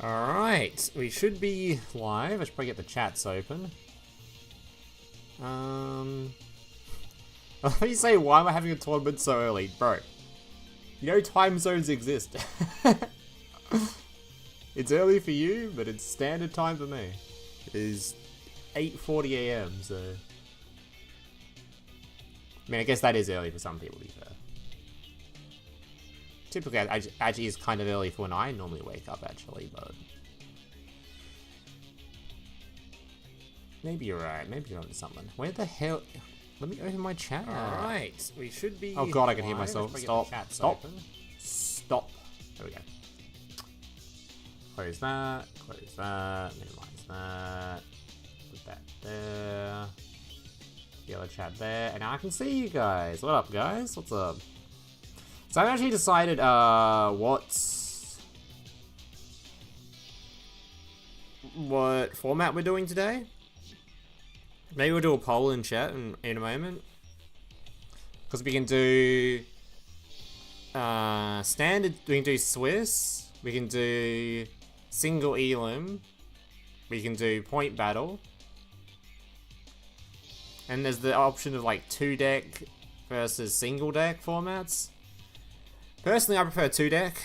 Alright, we should be live. I should probably get the chats open. Let me say, why am I having a tournament so early? Bro, you know time zones exist. It's early for you, but it's standard time for me. It is 8:40 AM, so... I mean, I guess that is early for some people, to be fair. Typically, actually is kind of early for when I normally wake up, actually, but... Maybe you're right, maybe you're onto something. Where the hell... Let me open my chat. Alright, we should be... Oh god, I can hear myself. Stop. Stop. Stop. There we go. Close that. Close that. Minimize that. Put that there. Yellow chat there. And now I can see you guys. What up, guys? What's up? So I've actually decided, what format we're doing today. Maybe we'll do a poll in chat in a moment. Because we can do standard, we can do Swiss, we can do single elim, we can do point battle. And there's the option of like 2-deck versus single deck formats. Personally, I prefer 2-deck.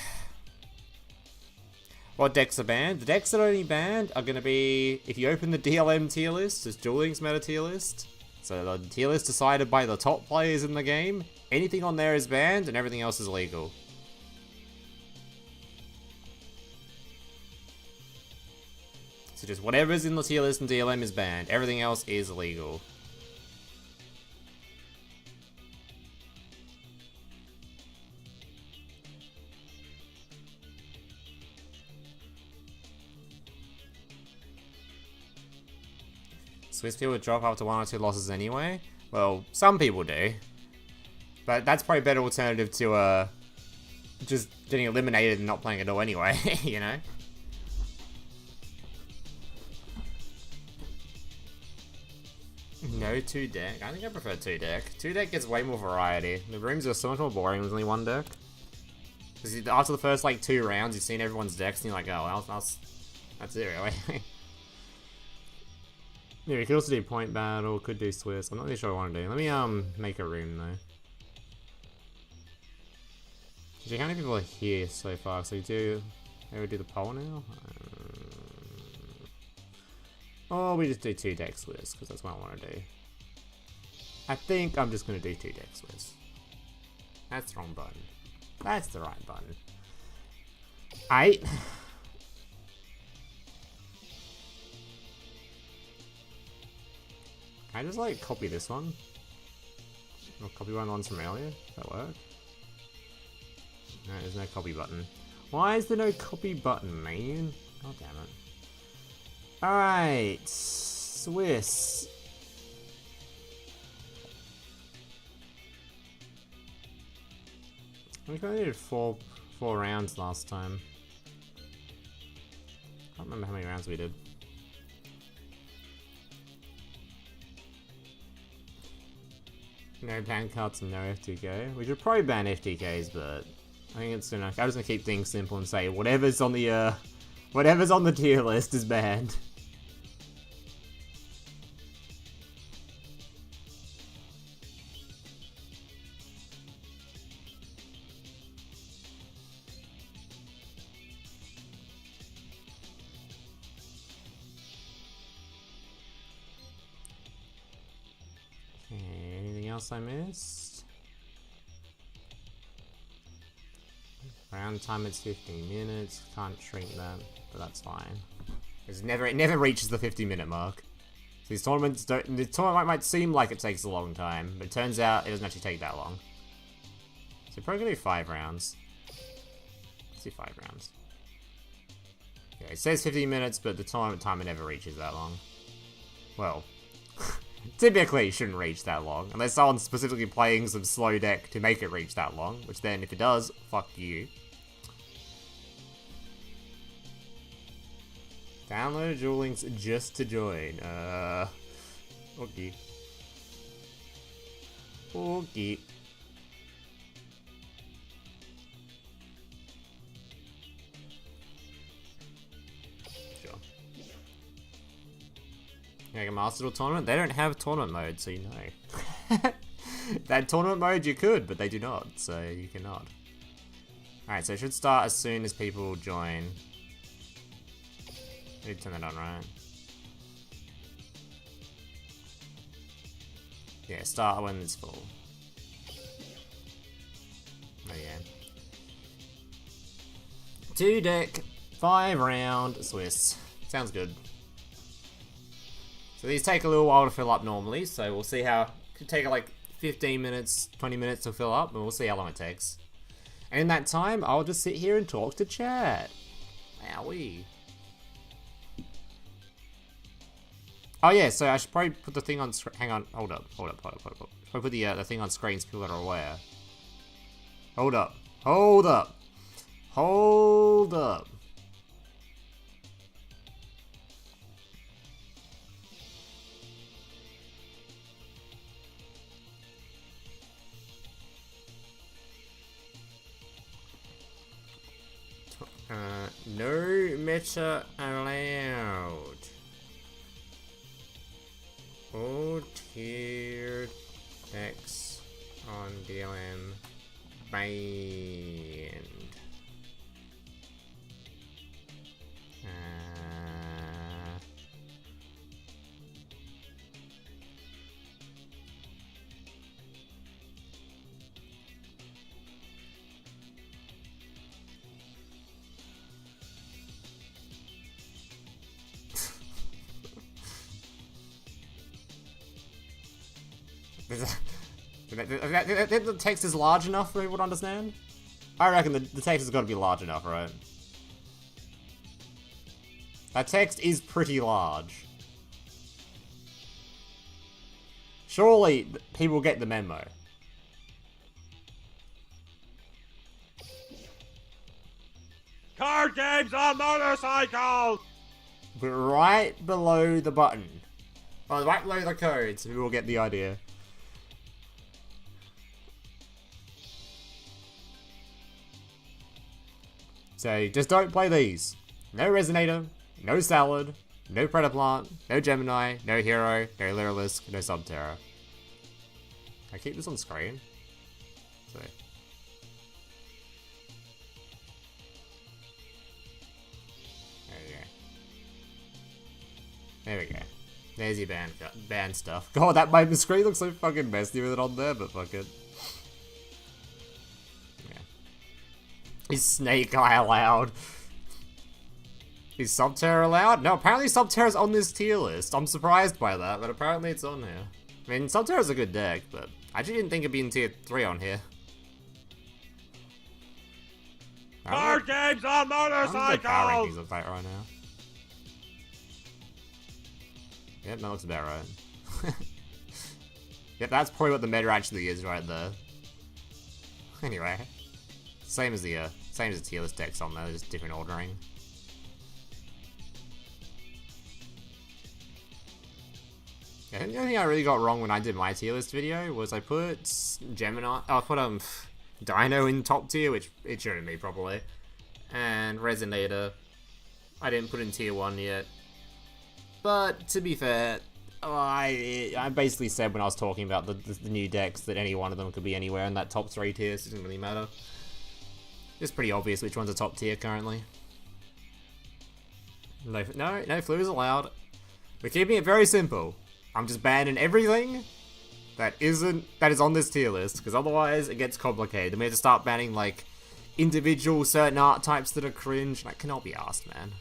What decks are banned? The decks that are only banned are going to be, if you open the DLM tier list, it's Duel Links meta tier list. So the tier list decided by the top players in the game. Anything on there is banned and everything else is legal. So just whatever's in the tier list in DLM is banned. Everything else is illegal. Swiss people would drop after 1 or 2 losses anyway. Well, some people do. But that's probably a better alternative to just getting eliminated and not playing at all anyway, you know? No 2-deck. I think I prefer 2-deck. 2-deck gets way more variety. The rooms are so much more boring with only 1 deck. Because after the first like 2 rounds, you've seen everyone's decks and you're like, oh, well, that's it really. Yeah, we could also do point battle, could do Swiss. I'm not really sure what I want to do. Let me make a room though. Actually, how many people are here so far? So maybe we do the poll now? Or we just do 2-deck Swiss, because that's what I want to do. I think I'm just going to do 2-deck Swiss. That's the wrong button. That's the right button. Can I just like copy this one? Or copy one of the ones from earlier? Does that work? No, there's no copy button. Why is there no copy button, man? God damn it. Alright. Swiss. We only did four rounds last time. I can't remember how many rounds we did. No ban cards and no FTK. We should probably ban FTKs, but I think it's enough. I'm just gonna keep things simple and say whatever's on the tier list is banned. I missed. Round time it's 15 minutes. Can't shrink that, but that's fine. It never reaches the 50-minute mark. So these tournaments don't. The tournament might seem like it takes a long time, but it turns out it doesn't actually take that long. So we're probably gonna do 5 rounds. Let's do 5 rounds. Yeah, it says 15 minutes, but the tournament timer never reaches that long. Well. Typically, it shouldn't reach that long, unless someone's specifically playing some slow deck to make it reach that long, which then, if it does, fuck you. Download Duel Links just to join. Okay. Okay. Like a Master Duel tournament? They don't have tournament mode, so you know. That tournament mode you could, but they do not, so you cannot. Alright, so it should start as soon as people join. I need to turn that on, right? Yeah, start when it's full. Oh yeah. 2 deck, 5 round Swiss. Sounds good. So these take a little while to fill up normally, so we'll see how... It could take like 15 minutes, 20 minutes to fill up, but we'll see how long it takes. And in that time, I'll just sit here and talk to chat. Owie. Oh yeah, so I should probably put the thing on screen. Hang on, hold up. Probably put the thing on screen so people that are aware. Hold up. No meta allowed. All tier decks on DLM banned. The text is large enough for people to understand? I reckon the text has got to be large enough, right? That text is pretty large. Surely people get the memo. Card games on motorcycles! But right below the button. Oh, right below the code, so people will get the idea. So, just don't play these. No Resonator, no Salad, no Predaplant, no Gemini, no Hero, no Lyrilisk, no Subterra. I keep this on screen. So. There we go. There's your band stuff. God, my screen looks so fucking messy with it on there, but fuck it. Yeah. Is Snake Eye allowed? Is Subterra allowed? No, apparently Subterra's on this tier list. I'm surprised by that, but apparently it's on here. I mean, Subterra's a good deck, but I actually didn't think it'd be in tier 3 on here. Card games on motorcycles! How do the power rankings look like right now? Yep, that looks about right. Yep, that's probably what the meta actually is right there. Anyway, same as the tier list decks on there, just different ordering. Yeah, I think the only thing I really got wrong when I did my tier list video was I put Gemini. Oh, I put Dino in top tier, which it shouldn't be probably, and Resonator. I didn't put in tier 1 yet. But, to be fair, I basically said when I was talking about the new decks that any one of them could be anywhere in that top 3 tiers. It doesn't really matter. It's pretty obvious which one's a top tier currently. No flues allowed. We're keeping it very simple. I'm just banning everything that is on this tier list, because otherwise it gets complicated. Then we have to start banning, like, individual certain archetypes that are cringe. That cannot be asked, man.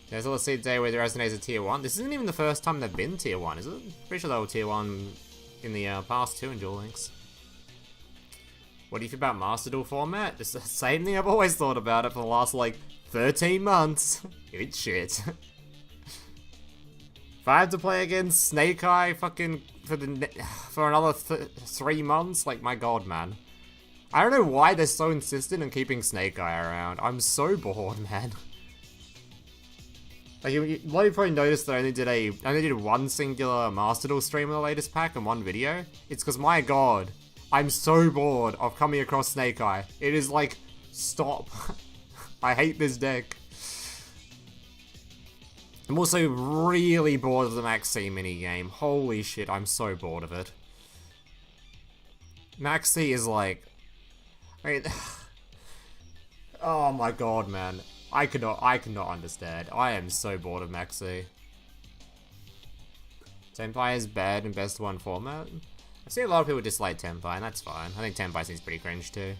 Yeah, so let's see today where the Resonator's a tier 1. This isn't even the first time they've been tier 1, is it? Pretty sure they were tier 1 in the past too in Duel Links. What do you think about Master Duel format? Just the same thing I've always thought about it for the last, like, 13 months. It's shit. If I had to play against Snake Eye fucking for another 3 months, like, my god, man. I don't know why they're so insistent on keeping Snake Eye around. I'm so bored, man. Like, a lot of you probably noticed that I only did one singular Master Duel stream in the latest pack and one video. It's because, my god, I'm so bored of coming across Snake Eye. It is like, stop. I hate this deck. I'm also really bored of the Max C minigame. Holy shit, I'm so bored of it. Max C is like... I mean... oh my god, man. I cannot understand. I am so bored of Max C. Tenpai is bad in best one format. I see a lot of people dislike Tenpai, and that's fine. I think Tenpai seems pretty cringe too.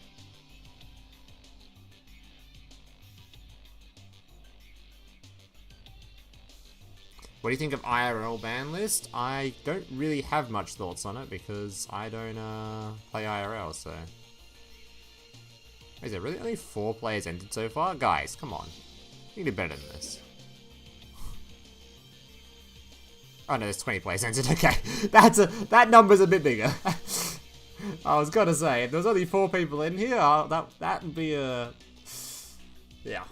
What do you think of IRL ban list? I don't really have much thoughts on it because I don't play IRL, so... Is there really only 4 players entered so far? Guys, come on. You can do better than this. Oh no, there's 20 players entered. Okay, that number's a bit bigger. I was gonna say, if there was only 4 people in here, that would be a... yeah.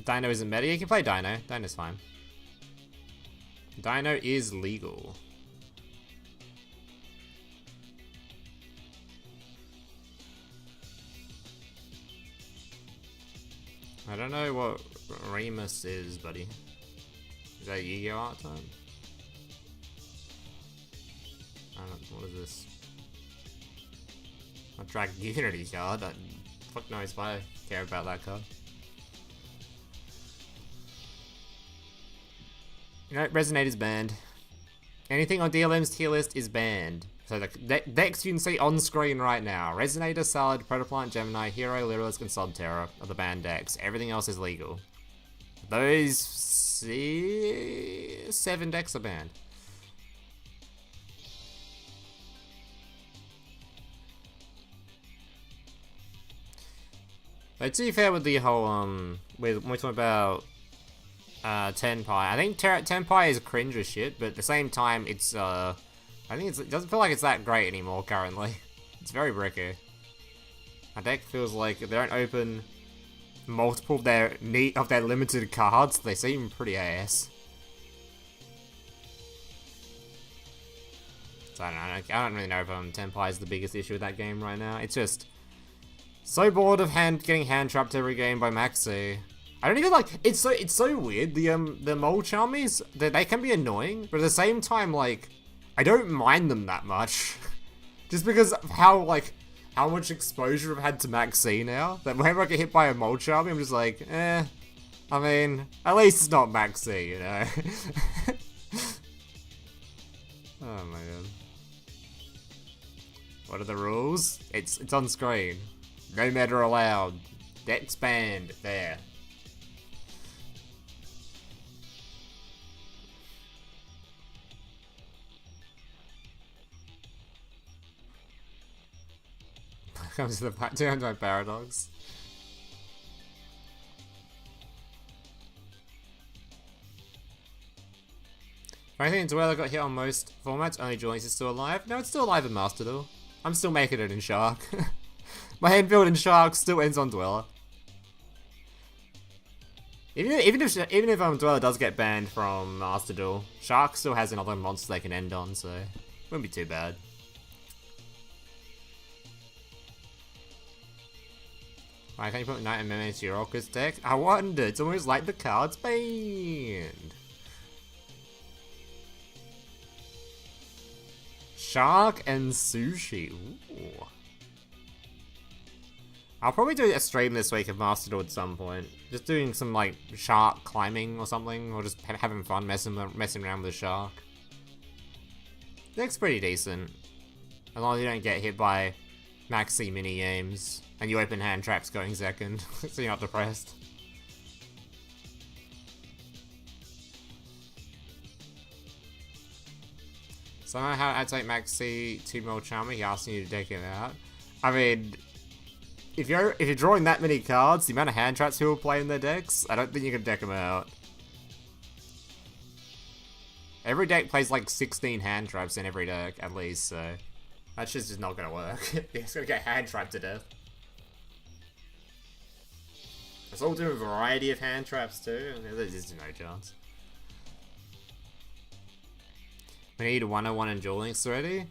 Dino isn't meta. You can play Dino. Dino's fine. Dino is legal. I don't know what Remus is, buddy. Is that Yu-Gi-Oh art time? I don't know, what is this? A Dragon Unity card? Fuck knows if I care about that card. You know, Resonator's banned. Anything on DLM's tier list is banned. So the decks you can see on screen right now. Resonator, Salad, Protoplant, Gemini, Hero, Literalist, and Subterra are the banned decks. Everything else is legal. Those 7 decks are banned. But to be fair with the whole, when we're talking about Tenpai, I think Tenpai is cringe as shit, but at the same time, it's, I think it doesn't feel like it's that great anymore currently. It's very bricky. My deck feels like if they don't open multiple of their limited cards, they seem pretty ass. So I don't really know if Tenpai is the biggest issue with that game right now. It's just so bored of getting hand trapped every game by Maxi. I don't even like it's so weird. The mole charmies, they can be annoying, but at the same time, like, I don't mind them that much. Just because of how much exposure I've had to Max C now, that whenever I get hit by a mole charmy, I'm just like, I mean, at least it's not Max C, you know? Oh my god. What are the rules? It's on screen. No meta allowed. Decks banned. There. Comes to the back to my paradox. I think Duel got hit on most formats, only Duel is still alive. No, it's still alive in Master Duel. I'm still making it in Shark. My hand build in Shark still ends on Dweller. Even if Dweller does get banned from Master Duel, Shark still has another monster they can end on, so it wouldn't be too bad. Why can't you put Knight and Meme into your Orcus deck? I wonder, it's almost like the card's banned. Shark and Sushi. Ooh. I'll probably do a stream this week of Master Duel at some point. Just doing some, like, shark climbing or something, or just having fun messing around with the shark. Deck's pretty decent. As long as you don't get hit by Maxi mini games. And you open hand traps going second, so you're not depressed. Somehow how I take Maxi 2 mil Charmer, he asking you to deck him out. I mean, if you're drawing that many cards, the amount of hand traps people play in their decks, I don't think you can deck them out. Every deck plays like 16 hand traps in every deck, at least, so that shit's just not gonna work. It's gonna get hand trapped to death. It's all doing a variety of hand traps too, there's just no chance. We need 101 in Duel Links already.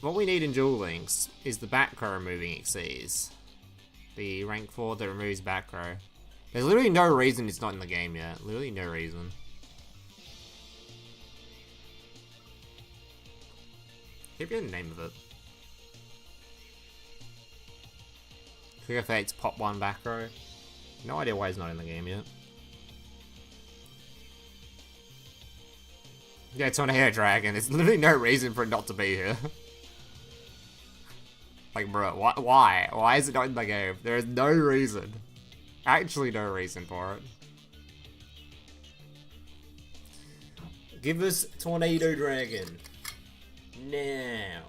What we need in Duel Links is the back row removing Xyz. The rank 4 that removes back row. There's literally no reason it's not in the game yet. Literally no reason. Keep getting the name of it. Quick effects, pop 1 back row. No idea why it's not in the game yet. Yeah, it's on a hair dragon. There's literally no reason for it not to be here. Like, bro, why? Why is it not in the game? There is no reason. Actually, no reason for it. Give us Tornado Dragon. Now.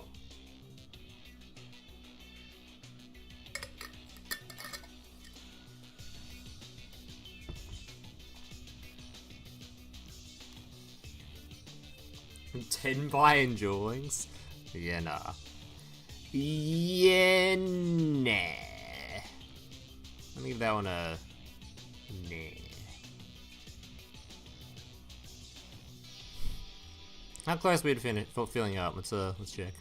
Ten buy-in duelings? Yeah, nah. Yeah, nah. I'll leave that one a... nah. How close are we to filling up? Let's check.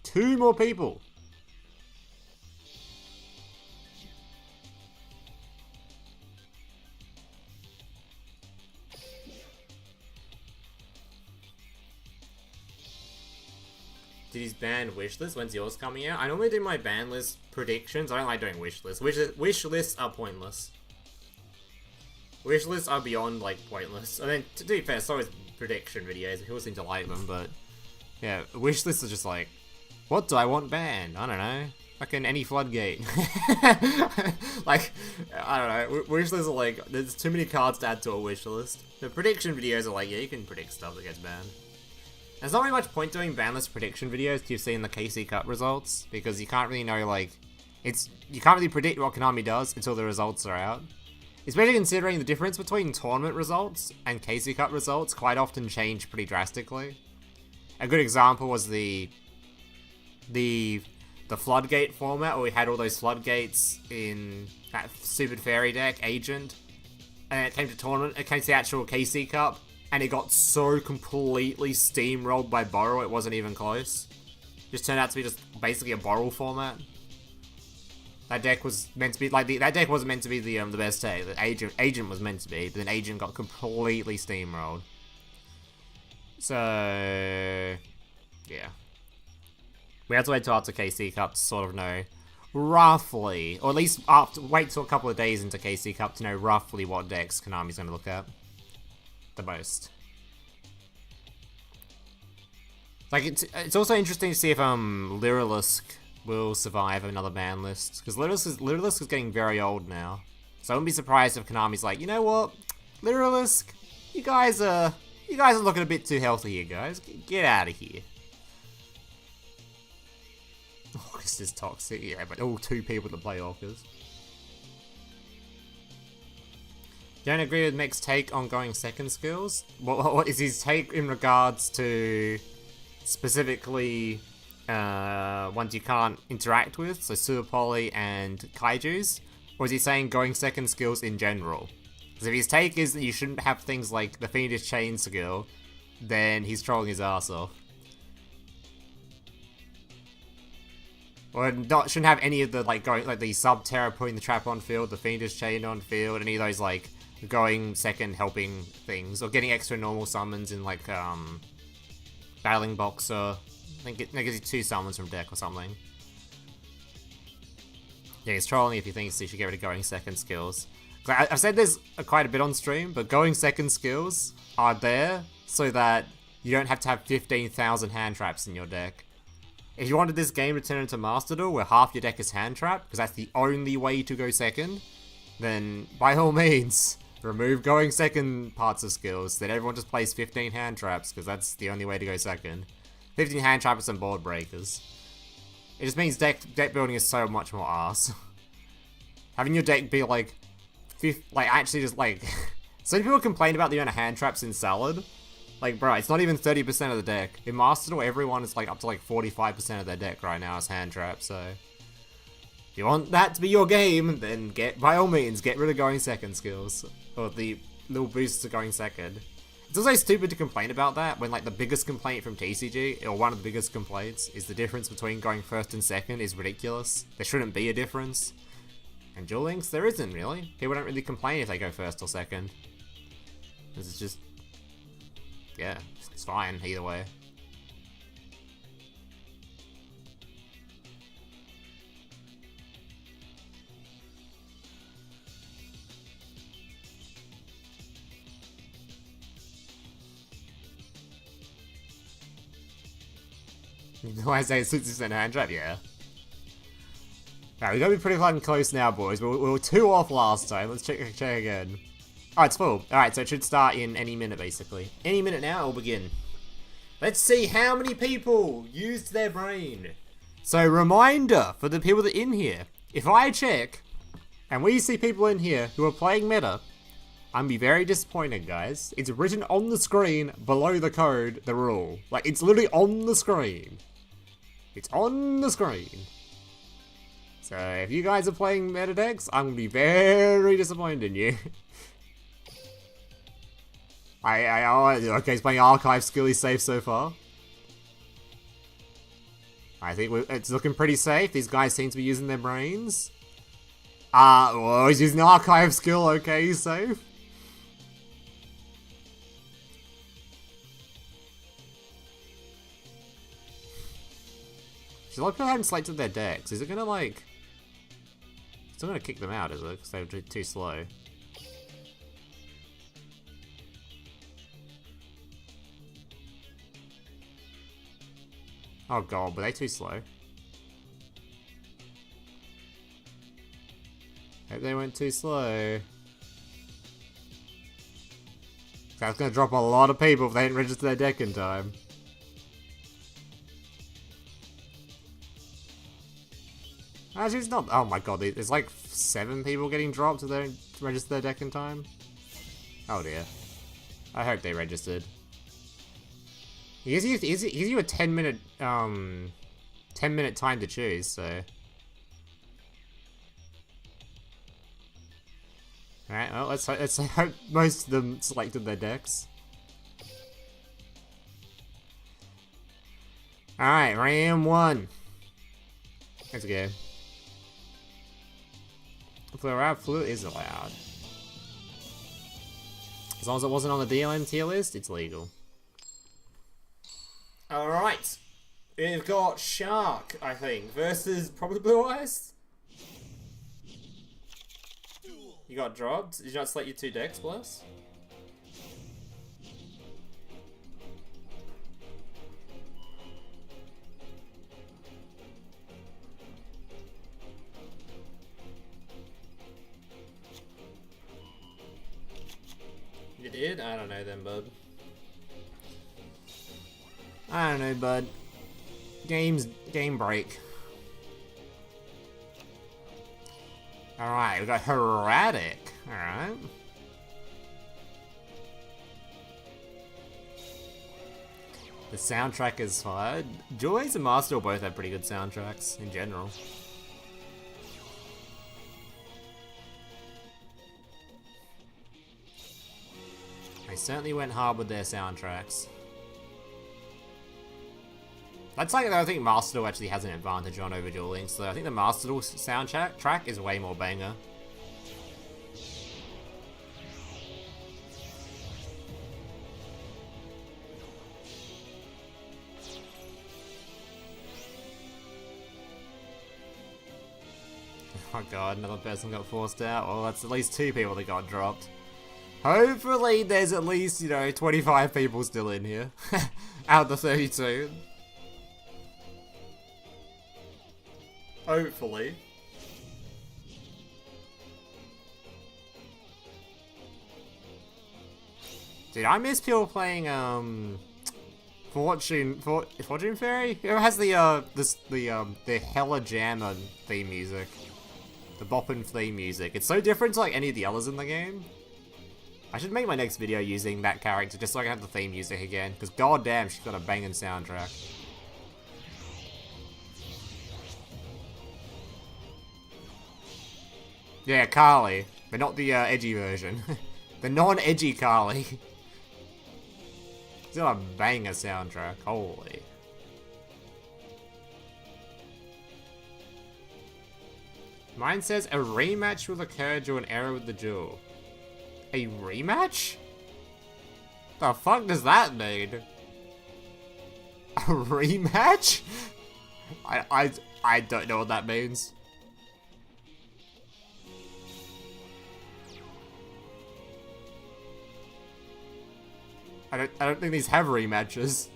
2 more people! Did his ban wish list? When's yours coming out? I normally do my ban list predictions. I don't like doing wish lists. Wish lists are pointless. Wish lists are beyond, like, pointless. And then, to be fair, so is prediction videos. People seem to like them, but... yeah, wish lists are just like... what do I want banned? I don't know. Fucking any floodgate. Like, I don't know. Wish lists are like... there's too many cards to add to a wish list. The prediction videos are like, yeah, you can predict stuff that gets banned. There's not really much point doing banless prediction videos to see in the KC Cup results, because you can't really know, like, you can't really predict what Konami does until the results are out. Especially considering the difference between tournament results and KC Cup results quite often change pretty drastically. A good example was the floodgate format, where we had all those floodgates in that stupid fairy deck, Agent, and it came to tournament, it came to the actual KC Cup, and it got so completely steamrolled by Borrow, it wasn't even close. Just turned out to be just basically a Borrow format. That deck was meant to be, like, that deck wasn't meant to be the best deck. The Agent was meant to be, but then Agent got completely steamrolled. So, yeah. We had to wait till after KC Cup to sort of know roughly, or at least wait till a couple of days into KC Cup to know roughly what decks Konami's going to look at the most. Like, it's also interesting to see if Lyrilisk will survive another ban list, because Lyrilisk is getting very old now. So I wouldn't be surprised if Konami's like, you know what, Lyrilisk, you guys are looking a bit too healthy here, guys. Get out of here. August is toxic, yeah, but all 2 people that play August. Don't agree with Mech's take on going second skills? What is his take in regards to specifically ones you can't interact with, so Super Poly and Kaijus? Or is he saying going second skills in general? Because if his take is that you shouldn't have things like the Fiendish Chain skill, then he's trolling his ass off. Or shouldn't have any of the, like, going, like, the Sub-Terra putting the trap on field, the Fiendish Chain on field, any of those, like, going second helping things, or getting extra normal summons in, like, Battling Boxer. I think it gives you 2 summons from deck or something. Yeah, he's trolling if he thinks he should get rid of going second skills. I've said there's quite a bit on stream, but going second skills are there so that you don't have to have 15,000 hand traps in your deck. If you wanted this game to turn into Master Duel, where half your deck is hand trapped, because that's the only way to go second, then by all means, remove going second parts of skills. Then everyone just plays 15 hand traps, because that's the only way to go second. 15 hand traps and board breakers. It just means deck building is so much more arse. Having your deck be like, actually just like, some people complain about the amount of hand traps in Salad. Like, bro, it's not even 30% of the deck. In Master Duel, everyone is like up to like 45% of their deck right now is hand traps, so if you want that to be your game, then by all means, get rid of going second skills. Or the little boosts to going second. It's also stupid to complain about that when, like, the biggest complaint from TCG, or one of the biggest complaints, is the difference between going first and second is ridiculous. There shouldn't be a difference. And Duel Links, there isn't, really. People don't really complain if they go first or second. This is just... yeah, it's fine either way. Do I say 60% hand trap? Yeah. Alright, we gotta be pretty fucking close now, boys. We were 2 off last time. Let's check again. Oh, it's full. Alright, so it should start in any minute, basically. Any minute now, it'll begin. Let's see how many people used their brain. So, reminder for the people that are in here. If I check, and we see people in here who are playing meta, I'm be very disappointed, guys. It's written on the screen, below the code, the rule. Like, it's literally on the screen. It's on the screen. So, if you guys are playing meta decks, I'm gonna be very disappointed in you. Okay, he's playing archive skill, he's safe so far. I think it's looking pretty safe. These guys seem to be using their brains. Well, he's using archive skill, okay, he's safe. A lot of people haven't selected their decks. Is it gonna, like... It's not gonna kick them out, is it? Because they're too slow. Oh god, were they too slow? Hope they went too slow. That's gonna drop a lot of people if they didn't register their deck in time. Actually, it's not. Oh my god, there's like 7 people getting dropped if they don't register their deck in time. Oh dear. I hope they registered. He gives you a 10-minute 10-minute time to choose, so. Alright, well, let's hope most of them selected their decks. Alright, round 1. Let's go. Flu is allowed. As long as it wasn't on the DLM tier list, it's legal. Alright. We've got Shark, I think, versus probably Blue Eyes. You got dropped? Did you not select your 2 decks, Bless? You did? I don't know then, bud. I don't know, bud. Game break. Alright, we got Erratic. Alright. The soundtrack is fine. Joyce and Master both have pretty good soundtracks in general. They certainly went hard with their soundtracks. That's like, I think Master Duel actually has an advantage on over Duel Links, so I think the Master Duel soundtrack is way more banger. Oh god, another person got forced out. Well, that's at least 2 people that got dropped. Hopefully there's at least, 25 people still in here. Out of the 32. Hopefully. Dude, I miss people playing, Fortune Fairy? Who has the Hella Jammer theme music? The Boppin' theme music. It's so different to, like, any of the others in the game. I should make my next video using that character just so I can have the theme music again, because goddamn, she's got a banging soundtrack. Yeah, Carly, but not the edgy version. The non-edgy Carly. Still a banger soundtrack. Holy. Mine says a rematch will occur due an error with the duel. A rematch? The fuck does that mean? A rematch? I don't know what that means. I don't think these have rematches.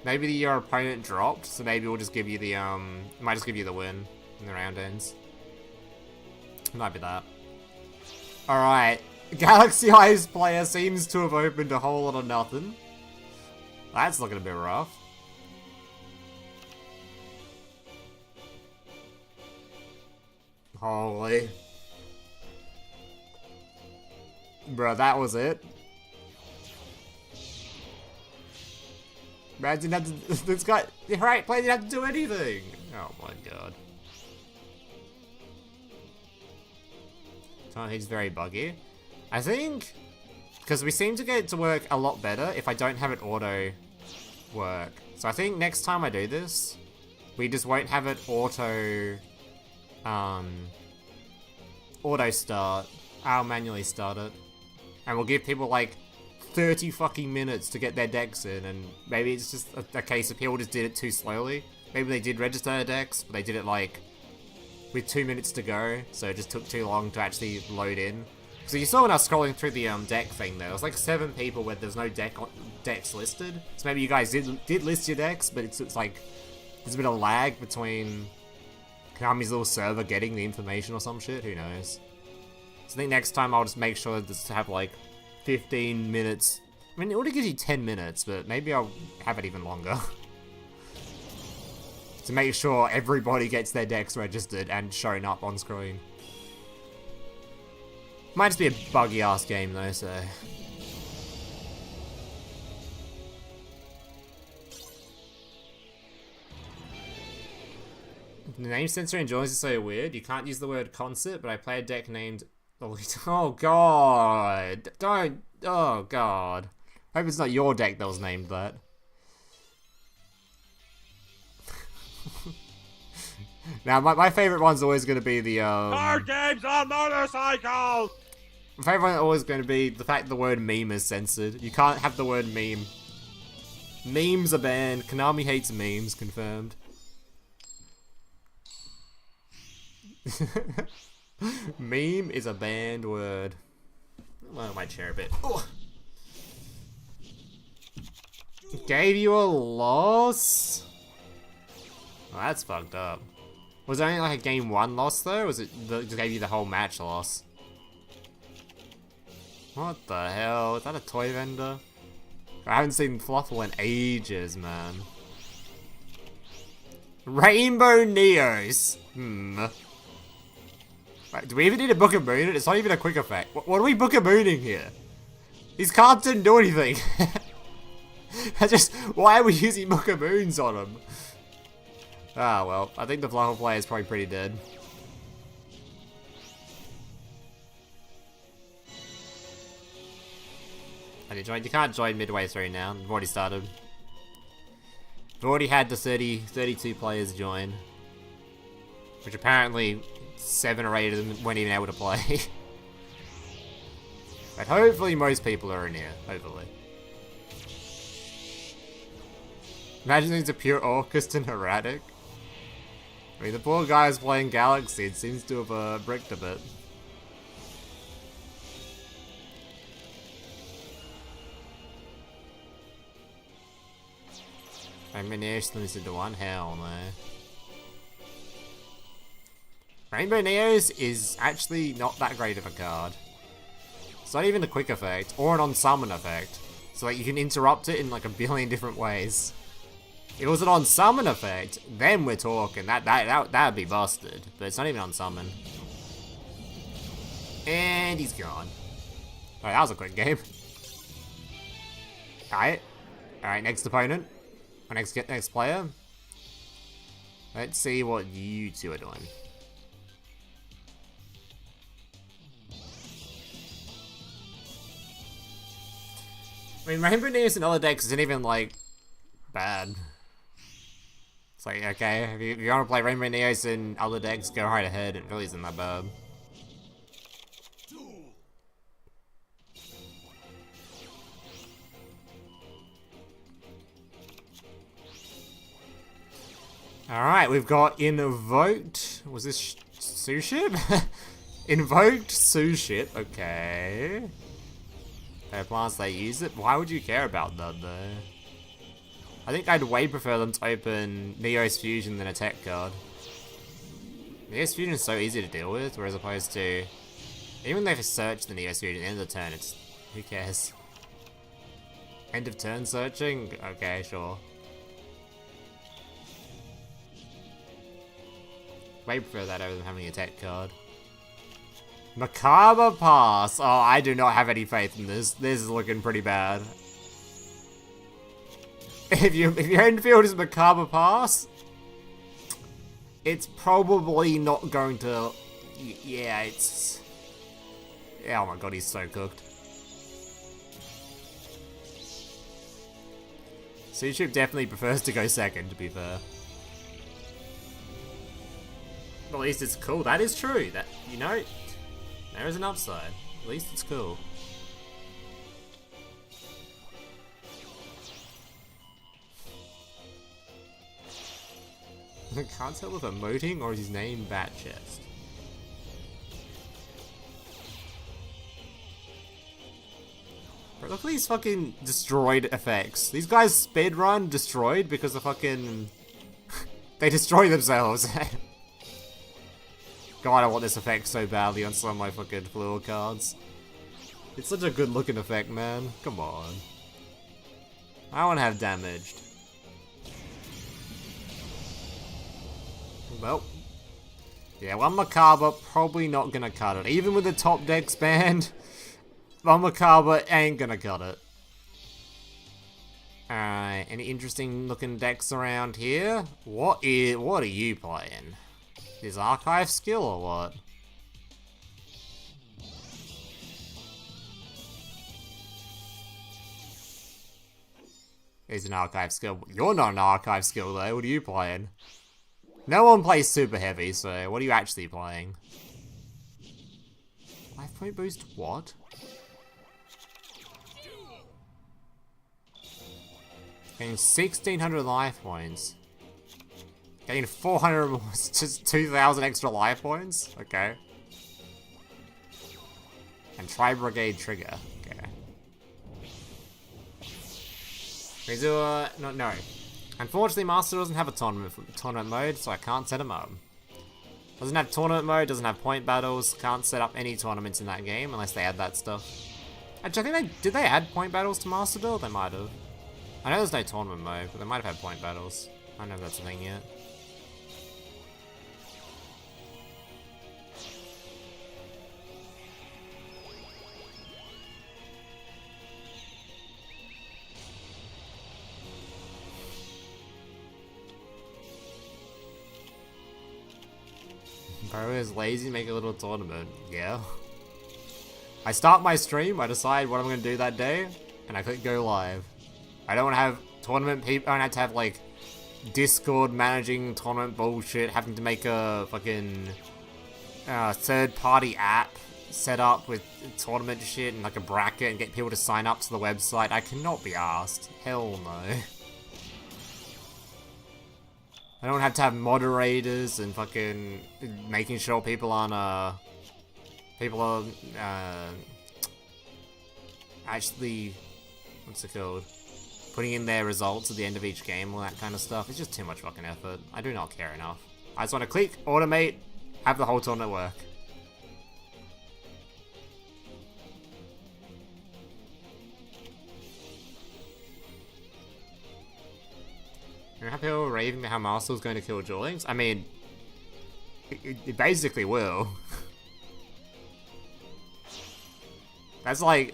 Maybe your opponent dropped, so maybe we'll just give you the might just give you the win in the round ends. Might be that. Alright. Galaxy Eyes player seems to have opened a whole lot of nothing. That's looking a bit rough. Holy. Bro, that was it. Man didn't have to. This guy. Right, player didn't have to do anything. Oh my god. Oh, he's very buggy. I think. Because we seem to get it to work a lot better if I don't have it auto work. So I think next time I do this, we just won't have it auto start. I'll manually start it. And we'll give people like 30 fucking minutes to get their decks in, and maybe it's just a case of people just did it too slowly. Maybe they did register their decks, but they did it like with 2 minutes to go, so it just took too long to actually load in. So you saw when I was scrolling through the deck thing there was like 7 people where there's no decks listed. So maybe you guys did list your decks, but it's like there's a bit of lag between Konami's little server getting the information or some shit, who knows. So I think next time I'll just make sure to have like 15 minutes. I mean, it already gives you 10 minutes, but maybe I'll have it even longer. To make sure everybody gets their decks registered and shown up on screen. Might just be a buggy ass game though, so. The name sensor in Duels is so weird. You can't use the word concert, but I play a deck named. Oh god! Don't. Oh god. Hope it's not your deck that was named that. Now, my favorite one's always going to be the, Card games on motorcycles! My favorite one's always going to be the fact the word meme is censored. You can't have the word meme. Memes are banned. Konami hates memes, confirmed. Meme is a banned word. Lower my chair a bit. Oh. Gave you a loss? Oh, that's fucked up. Was it only like a game 1 loss though, or was it just gave you the whole match loss? What the hell? Is that a toy vendor? I haven't seen Fluffle in ages, man. Rainbow Neos. Wait, do we even need a Book of Moon? It's not even a quick effect. What are we Book of Mooning here? These cards didn't do anything. Why are we using Book of Moons on them? Ah, well, I think the Fluffle player is probably pretty dead. You can't join midway through now. We've already started. We've already had the 32 players join. Which apparently 7 or 8 of them weren't even able to play. But hopefully most people are in here. Hopefully. Imagine it's a pure Orcust and erratic. I mean, the poor guy is playing Galaxy. It seems to have bricked a bit. Rainbow Neos limited to 1? Hell no. Rainbow Neos is actually not that great of a card. It's not even a quick effect, or an on-summon effect. So like, you can interrupt it in like a billion different ways. If it was an on-summon effect, then we're talking. That'd be busted. But it's not even on-summon. And he's gone. Alright, that was a quick game. Alright. Alright, next opponent. Our next player. Let's see what you two are doing. I mean, Rainbow Neos in other decks isn't even, like, bad. It's like, okay, if you want to play Rainbow Neos in other decks, go right ahead. It really isn't that bad. Alright, we've got Invoked. Was this Suship? Invoked Suship, okay. Their plans, they use it. Why would you care about that, though? I think I'd way prefer them to open Neos Fusion than a tech card. Neos Fusion is so easy to deal with, whereas opposed to... Even though if you search the Neos Fusion at the end of the turn, it's... Who cares? End of turn searching? Okay, sure. Way prefer that over than having a tech card. Macabre Pass! Oh, I do not have any faith in this. This is looking pretty bad. If your infield is Macabre Pass, it's probably not going to... Yeah, it's... Oh my god, he's so cooked. Suship definitely prefers to go second, to be fair. At least it's cool. That is true. That, you know, there is an upside. At least it's cool. I can't tell if emoting or is his name Bat Chest. Bro, look at these fucking destroyed effects. These guys speedrun destroyed because of fucking... they destroy themselves. God, I want this effect so badly on some of my fucking fluid cards. It's such a good looking effect, man. Come on. I want to have damaged. Well. Yeah, one Macabre, probably not gonna cut it. Even with the top decks banned, one Macabre ain't gonna cut it. Alright, any interesting looking decks around here? What are you playing? Is archive skill or what? Is an archive skill. You're not an archive skill though, what are you playing? No one plays super heavy, so what are you actually playing? Life point boost what? Getting 1600 life points. Getting 400 more, just 2,000 extra life points? Okay. And Tri-Brigade trigger. Okay. We do no. Unfortunately, Master doesn't have a tournament mode, so I can't set him up. Doesn't have tournament mode, doesn't have point battles, can't set up any tournaments in that game unless they add that stuff. Actually, I think did they add point battles to Master Duel? They might have. I know there's no tournament mode, but they might have had point battles. I don't know if that's a thing yet. Bro is lazy, make a little tournament. Yeah. I start my stream, I decide what I'm gonna do that day, and I click go live. I don't want to have tournament people, I don't have to have like Discord managing tournament bullshit, having to make a fucking third party app set up with tournament shit and like a bracket and get people to sign up to the website. I cannot be asked. Hell no. I don't have to have moderators and fucking making sure people aren't, people are, actually, what's it called? Putting in their results at the end of each game, all that kind of stuff. It's just too much fucking effort. I do not care enough. I just want to click, automate, have the whole tournament work. You're happy people raving about how Master's going to kill Duel Links? I mean, it basically will. That's like,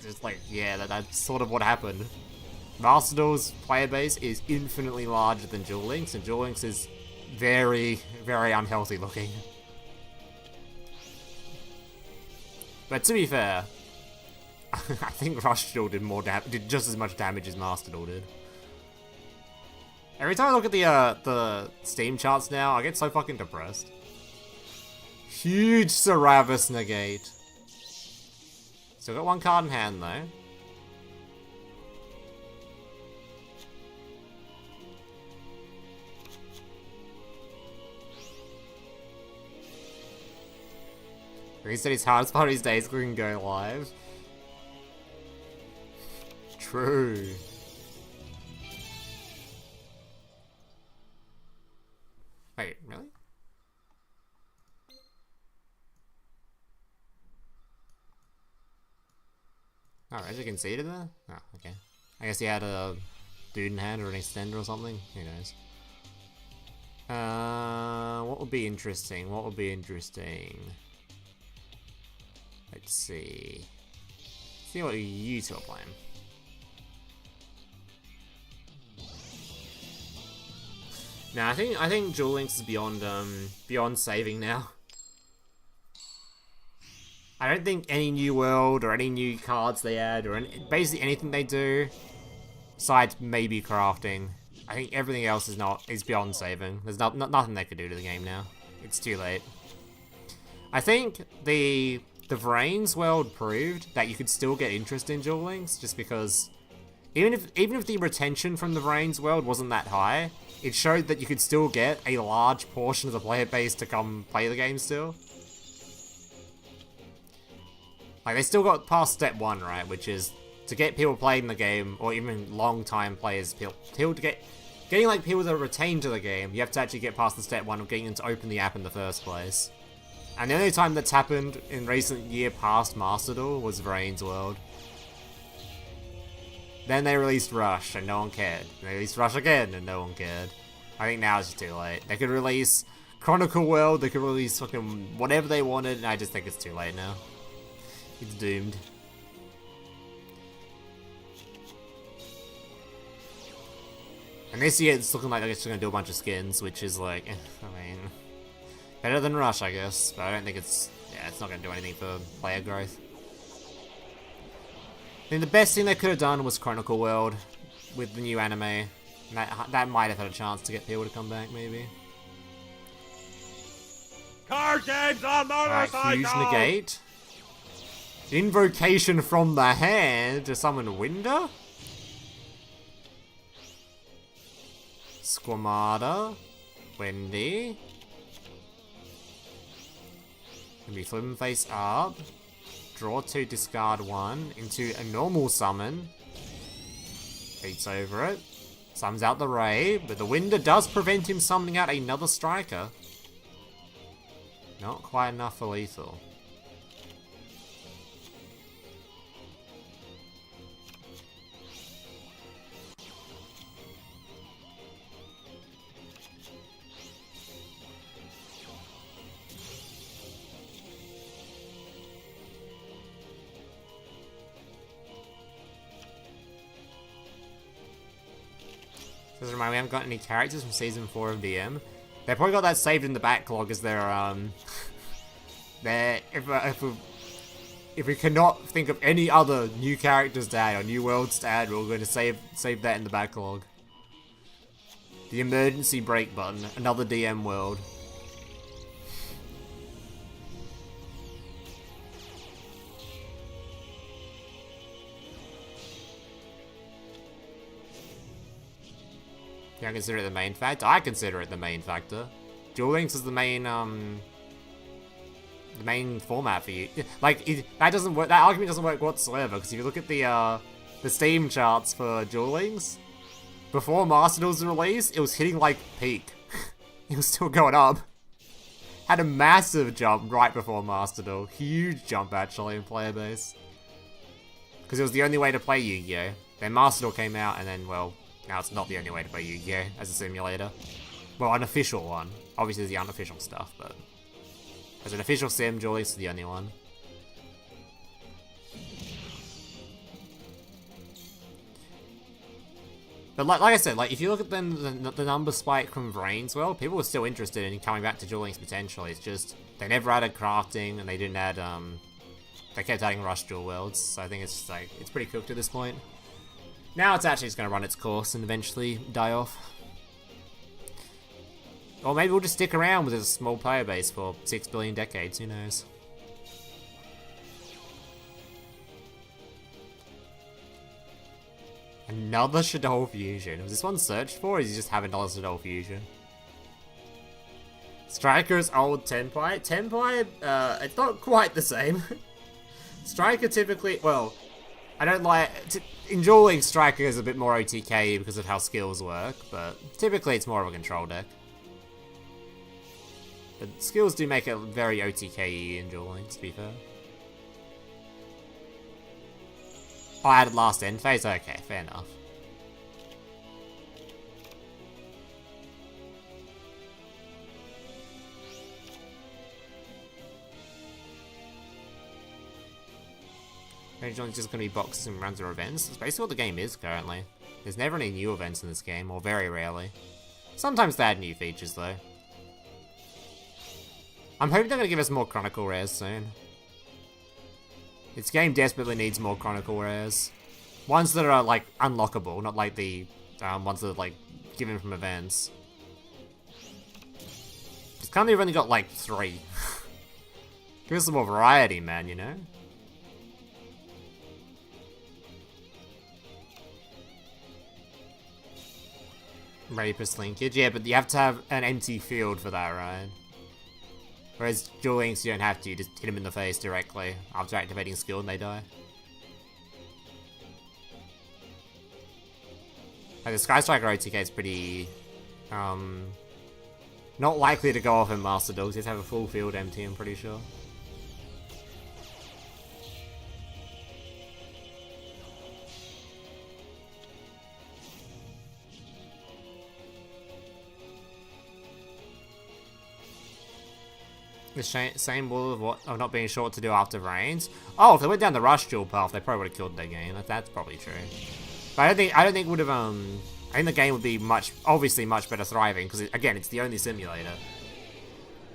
just like, yeah, that's sort of what happened. Master Duel's player base is infinitely larger than Duel Links, and Duel Links is very, very unhealthy looking. But to be fair, I think Rush Duel did just as much damage as Master Duel did. Every time I look at the Steam charts now, I get so fucking depressed. Huge Saravis negate. Still got one card in hand though. He said his hardest part of his days couldn't go live. True. Wait, really? Oh, Reggie conceded there? Oh, okay. I guess he had a dude in hand or an extender or something. Who knows? What would be interesting? What would be interesting? Let's see. See what you two are playing. Nah, I think Duel Links is beyond saving now. I don't think any new world or any new cards they add or basically anything they do, besides maybe crafting, I think everything else is beyond saving. There's nothing they could do to the game now. It's too late. I think the Vrains world proved that you could still get interest in Duel Links just because even if the retention from the Vrains world wasn't that high, it showed that you could still get a large portion of the player base to come play the game still. Like, they still got past step 1, right? Which is to get people playing the game, or even long-time players, getting like people to retain to the game, you have to actually get past the step 1 of getting them to open the app in the first place. And the only time that's happened in recent year past Master Duel was Vrains World. Then they released Rush, and no one cared. They released Rush again, and no one cared. I think now it's just too late. They could release Chronicle World, they could release fucking whatever they wanted, and I just think it's too late now. It's doomed. And this year it's looking like they're just gonna do a bunch of skins, which is like, I mean, better than Rush, I guess, but I don't think it's not gonna do anything for player growth. I think the best thing they could have done was Chronicle World with the new anime. And that might have had a chance to get people to come back, maybe. Card games on motorcycles! Huge negate. Invocation from the hand to summon Winder. Squamata. Wendy. Can be flip face up. Draw 2, discard 1 into a normal summon. Beats over it. Summons out the Ray, but the Winder does prevent him summoning out another striker. Not quite enough for lethal. Doesn't remind me, we haven't got any characters from Season 4 of DM. They probably got that saved in the backlog as their, if we cannot think of any other new characters to add or new worlds to add, we're going to save that in the backlog. The emergency break button, another DM world. You don't consider it the main factor? I consider it the main factor. Duel Links is the main format for you. Like, that doesn't work. That argument doesn't work whatsoever. Because if you look at the Steam charts for Duel Links, before Master Duel's release, it was hitting like peak. It was still going up. Had a massive jump right before Master Duel. Huge jump actually in player base. Because it was the only way to play Yu-Gi-Oh! Then Master Duel came out, and then, well, now it's not the only way to play Yu-Gi-Oh! As a simulator. Well, an official one. Obviously there's the unofficial stuff, but as an official sim, Duel Links is the only one. But like I said, like if you look at the number spike from Vrains World, people were still interested in coming back to Duel Links potentially. It's just they never added crafting and they didn't add they kept adding Rush Duel Worlds, so I think it's just like, it's pretty cooked at this point. Now it's actually just going to run its course and eventually die off. Or maybe we'll just stick around with a small player base for 6 billion decades, who knows. Another Shadow Fusion. Was this one searched for, or is he just having another Shadow Fusion? Striker's old Tenpai. Tenpai, it's not quite the same. Striker typically, well, I don't like... Enjoying Striker is a bit more OTK because of how skills work, but typically it's more of a control deck. But skills do make it very OTK-y in dueling, to be fair. Oh, I added last end phase? Okay, fair enough. John's just going to be boxes and runs or events. That's basically what the game is currently. There's never any new events in this game, or very rarely. Sometimes they add new features though. I'm hoping they're going to give us more Chronicle rares soon. This game desperately needs more Chronicle rares. Ones that are like unlockable, not like the ones that are like given from events. Just currently we've only got like 3. Give us some more variety, man, you know? Rapist linkage, yeah, but you have to have an empty field for that, right? Whereas Duel Links, you don't have to, you just hit them in the face directly after activating skill and they die. Like the Sky Striker OTK is pretty, not likely to go off in Master Dogs, you have to have a full field empty, I'm pretty sure. The same rule of what of not being short to do after Reigns. Oh, if they went down the Rush Duel path, they probably would have killed their game. That's probably true. But I don't think would have I think the game would be obviously much better thriving because again, it's the only simulator.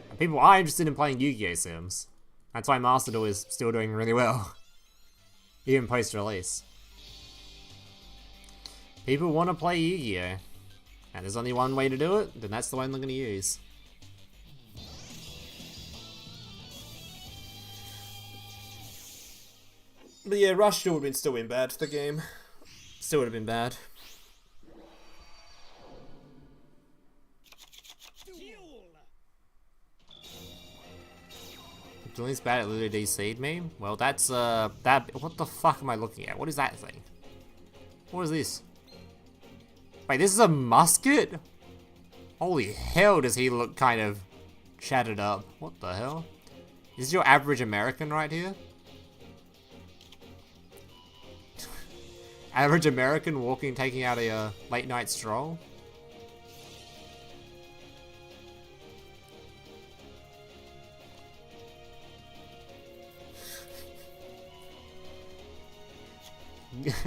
And people are interested in playing Yu-Gi-Oh Sims. That's why Master Duel is still doing really well, even post-release. People want to play Yu-Gi-Oh, and there's only one way to do it. Then that's the one they're going to use. But yeah, Rush would have still been bad for the game. Still would have been bad. Dueling's bad at literally DC'd me? Well, that's, what the fuck am I looking at? What is that thing? What is this? Wait, this is a musket? Holy hell, does he look kind of shattered up. What the hell? Is this your average American right here? Average American walking, taking out a late night stroll.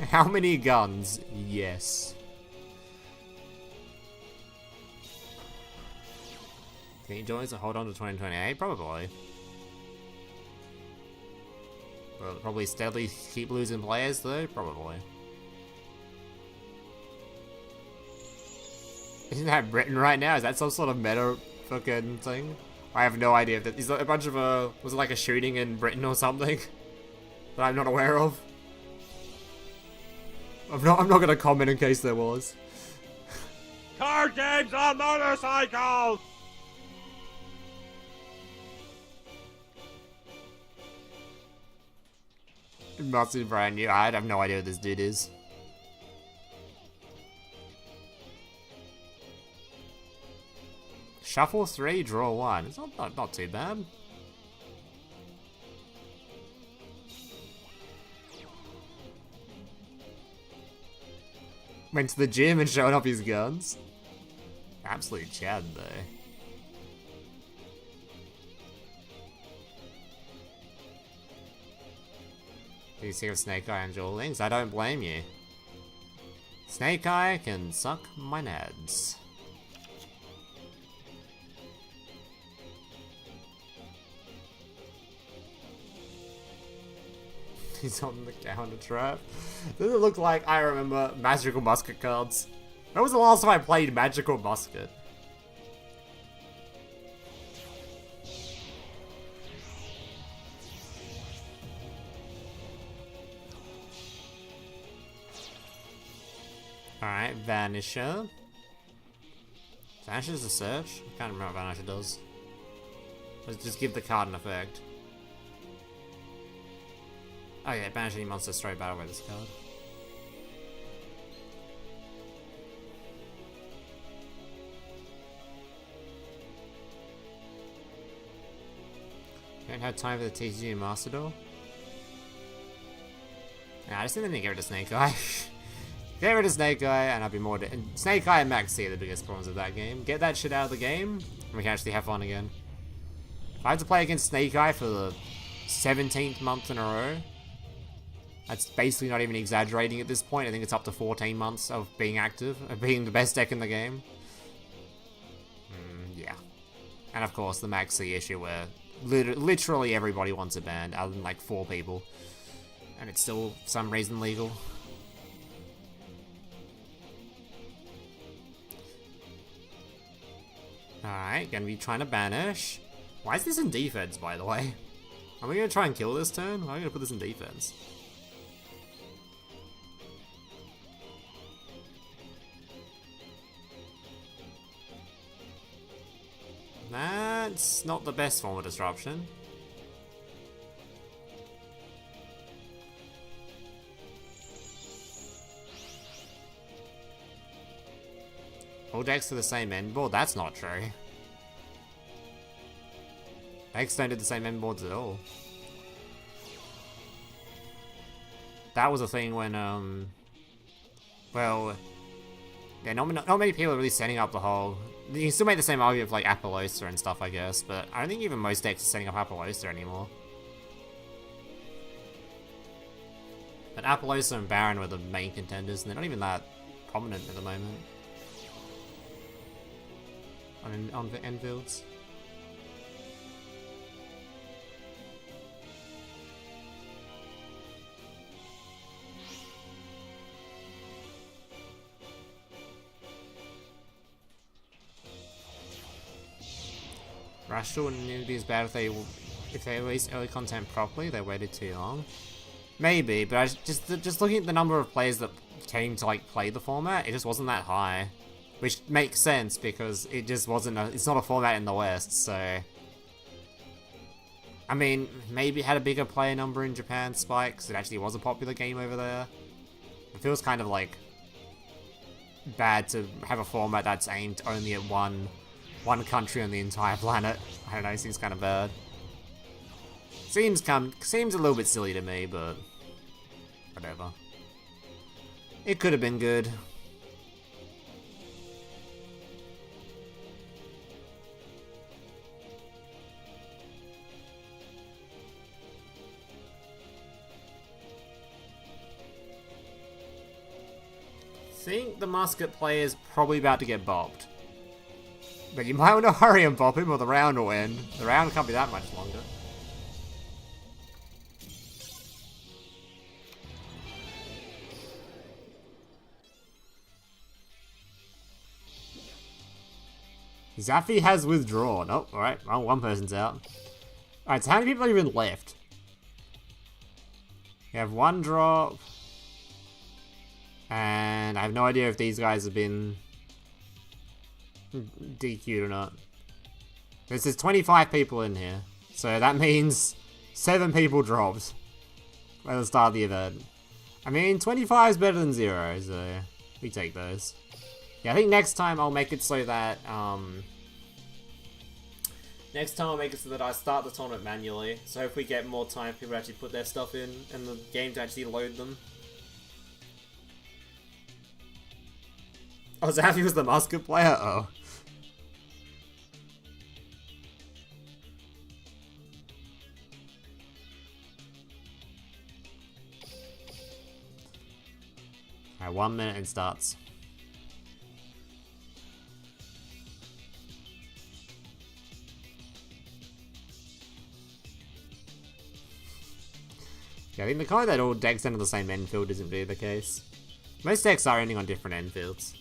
How many guns? Yes. Can you join us and hold on to 2028? Probably. Will it probably steadily keep losing players though? Probably. Isn't that Britain right now? Is that some sort of meta fucking thing? I have no idea. Is that a bunch of was it like a shooting in Britain or something that I'm not aware of? I'm not gonna comment in case there was. Card games on motorcycles! It must be brand new. I have no idea what this dude is. Shuffle 3, draw 1. It's not too bad. Went to the gym and showed off his guns. Absolute Chad though. Do you think of Snake Eye and Duel Links? I don't blame you. Snake Eye can suck my nads. He's on the counter trap. Does it look like I remember Magical Musket cards? When was the last time I played Magical Musket? Alright, Vanisher. Vanisher's a search? I can't remember what Vanisher does. Let's just give the card an effect. Oh yeah, banish any monster straight battle with this card. Don't have time for the TCG Master Duel. Nah, I just think they need to get rid of Snake Eye. Get rid of Snake Eye and I'll be more... And Snake Eye and Max C are the biggest problems of that game. Get that shit out of the game and we can actually have fun again. If I have to play against Snake Eye for the 17th month in a row, that's basically not even exaggerating at this point. I think it's up to 14 months of being active, of being the best deck in the game. Yeah. And of course the Max C issue where literally everybody wants it banned, other than like 4 people. And it's still, for some reason, legal. Alright, gonna be trying to banish. Why is this in defense, by the way? Are we gonna try and kill this turn? Why are we gonna put this in defense? That's not the best form of disruption. All decks to the same end board? That's not true. Decks don't do the same end boards at all. That was a thing when, well, yeah, not many people are really setting up the whole... You can still make the same argument for like Appaloosa and stuff, I guess, but I don't think even most decks are setting up Appaloosa anymore. But Appaloosa and Baron were the main contenders, and they're not even that prominent at the moment. On the end fields. Rushal wouldn't need to be as bad if they released early content properly. They waited too long. Maybe, but just looking at the number of players that came to like play the format, it just wasn't that high. Which makes sense because it just wasn't it's not a format in the West, so... I mean, maybe it had a bigger player number in Japan, Spike, because it actually was a popular game over there. It feels kind of like bad to have a format that's aimed only at one country on the entire planet. I don't know, it seems kind of bad. Seems a little bit silly to me, but whatever. It could have been good. I think the musket player is probably about to get bopped. But you might want to hurry and bop him or the round will end. The round can't be that much longer. Zaffi has withdrawn. Oh, alright. Well, one person's out. Alright, so how many people are even left? You have one drop. And I have no idea if these guys have been DQ'd or not. There's 25 people in here. So that means 7 people dropped at the start of the event. I mean, 25 is better than 0, so we take those. Yeah, I think next time I'll make it so that, next time I'll make it so that I start the tournament manually. So if we get more time for people to actually put their stuff in and the game to actually load them. Oh, Zaffi was the musket player? Oh. Alright, 1 minute and starts. I think the kind that all decks end on the same end field isn't really the case. Most decks are ending on different end fields.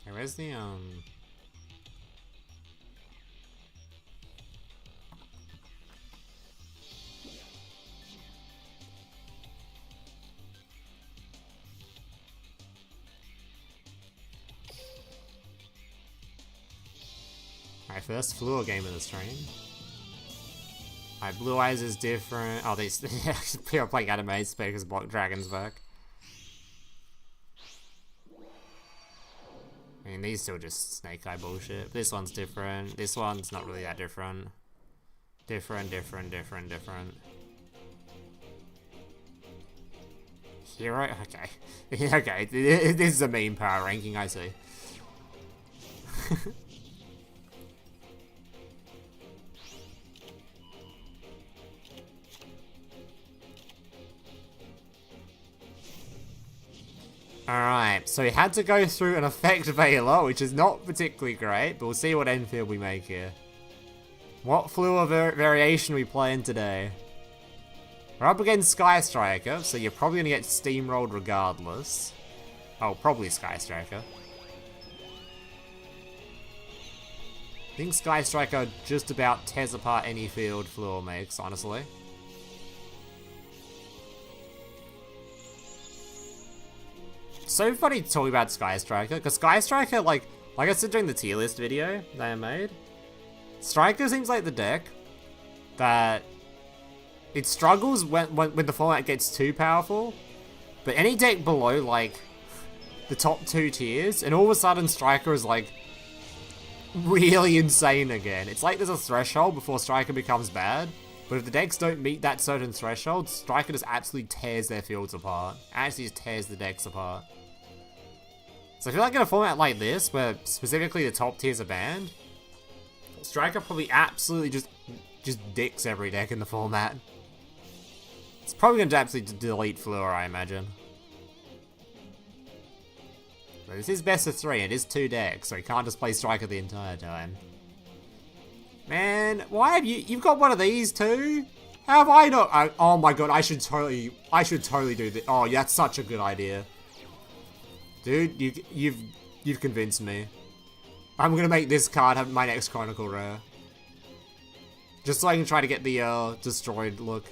Hey, where's the Alright, first Fluor game of the stream. Alright, Blue Eyes is different. Oh, these people playing anime because block dragons back. I mean, these still just Snake Eye bullshit. This one's different. This one's not really that different. Different. Hero? Okay. Okay, this is a meme power ranking, I see. Alright, so we had to go through an effect Veiler, which is not particularly great, but we'll see what end field we make here. What Fluor variation we play in today? We're up against Sky Striker, so you're probably going to get steamrolled regardless. Oh, probably Sky Striker. I think Sky Striker just about tears apart any field Fluor makes, honestly. So funny to talk about Sky Striker, because Sky Striker, like I said during the tier list video that I made, Striker seems like the deck that it struggles when the format gets too powerful, but any deck below, like, the top 2 tiers, and all of a sudden Striker is, like, really insane again. It's like there's a threshold before Striker becomes bad, but if the decks don't meet that certain threshold, Striker just absolutely tears their fields apart. Actually just tears the decks apart. So I feel like in a format like this, where specifically the top tiers are banned, Striker probably absolutely just dicks every deck in the format. It's probably going to absolutely delete Fluor, I imagine. But this is best of 3, it is 2 decks, so you can't just play Striker the entire time. Man, why have you've got one of these too? How have I not? Oh my god, I should totally do this. Oh, that's such a good idea. Dude, you've convinced me. I'm gonna make this card have my next Chronicle rare. Just so I can try to get the destroyed look.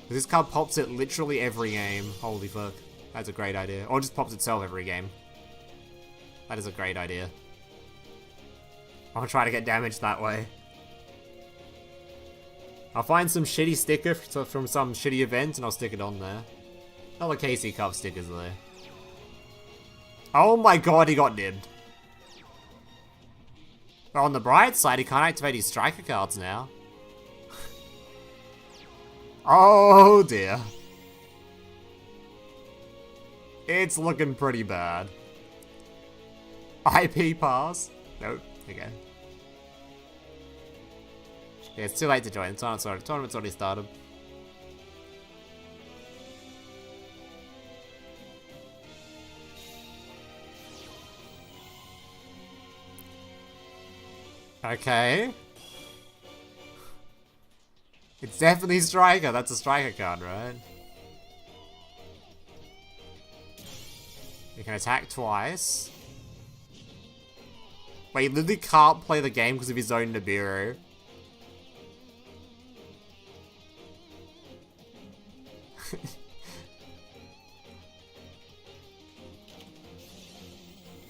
This card pops it literally every game. Holy fuck. That's a great idea. Or just pops itself every game. That is a great idea. I'm gonna try to get damage that way. I'll find some shitty sticker from some shitty event and I'll stick it on there. Not the KC Cup stickers though. Oh my god, he got nibbed. But on the bright side, he can't activate his Striker cards now. Oh dear. It's looking pretty bad. IP pass? Nope. Okay. Yeah, it's too late to join. The tournament's already started. Okay. It's definitely Striker. That's a Striker card, right? You can attack twice. Wait, he literally can't play the game because of his own Nibiru.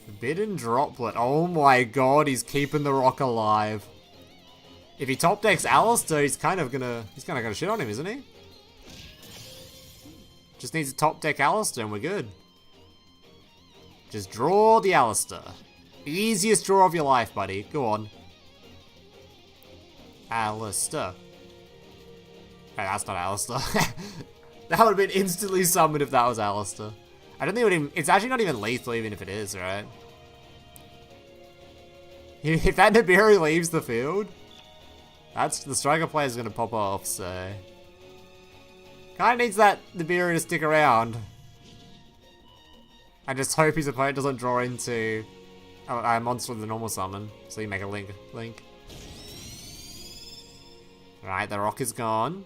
Forbidden Droplet. Oh my god, he's keeping the rock alive. If he top decks Alistair, he's kind of gonna shit on him, isn't he? Just needs to top deck Alistair and we're good. Just draw the Alistair. Easiest draw of your life, buddy. Go on. Alistair. Hey, that's not Alistair. That would have been instantly summoned if that was Alistair. I don't think it would even... It's actually not even lethal even if it is, right? If that Nibiru leaves the field, that's... The Striker player is going to pop off, so... Kinda needs that Nibiru to stick around. I just hope his opponent doesn't draw into a monster with a normal summon, so you make a link. Alright, the rock is gone.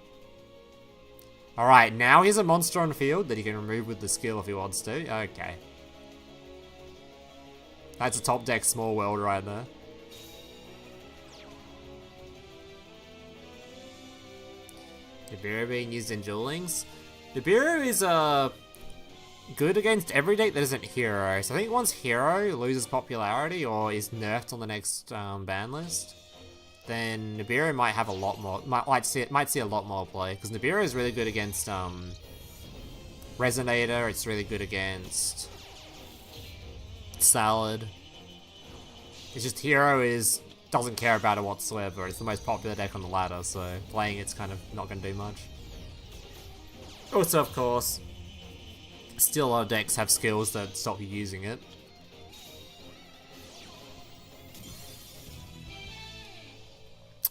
Alright, now here's a monster on the field that he can remove with the skill if he wants to. Okay. That's a top deck small world right there. Nibiru being used in Duel Links. Nibiru is good against every deck that isn't Hero. So I think once Hero loses popularity or is nerfed on the next ban list, then Nibiru might have a lot more. Might see a lot more play, because Nibiru is really good against Resonator. It's really good against Salad. It's just Hero doesn't care about it whatsoever. It's the most popular deck on the ladder, so playing it's kind of not going to do much. Also, of course, still a lot of decks have skills that stop you using it.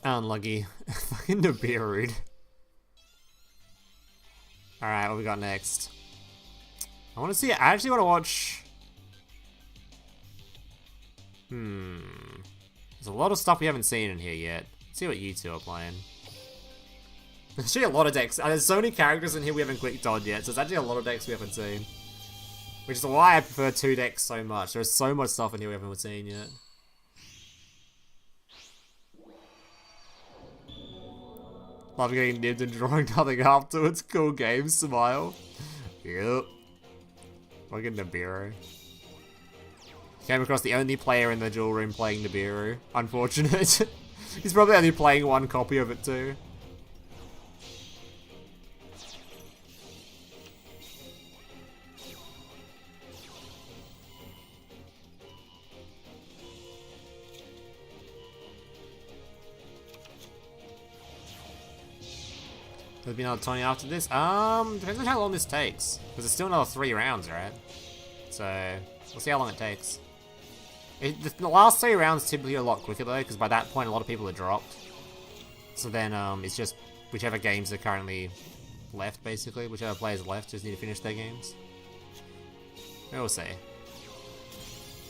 Unlucky. Fucking Nibiru. Alright, what we got next? I actually want to watch... There's a lot of stuff we haven't seen in here yet. Let's see what you two are playing. There's actually a lot of decks. There's so many characters in here we haven't clicked on yet, so there's actually a lot of decks we haven't seen. Which is why I prefer 2 decks so much. There's so much stuff in here we haven't seen yet. Love getting nibbed and drawing nothing afterwards. Cool game, smile. Yep. Fucking Nibiru. Came across the only player in the duel room playing Nibiru. Unfortunate. He's probably only playing 1 copy of it too. There'll be another 20 after this. Depends on how long this takes. Because it's still another 3 rounds, right? So, we'll see how long it takes. The last 3 rounds typically are a lot quicker though, because by that point a lot of people are dropped. So then, it's just whichever games are currently left, basically. Whichever players left just need to finish their games. We'll see.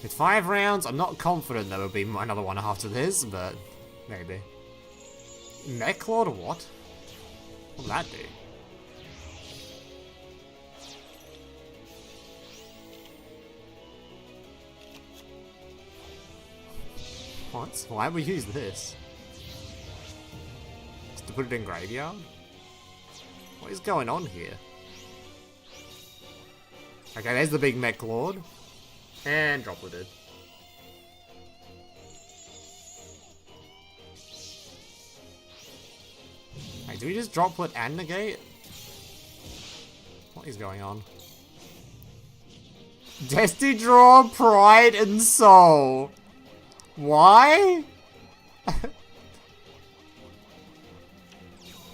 With 5 rounds, I'm not confident there will be another one after this, but maybe. Mechlord, what? What will that do? What? Why would we use this? Just to put it in graveyard? What is going on here? Okay, there's the big Mechlord. And dropleted. Wait, do we just droplet and negate? What is going on? Destiny Draw, Pride, and Soul. Why?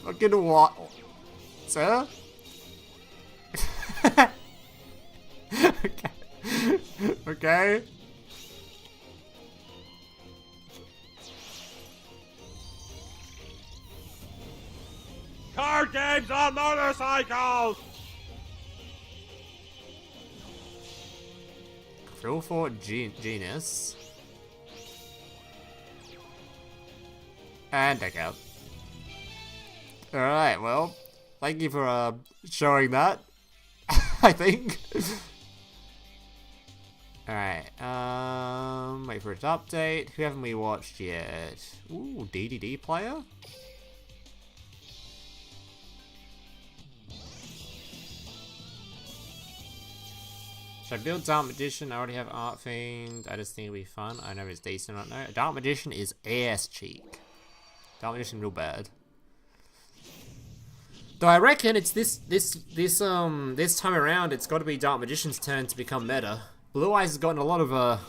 Fucking what? Sir? Okay. Okay. Card games on motorcycles! Fill for Genus. And deck out. Alright, well, thank you for showing that. I think. Alright, wait for it to update. Who haven't we watched yet? Ooh, DDD player? Should I build Dark Magician? I already have Art Fiend. I just think it'll be fun. I know it's decent or not. No, Dark Magician is ass cheek. Dark Magician real bad. Though I reckon it's this time around it's gotta be Dark Magician's turn to become meta. Blue Eyes has gotten a lot of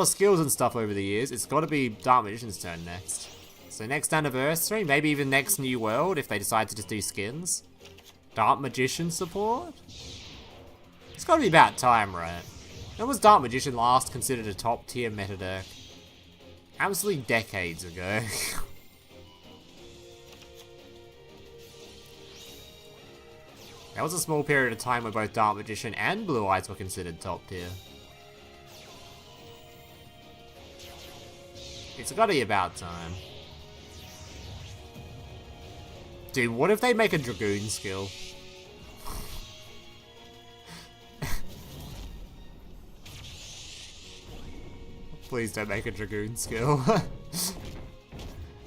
skills and stuff over the years. It's gotta be Dark Magician's turn next. So next anniversary, maybe even next New World if they decide to just do skins. Dark Magician support? It's gotta be about time, right? When was Dark Magician last considered a top tier meta deck? Absolutely decades ago. There was a small period of time where both Dark Magician and Blue Eyes were considered top tier. It's gotta be about time. Dude, what if they make a Dragoon skill? Please don't make a Dragoon skill.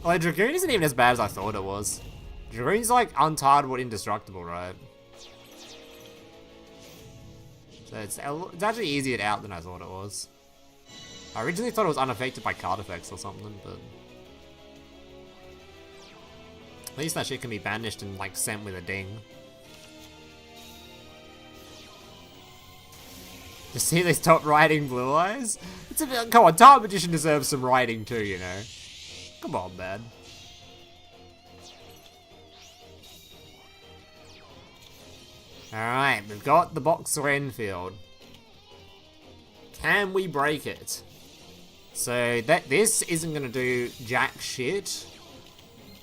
Like, Dragoon isn't even as bad as I thought it was. Dragoon's like untardable, indestructible, right? So it's actually easier to out than I thought it was. I originally thought it was unaffected by card effects or something, but... At least that shit can be banished and, like, sent with a ding. You see they stop writing Blue Eyes? It's a bit, come on, Dark Magician deserves some writing too, you know? Come on, man. Alright, we've got the Boxer Enfield. Can we break it? So, this isn't gonna do jack shit.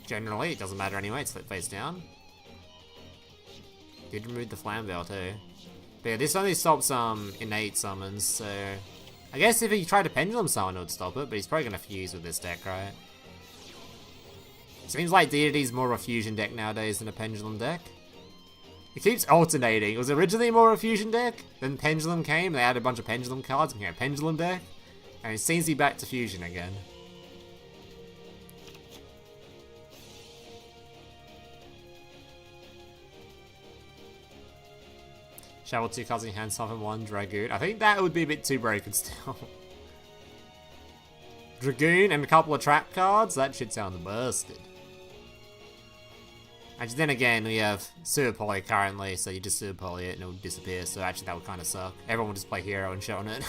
Generally, it doesn't matter anyway, it's face down. Did remove the Flambeau too. But yeah, this only stops innate summons, so... I guess if he tried to Pendulum Summon, it would stop it, but he's probably gonna fuse with this deck, right? Seems like Deity's more of a fusion deck nowadays than a Pendulum deck. It keeps alternating. It was originally more of a fusion deck, then Pendulum came, they added a bunch of Pendulum cards, became a Pendulum deck, and it seems to be back to fusion again. Shovel 2 cards in hand, summon 1 Dragoon. I think that would be a bit too broken still. Dragoon and a couple of trap cards? That shit sounds bursted. Actually, then again, we have Super Poly currently, so you just Super Poly it and it'll disappear, so actually that would kind of suck. Everyone would just play Hero and shit on it.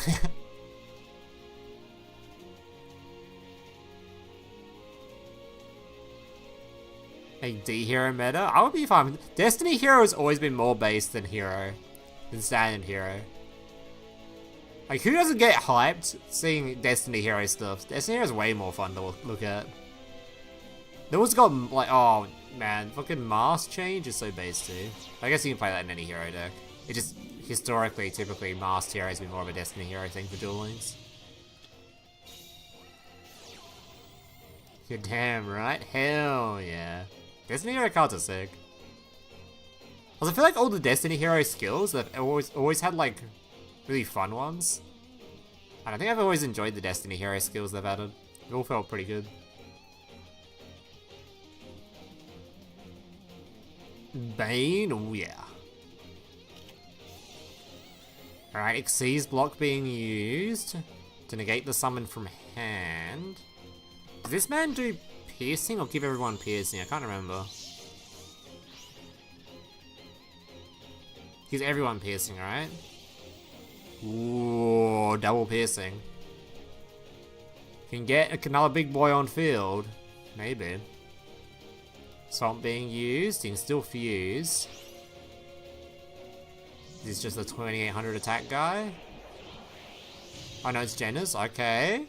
A D-Hero meta? I would be fine. Destiny Hero has always been more based than Hero. Than Standard Hero. Like, who doesn't get hyped seeing Destiny Hero stuff? Destiny Hero is way more fun to look at. There was got, like, oh, man, fucking Mask Change is so base too. I guess you can play that in any hero deck. It just, historically, typically, Masked Hero has been more of a Destiny Hero thing for Duel Links. You're damn right. Hell yeah. Destiny Hero cards are sick. I feel like all the Destiny Hero skills, they've always had, like, really fun ones. And I think I've always enjoyed the Destiny Hero skills they've added. It all felt pretty good. Bane? Oh yeah. Alright, Xyz block being used to negate the summon from hand. Does this man do piercing or give everyone piercing? I can't remember. Gives everyone piercing, right? Ooh, double piercing. Can get another big boy on field. Maybe. Swamp being used. You can still fuse. This is just a 2800 attack guy. Oh no, it's Jenna's. Okay.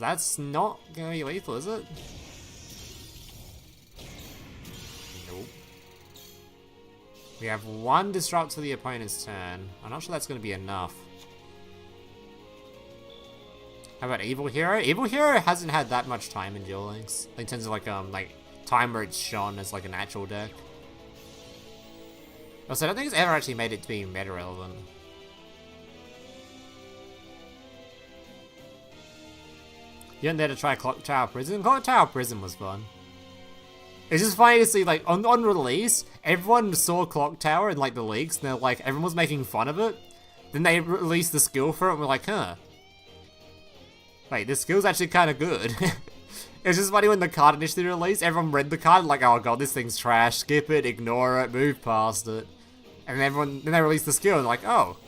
That's not gonna be lethal, is it? Nope. We have 1 disrupt to the opponent's turn. I'm not sure that's gonna be enough. How about Evil Hero? Evil Hero hasn't had that much time in Duel Links. In terms of like time where it's shone as like an actual deck. Also, I don't think it's ever actually made it to be meta relevant. You weren't there to try Clock Tower Prison? Clock Tower Prison was fun. It's just funny to see, like, on release, everyone saw Clock Tower in, like, the leaks, and they're like, everyone was making fun of it. Then they released the skill for it, and we're like, huh. Wait, this skill's actually kind of good. It's just funny when the card initially released, everyone read the card, like, oh god, this thing's trash, skip it, ignore it, move past it. And then they released the skill, and they're like, oh.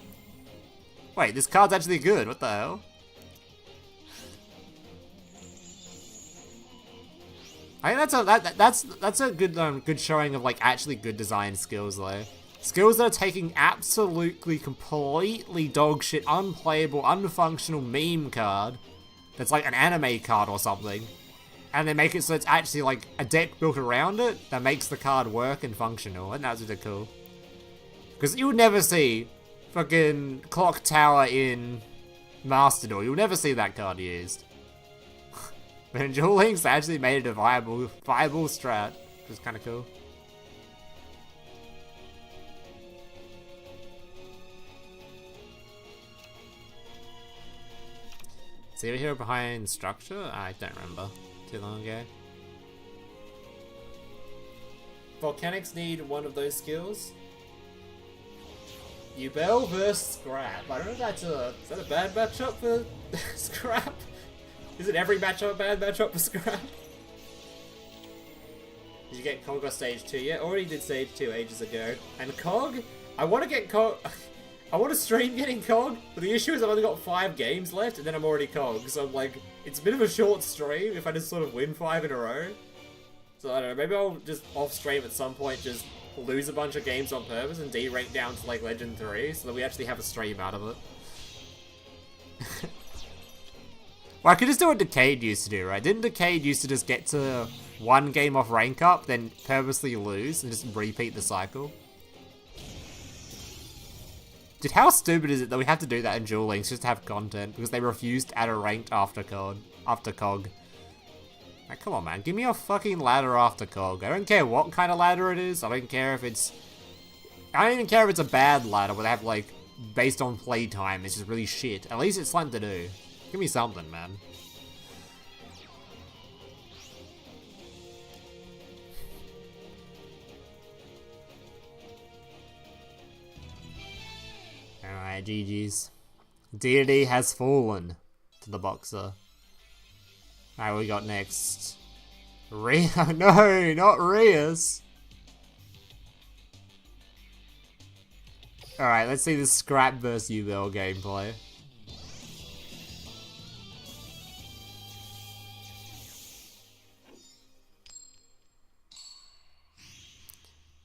Wait, this card's actually good, what the hell? I think that's a good showing of like actually good design skills though. Skills that are taking absolutely completely dogshit, unplayable, unfunctional meme card that's like an anime card or something, and they make it so it's actually like a deck built around it that makes the card work and functional, and that's really cool. Because you would never see fucking Clock Tower in Master Duel. You'll never see that card used. But in Duel Links, they actually made it a viable strat, which is kind of cool. See over here behind structure? I don't remember. Too long ago. Volcanics need one of those skills. Ubel versus Scrap. I don't know if that's is that a bad matchup for Scrap? Is it every matchup a bad matchup for Scrap? Did you get Cog or Stage 2 yet? Already did Stage 2 ages ago. And Cog? I want to get Cog... I want to stream getting Cog, but the issue is I've only got 5 games left, and then I'm already Cog. So I'm like, it's a bit of a short stream if I just sort of win 5 in a row. So I don't know, maybe I'll just off stream at some point, just lose a bunch of games on purpose and D-rank down to like Legend 3, so that we actually have a stream out of it. Well, I could just do what Decade used to do, right? Didn't Decade used to just get to 1 game off rank up, then purposely lose, and just repeat the cycle? Dude, how stupid is it that we have to do that in Duel Links just to have content, because they refused to add a ranked after Cog. Like, come on, man. Give me a fucking ladder after Cog. I don't care what kind of ladder it is. I don't care if it's... I don't even care if it's a bad ladder where they have, like, based on playtime, it's just really shit. At least it's something to do. Give me something, man. Alright, GG's. Deity has fallen to the boxer. Alright, what we got next? Rhea? No, not Rhea's. Alright, let's see the Scrap vs Ubel gameplay.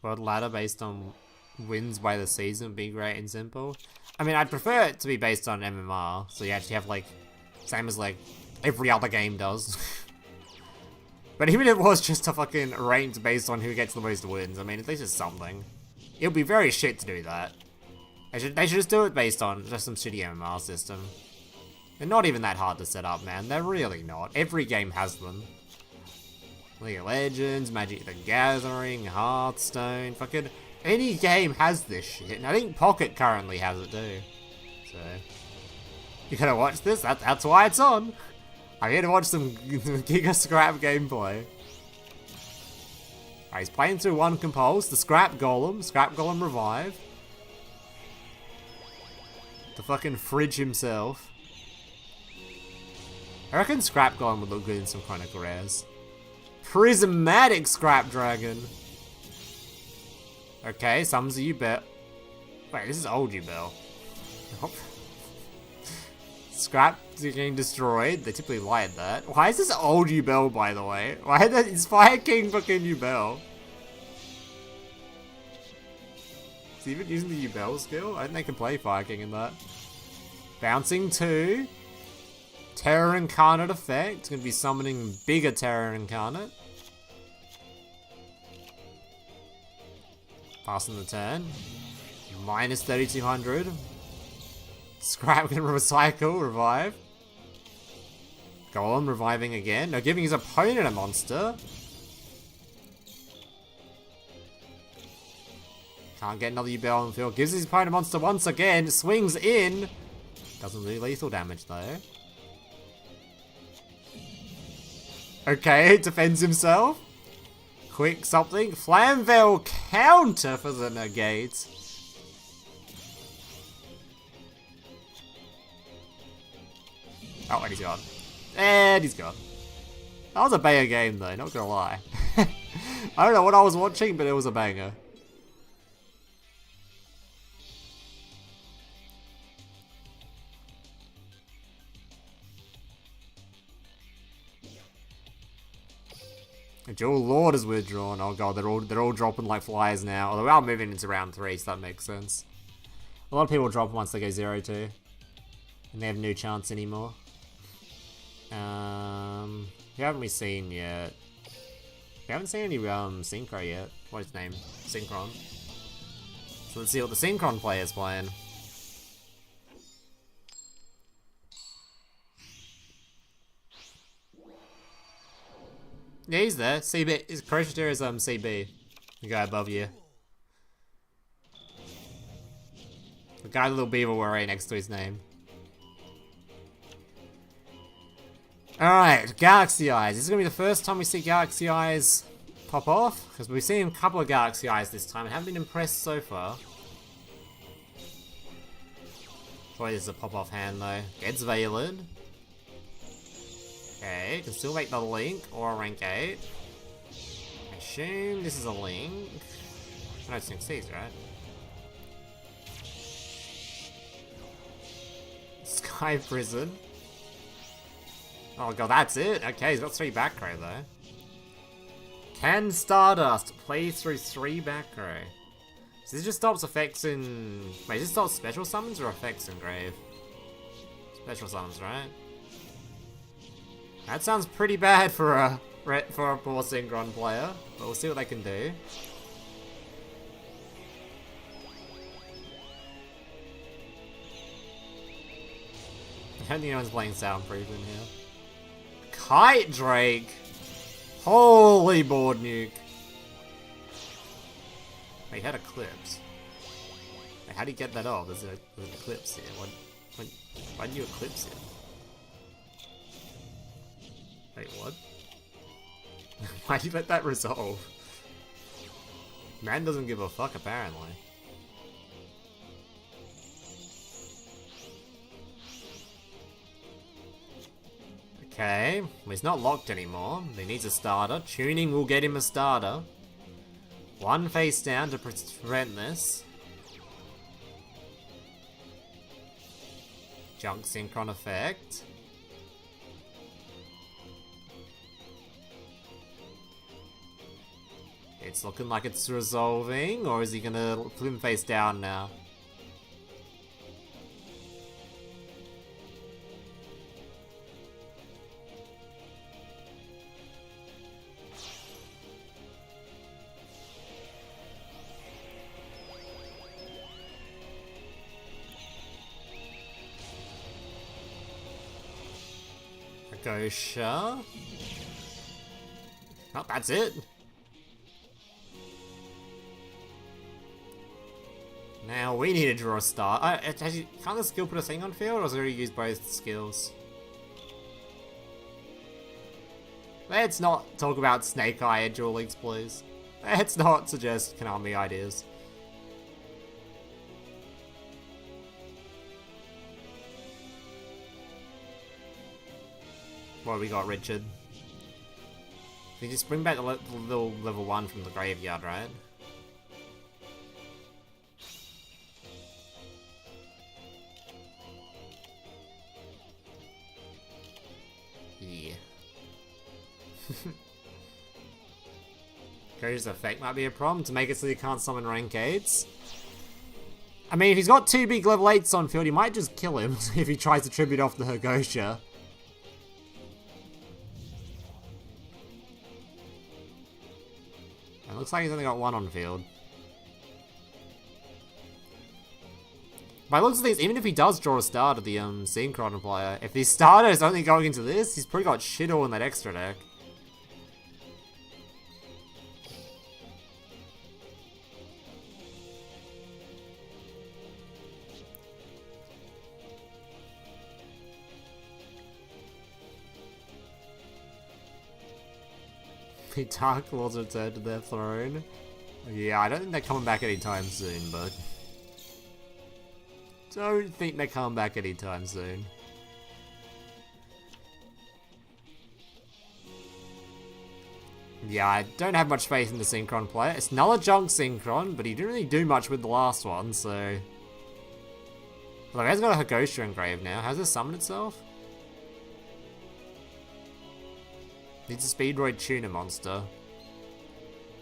World ladder based on wins by the season would be great and simple. I mean, I'd prefer it to be based on MMR, so you actually have like, same as like every other game does. But even if it was just a fucking ranked based on who gets the most wins, I mean, at least it's something. It would be very shit to do that. They should just do it based on just some shitty MMR system. They're not even that hard to set up, man. They're really not. Every game has them. League of Legends, Magic the Gathering, Hearthstone, fucking any game has this shit. And I think Pocket currently has it too. So, you gotta watch this, that's why it's on. I'm here to watch some Giga Scrap gameplay. Alright, he's playing through one compulse, the Scrap Golem revive. The fucking fridge himself. I reckon Scrap Golem would look good in some Chronicle Rares. Prismatic Scrap Dragon. Okay, summons a Ubel. Wait, this is old Ubel. Nope. Scrap getting destroyed. They typically lie at that. Why is this old Ubel, by the way? Why is Fire King fucking Ubel? Is he even using the Ubel skill? I think they can play Fire King in that. Bouncing 2. Terror Incarnate effect. Gonna be summoning bigger Terror Incarnate. Passing the turn. Minus 3200. Scrap can recycle, revive. Golem reviving again. No, giving his opponent a monster. Can't get another Ubel on the field. Gives his opponent a monster once again. Swings in. Doesn't do lethal damage though. Okay, defends himself. Quick something. Flamvell counter for the negate. Oh, and he's gone. And he's gone. That was a banger game though, not gonna lie. I don't know what I was watching, but it was a banger. Dual Lord is withdrawn. Oh god, they're all dropping like flies now. Although we are moving into round 3, so that makes sense. A lot of people drop once they go 0-2. And they have no chance anymore. Who haven't we seen yet? We haven't seen any Synchro yet. What's his name? Synchron. So let's see what the Synchron player's playing. Yeah, he's there. CB. His Crocheteer is CB. The guy above you. The guy with the little beaver worry next to his name. Alright, Galaxy Eyes. This is going to be the first time we see Galaxy Eyes pop off. Because we've seen a couple of Galaxy Eyes this time and haven't been impressed so far. Boy, this is a pop-off hand though. Gets Veiled. Okay, can still make the Link or a rank 8. I assume this is a Link. No, it's Link C's, right? Sky Prison. Oh god, that's it? Okay, he's got 3 back row though. Can Stardust play through 3 back row? So this just stops effects in... Wait, this stops special summons or effects in Grave? Special summons, right? That sounds pretty bad for a poor Synchron player, but we'll see what they can do. I don't think anyone's playing Soundproof in here. Kite Drake! Holy board nuke! Wait, he had Eclipse. Wait, how do you get that off? There's an Eclipse here. Why did you Eclipse it? Wait, what? Why'd you let that resolve? Man doesn't give a fuck, apparently. Okay, well, he's not locked anymore. He needs a starter. Tuning will get him a starter. 1 face down to prevent this. Junk Synchron effect. It's looking like it's resolving, or is he gonna put him face down now? Gosha. Oh, that's it. Now we need to draw a star. Can't the skill put a thing on field, or has it already used both skills? Let's not talk about Snake Eye at Duel Links, please. Let's not suggest Konami ideas. What we got, Richard? We just bring back the little level 1 from the graveyard, right? Yeah. Go's effect might be a problem to make it so you can't summon rank 8s. I mean, if he's got 2 big level 8s on field, he might just kill him if he tries to tribute off the Hergosha. It looks like he's only got 1 on field. By the looks of things, even if he does draw a starter, the Synchron player, if the starter is only going into this, he's probably got shit all in that extra deck. The Dark Lords return to their throne. Yeah, I don't think they're coming back anytime soon, but... Don't think they're coming back anytime soon. Yeah, I don't have much faith in the Synchron player. It's another junk Synchron, but he didn't really do much with the last one, so... Well, he has got a Hergosha engraved now. Has it summoned itself? Needs a Speedroid Tuner monster.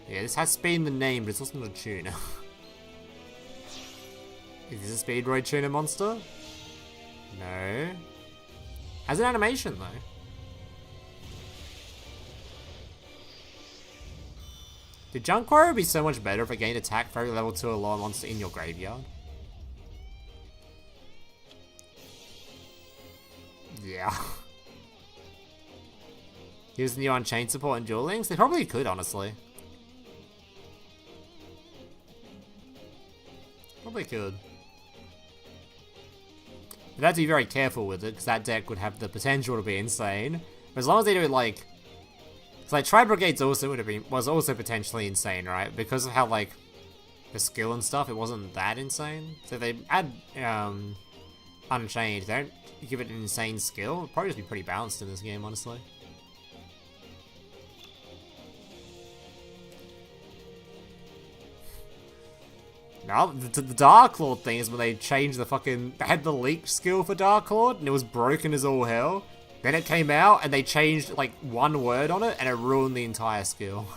Yeah, this has speed in the name, but it's also not a tuner. Is this a Speedroid Tuner monster? No. Has an animation, though. The Junk Warrior would be so much better if it gained attack for every level 2 or lower monster in your graveyard. Yeah. Use the new Unchained support and Duel Links? They probably could, honestly. Probably could. But have to be very careful with it, because that deck would have the potential to be insane. But as long as they do it like... It's like Tri-Brigades also was also potentially insane, right? Because of how, like, the skill and stuff, it wasn't that insane. So if they add Unchained, they don't give it an insane skill, it'd probably just be pretty balanced in this game, honestly. Now, the Dark Lord thing is when they changed the fucking... They had the leech skill for Dark Lord, and it was broken as all hell. Then it came out, and they changed, like, one word on it, and it ruined the entire skill.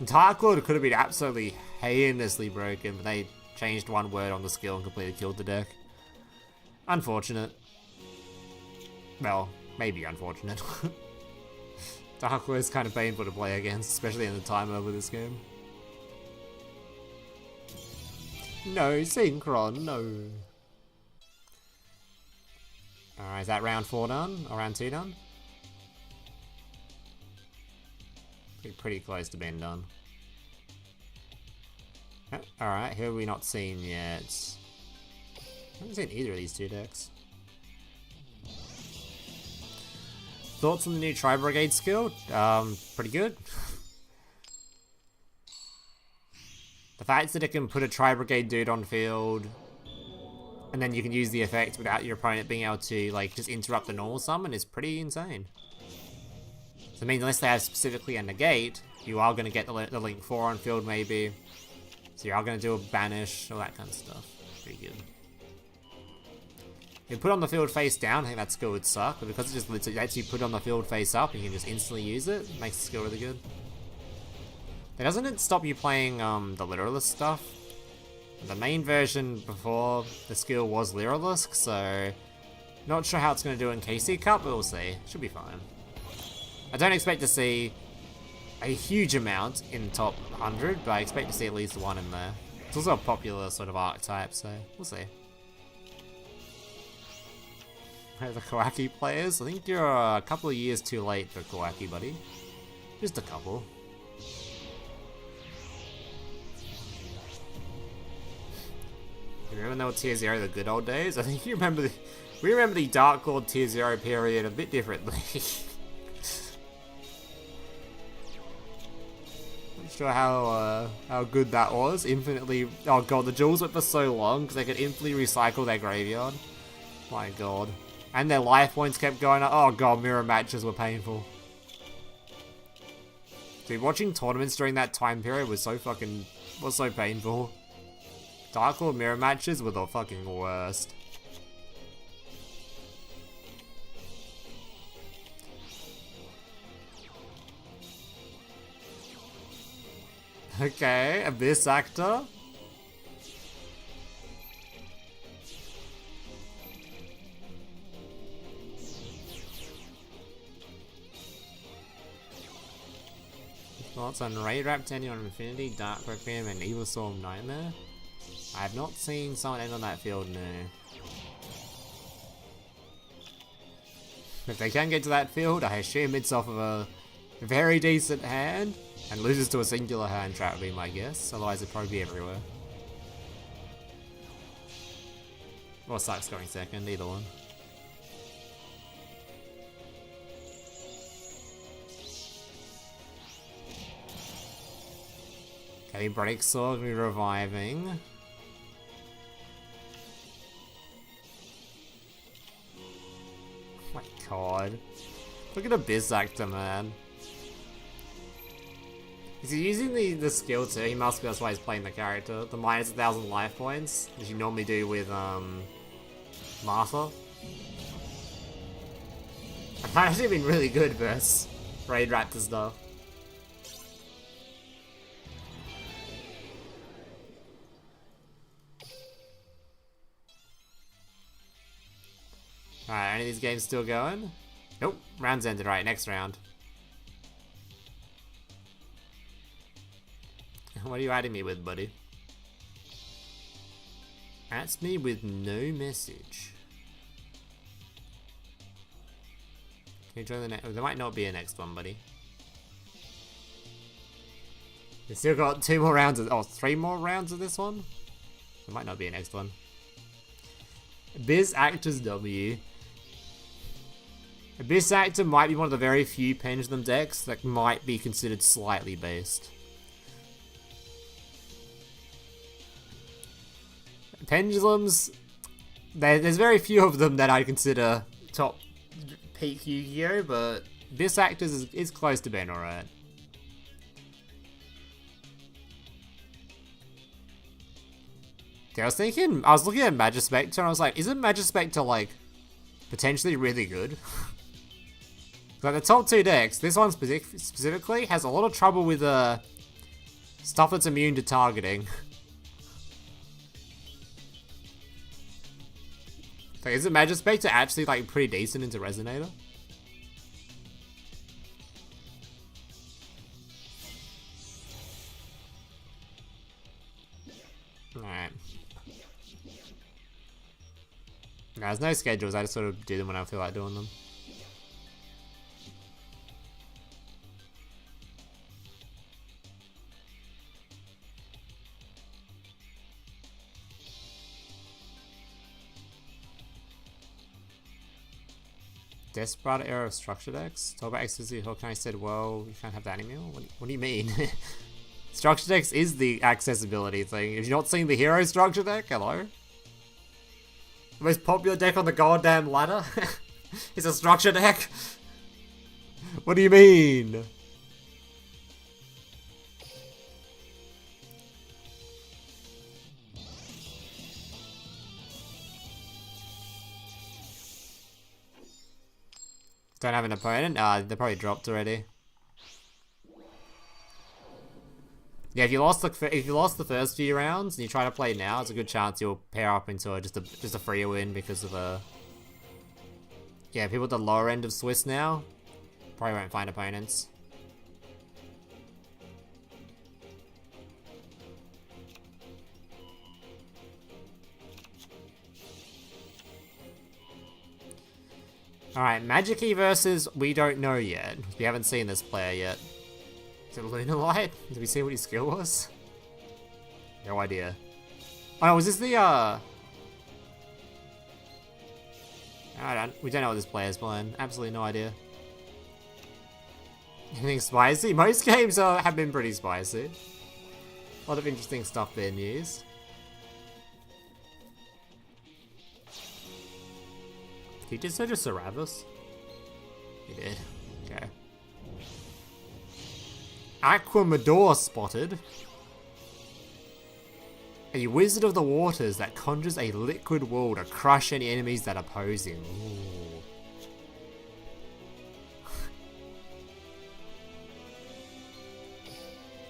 Dark Lord could have been absolutely heinously broken, but they changed one word on the skill and completely killed the deck. Unfortunate. Well, maybe unfortunate. Dark Lord is kind of painful to play against, especially in the time over this game. No, Synchron, no. Alright, is that round 4 done? Or round 2 done? Pretty close to being done. Oh, alright, who have we not seen yet? I haven't seen either of these two decks. Thoughts on the new Tri-Brigade skill? Pretty good. The fact that it can put a Tri-Brigade dude on field, and then you can use the effect without your opponent being able to, like, just interrupt the normal summon is pretty insane. So it means unless they have specifically a negate, you are going to get the Link 4 on field maybe. So you are going to do a banish, all that kind of stuff. Pretty good. If you put on the field face down, I think that skill would suck, but because it just lets you put on the field face up, and you can just instantly use it, it makes the skill really good. Doesn't it stop you playing the Literalist stuff? The main version before the skill was Literalisk, so not sure how it's going to do in KC Cup, but we'll see. Should be fine. I don't expect to see a huge amount in top 100, but I expect to see at least one in there. It's also a popular sort of archetype, so we'll see. The Kawaki players, I think you're a couple of years too late for Kawaki, buddy. Just a couple. Remember when they were tier 0 the good old days? I think we remember the Dark Lord tier 0 period a bit differently. Not sure how good that was. Infinitely, oh god, the duels went for so long because they could infinitely recycle their graveyard. My god. And their life points kept going up. Oh god, mirror matches were painful. Dude, watching tournaments during that time period was so painful. Dark Lord mirror matches were the fucking worst. Okay, Abyss Actor. Thoughts on Raid Rap, Tenny on Infinity, Dark Requiem, and Evil Storm Nightmare? I have not seen someone end on that field, no. If they can get to that field, I assume it's off of a very decent hand, and loses to a singular hand trap would be my guess, otherwise it'd probably be everywhere. Or sucks going second, either one. Okay, Break Sword will be reviving. Oh my god. Look at Abyss Actor, man. Is he using the skill too? He must be, that's why he's playing the character. The minus 1,000 life points, as you normally do with, Martha. I've actually been really good versus Raid Raptor stuff. Alright, any of these games still going? Nope, round's ended. Right, next round. What are you adding me with, buddy? Adds me with no message. Can you join the next? Oh, there might not be a next one, buddy. We still got 2 more rounds of, 3 more rounds of this one? There might not be a next one. Abyss Actor's W. Abyss Actor might be one of the very few Pendulum decks that might be considered slightly based. Pendulums, there's very few of them that I consider top peak Yu-Gi-Oh, but Abyss Actors is close to being alright. I was looking at Magispector and I was like, isn't Magispector like potentially really good? Like the top 2 decks, this one specifically has a lot of trouble with stuff that's immune to targeting. Like, isn't Magispector actually like pretty decent into Resonator? Alright. No, there's no schedules, I just sort of do them when I feel like doing them. Desperate era of structure decks? Talk about exclusively Hawkeye said, well, you can't have that anymore? What do you mean? Structure decks is the accessibility thing. Have you not seen the hero structure deck? Hello? The most popular deck on the goddamn ladder is a structure deck? What do you mean? Don't have an opponent? They probably dropped already. Yeah, if you lost the first few rounds and you try to play now, it's a good chance you'll pair up into just a free win because of yeah, people at the lower end of Swiss now probably won't find opponents. Alright, Magic-y versus we don't know yet. We haven't seen this player yet. Is it Lunar Light? Did we see what his skill was? No idea. Oh no, was this the we don't know what this player's playing. Absolutely no idea. Anything spicy? Most games have been pretty spicy. A lot of interesting stuff being used. He just said just Ceravus? He did. Okay. Aquamador spotted. A wizard of the waters that conjures a liquid wall to crush any enemies that oppose him. Ooh.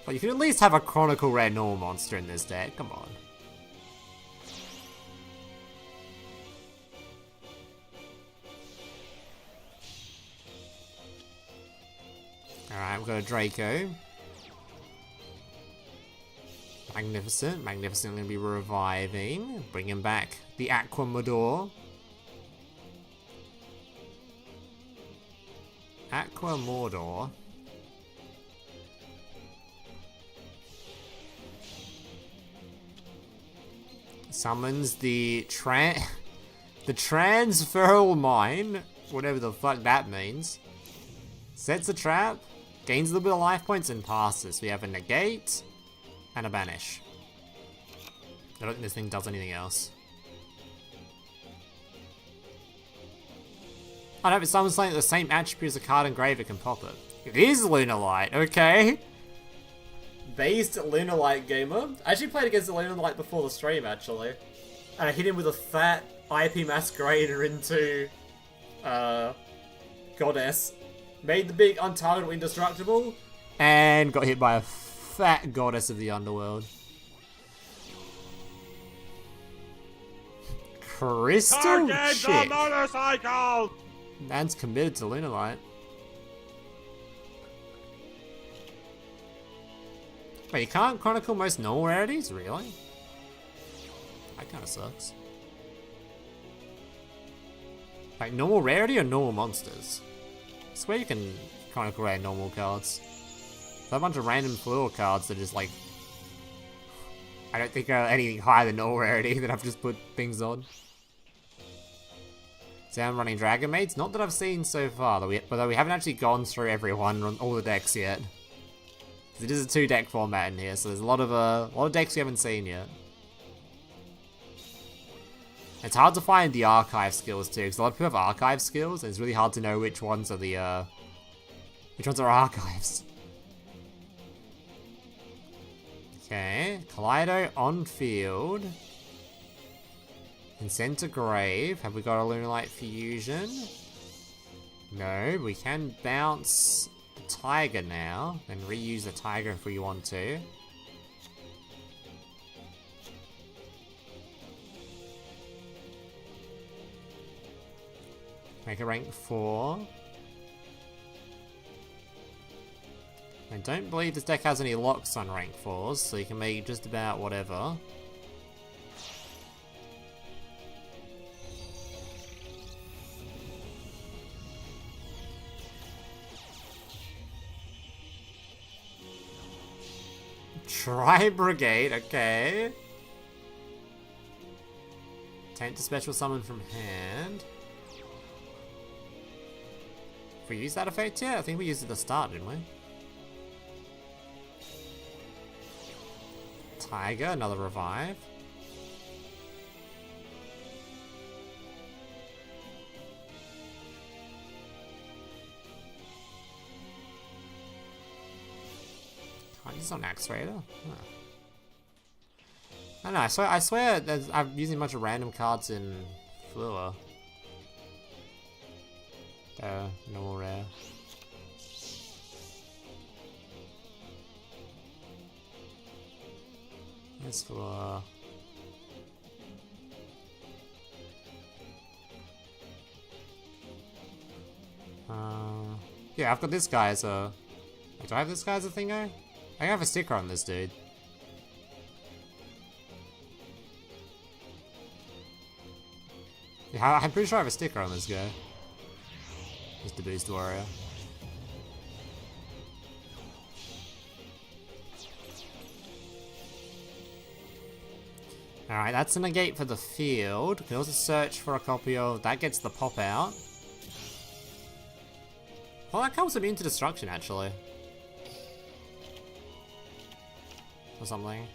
But you can at least have a Chronicle Rare normal monster in this deck. Come on. Alright, we've got a Draco. Magnificent. Magnificent going to be reviving. Bringing back the Aquamador. Aquamordor. Summons the Transferal Mine. Whatever the fuck that means. Sets a trap. Gains a little bit of life points and passes. We have a negate and a banish. I don't think this thing does anything else. I don't know if someone's saying the same attribute as a card engraved, it can pop it. It is Lunar Light, okay. Based Lunar Light gamer. I actually played against the Lunar Light before the stream, actually. And I hit him with a fat IP Masquerader into Goddess. Made the big untargetable indestructible, and got hit by a fat Goddess of the Underworld. Crystal Target Chick. the motorcycle! Man's committed to Lunar Light. Wait, you can't chronicle most normal rarities? Really? That kinda sucks. Like, normal rarity or normal monsters? I swear you can chronicle rare normal cards. There's a bunch of random fluor cards that are just like... I don't think are anything higher than normal rarity that I've just put things on. So I'm running Dragon Mates? Not that I've seen so far, though we haven't actually gone through everyone on all the decks yet. It is a 2-deck format in here, so there's a lot of decks we haven't seen yet. It's hard to find the archive skills too, because a lot of people have archive skills, and it's really hard to know which ones are which ones are archives. Okay, Kaleido on field. Consent to Grave. Have we got a Lunalight Fusion? No, we can bounce the Tiger now, and reuse the Tiger if we want to. Make a rank 4. I don't believe this deck has any locks on rank 4s, so you can make just about whatever. Tri-Brigade, okay. Attempt to special summon from hand. Have we used that effect yet? I think we used it at the start, didn't we? Tiger, another revive. Can't use on Axe Raider? Huh. I don't know, I swear I'm using a bunch of random cards in Fluor. Normal rare. That's for... yeah, I've got this guy as a... Do I have this guy as a thingo? I have a sticker on this dude. Yeah, I'm pretty sure I have a sticker on this guy. Just the boost warrior. Alright, that's a negate for the field. You can also search for a copy of... That gets the pop out. Well, that comes immune to destruction, actually. Or something.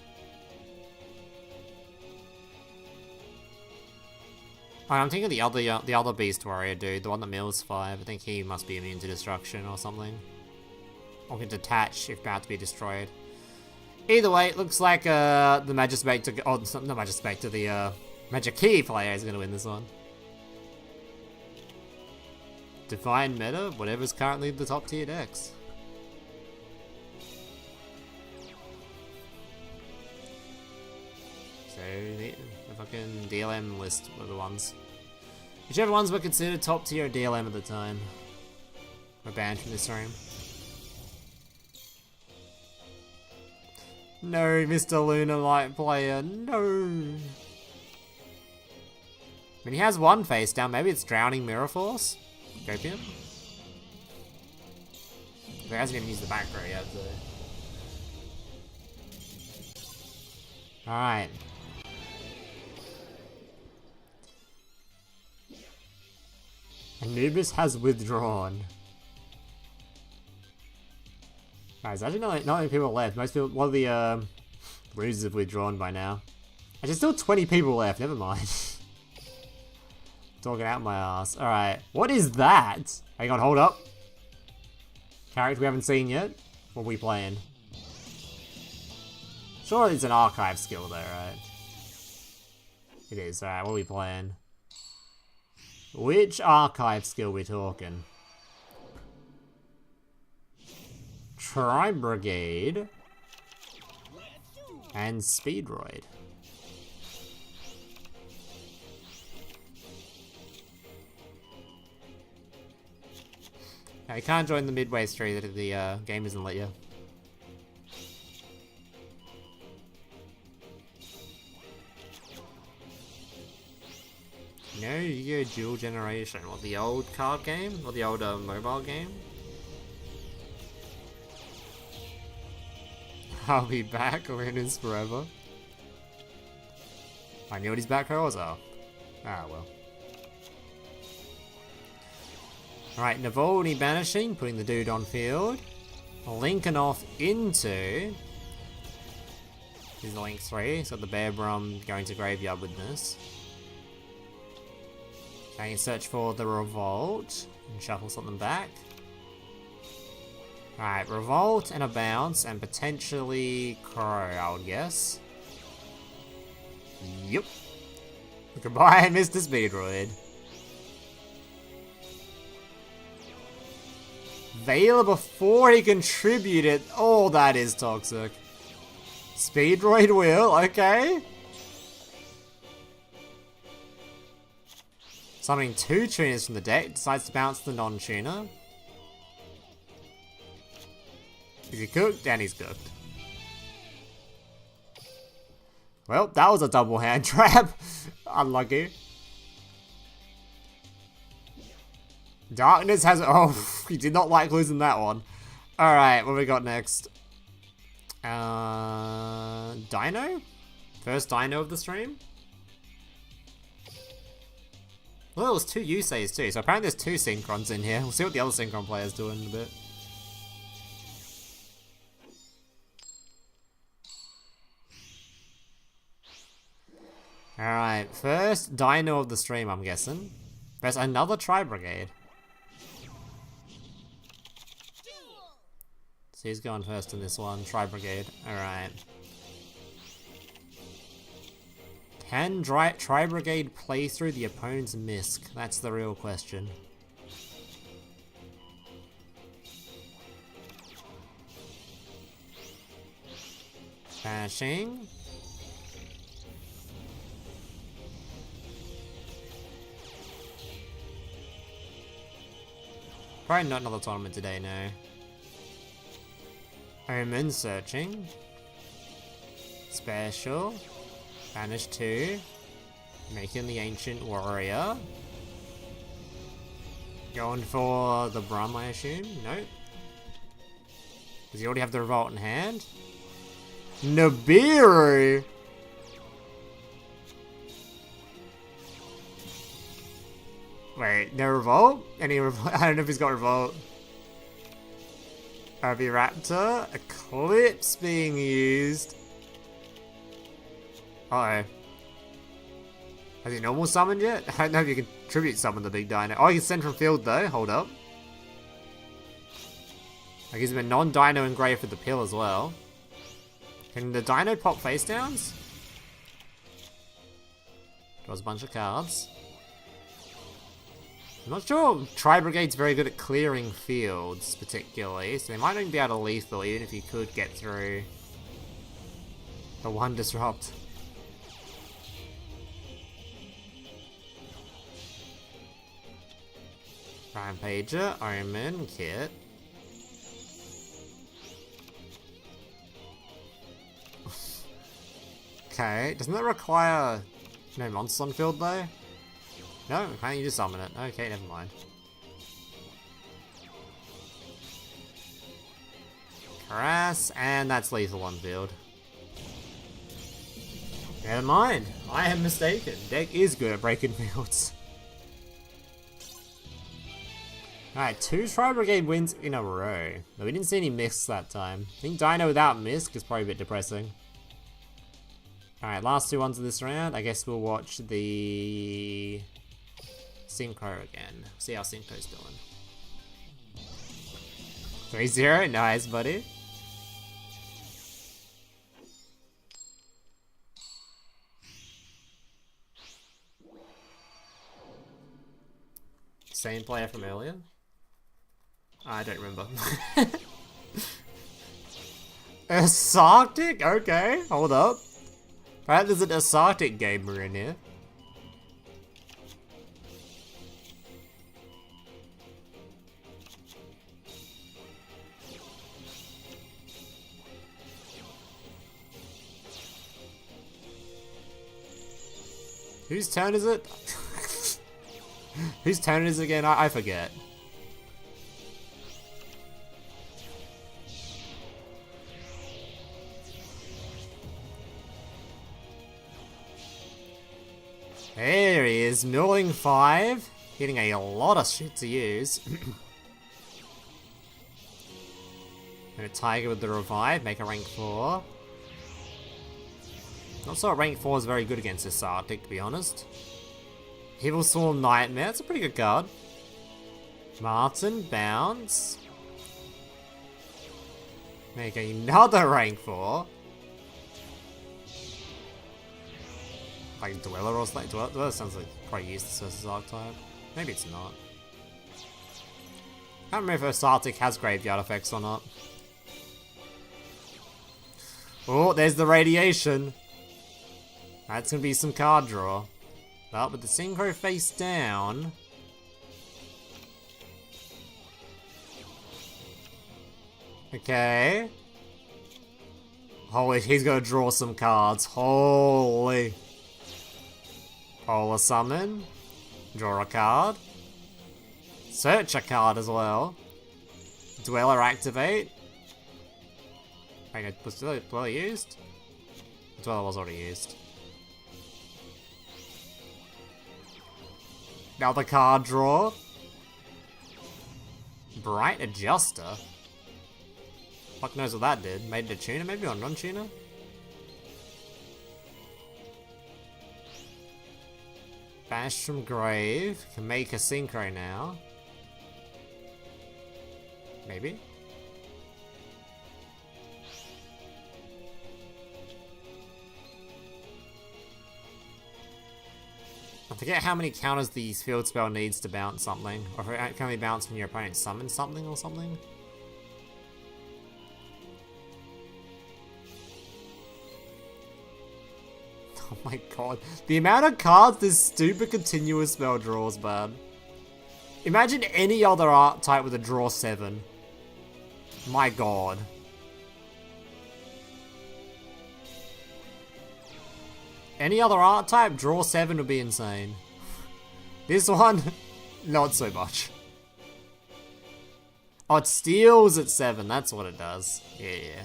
Alright, I'm thinking the other beast warrior dude, the one that mills 5. I think he must be immune to destruction or something. Or can detach if about to be destroyed. Either way, it looks like the Magispector, oh, not Magispector, the Magikey player is going to win this one. Divine meta, whatever's currently the top tier decks. So, the fucking DLM list were the ones. Whichever ones were considered top tier DLM at the time. Were banned from this room. No, Mr. Lunalight player, no! I mean, he has one face down, maybe it's Drowning Mirror Force? Copium? He hasn't even used the back row yet, so... Alright. Anubis has withdrawn. Guys, actually not many people left. Most people, one of the losers have withdrawn by now. Actually, still 20 people left. Never mind. Talking out my ass. All right, what is that? Hang on, hold up. Character we haven't seen yet. What are we playing? Sure, it's an archive skill though, right? It is. All right, what are we playing? Which archive skill we talking? Tri-Brigade and Speedroid. Now, you can't join the midway street if the game isn't let you. Yu-Gi-Oh! Duel Generation. What, the old card game? Or the old mobile game? I'll be back, winners forever. I knew what his back row was. Oh. Ah, well. Alright, Navalny banishing, putting the dude on field. Linking off into... He's the Link 3, so the Bear Brum going to graveyard with this. I can search for the Revolt and shuffle something back. Alright, Revolt and a bounce and potentially Crow, I would guess. Yep. Goodbye, Mr. Speedroid. Veiler before he contributed. Oh, that is toxic. Speedroid will, okay. Summoning 2 tuners from the deck, decides to bounce the non-tuner. Is he cooked? And he's cooked. Well, that was a double hand trap. Unlucky. Darkness has... Oh, he did not like losing that one. Alright, what we got next? Dino? First Dino of the stream? Well, there was 2 Yuseis too, so apparently there's 2 Synchrons in here. We'll see what the other Synchron player's doing in a bit. Alright, first Dino of the stream, I'm guessing. There's another Tri-Brigade. So he's going first in this one, Tri-Brigade. Alright. Can Tri-Brigade play through the opponent's Misk? That's the real question. Bashing. Probably not another tournament today, no. Omen searching. Special. Banish 2. Making the Ancient Warrior. Going for the Brum, I assume? Nope. Does he already have the Revolt in hand? Nibiru! Wait, no Revolt? Any Revolt? I don't know if he's got Revolt. Raptor. Eclipse being used. Uh-oh. Has he normal summoned yet? I don't know if you can tribute summon the big dino. Oh, he can send from field though. Hold up. I gives him a non-dino engrave for the pill as well. Can the dino pop face downs? Draws a bunch of cards. I'm not sure Tri-Brigade's very good at clearing fields, particularly, so they might not even be able to lethal, even if you could get through the 1 disrupt. Rampager, Omen, Kit. Okay, doesn't that require no monsters on field though? No, can't you just summon it? Okay, never mind. Harass, and that's lethal on field. Never mind, I am mistaken. Deck is good at breaking fields. Alright, 2 Tri-Brigade wins in a row. But we didn't see any Misks that time. I think Dino without Misk is probably a bit depressing. Alright, last 2 ones of this round. I guess we'll watch the Synchro again. See how Synchro's doing. 3-0, nice buddy. Same player from earlier? I don't remember. Asartic? Okay, hold up. Perhaps there's an Asartic gamer in here. Whose turn is it? Whose turn is it again? I forget. There he is, milling 5, hitting a lot of shit to use. And a Tiger with the revive, make a rank 4. Not sure rank 4 is very good against this Arctic, to be honest. Hibblesaw Nightmare, that's a pretty good card. Martin, bounce. Make another rank 4. Like Dweller or something. Dweller sounds like probably useless versus Archetype. Maybe it's not. I can't remember if Arctic has graveyard effects or not. Oh, there's the radiation. That's gonna be some card draw. But with the Synchro face down. Okay. Holy, he's gonna draw some cards. Holy. Polar Summon. Draw a card. Search a card as well. Dweller activate. Wait, was Dweller used? Dweller was already used. Another card draw. Bright Adjuster. Fuck knows what that did. Made it a tuner maybe or non-tuner? Bash from Grave. Can make a Synchro now. Maybe? I forget how many counters the field spell needs to bounce something. Or if it can only bounce when your opponent summons something or something. Oh my god. The amount of cards this stupid continuous spell draws, man. Imagine any other archetype with a draw 7. My god. Any other archetype, draw 7 would be insane. This one, not so much. Oh, it steals at 7, that's what it does. Yeah.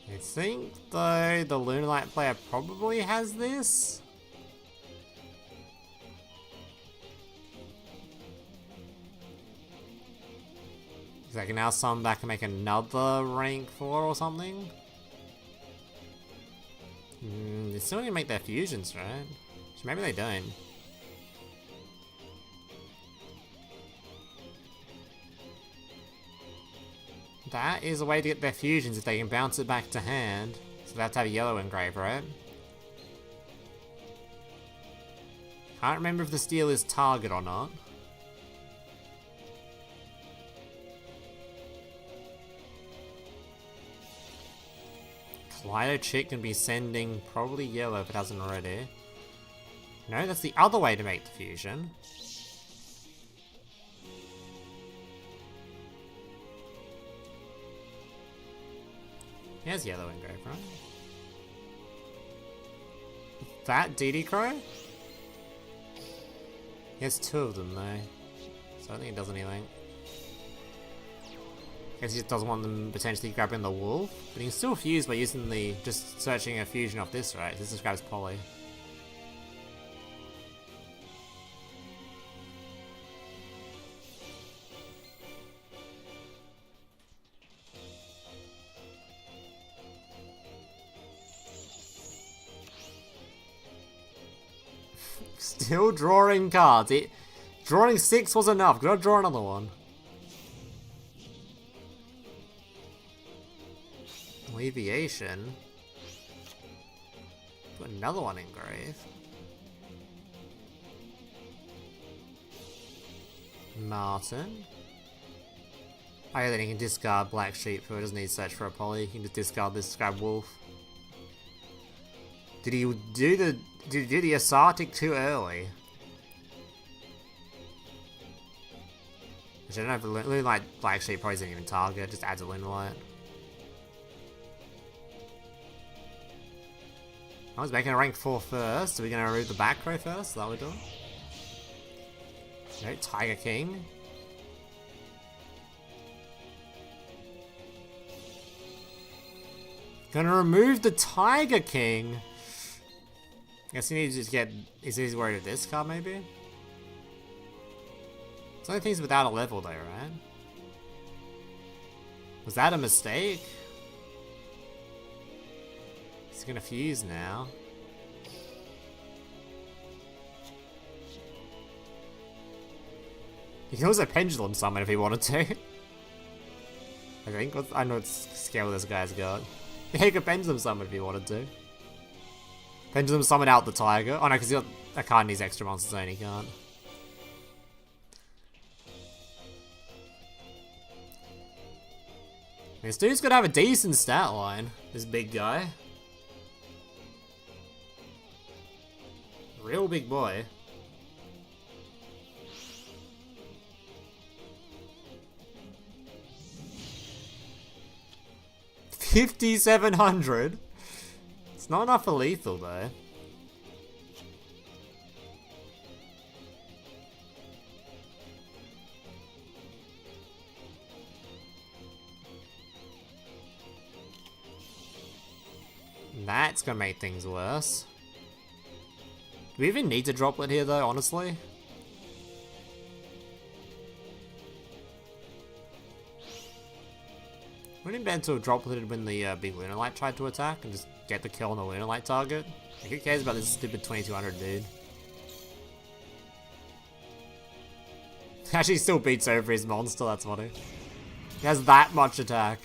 I think, though, the Lunalight player probably has this. Because I can now summon back and make another rank 4 or something. They still need to make their fusions, right? So maybe they don't. That is a way to get their fusions if they can bounce it back to hand. So they have to have a yellow engrave, right? Can't remember if the steal is target or not. Kaleido Chick can be sending probably yellow if it hasn't already. No, that's the other way to make the fusion. He has yellow engrave, right? That DD Crow? He has 2 of them though. So I don't think it does anything. Guess he just doesn't want them potentially grabbing the wolf. But he can still fuse by using the... just searching a fusion off this, right? This just grabs Poly. Still drawing cards. Drawing 6 was enough. Gotta draw another one. Alleviation. Put another one in grave. Martin. Oh yeah, then he can discard Black Sheep, who doesn't need to search for a poly. He can just discard this, grab Wolf. Did he do the Asartic too early? I don't know if Lunalight Black Sheep probably isn't even target, just adds a Lunalight. I was making a rank 4 first. Are we going to remove the back row first? Is that what we're doing? No, Tiger King. Gonna remove the Tiger King. Guess he needs to just get. Is he worried of this card maybe? It's only things without a level though, right? Was that a mistake? He's gonna fuse now. He can also pendulum summon if he wanted to. I think. I know what scale this guy's got. Yeah, he could pendulum summon if he wanted to. Pendulum summon out the tiger. Oh no, because he got a card in his extra monster zone, he can't. This dude's gonna have a decent stat line, this big guy. Real big boy. $5,700. It's not enough for lethal though. That's gonna make things worse. Do we even need to droplet here though, honestly? Wouldn't it be better to have dropleted when the big Lunalight tried to attack and just get the kill on the Lunalight target? Like, who cares about this stupid 2200 dude? Actually still beats over his monster, that's funny. He has that much attack.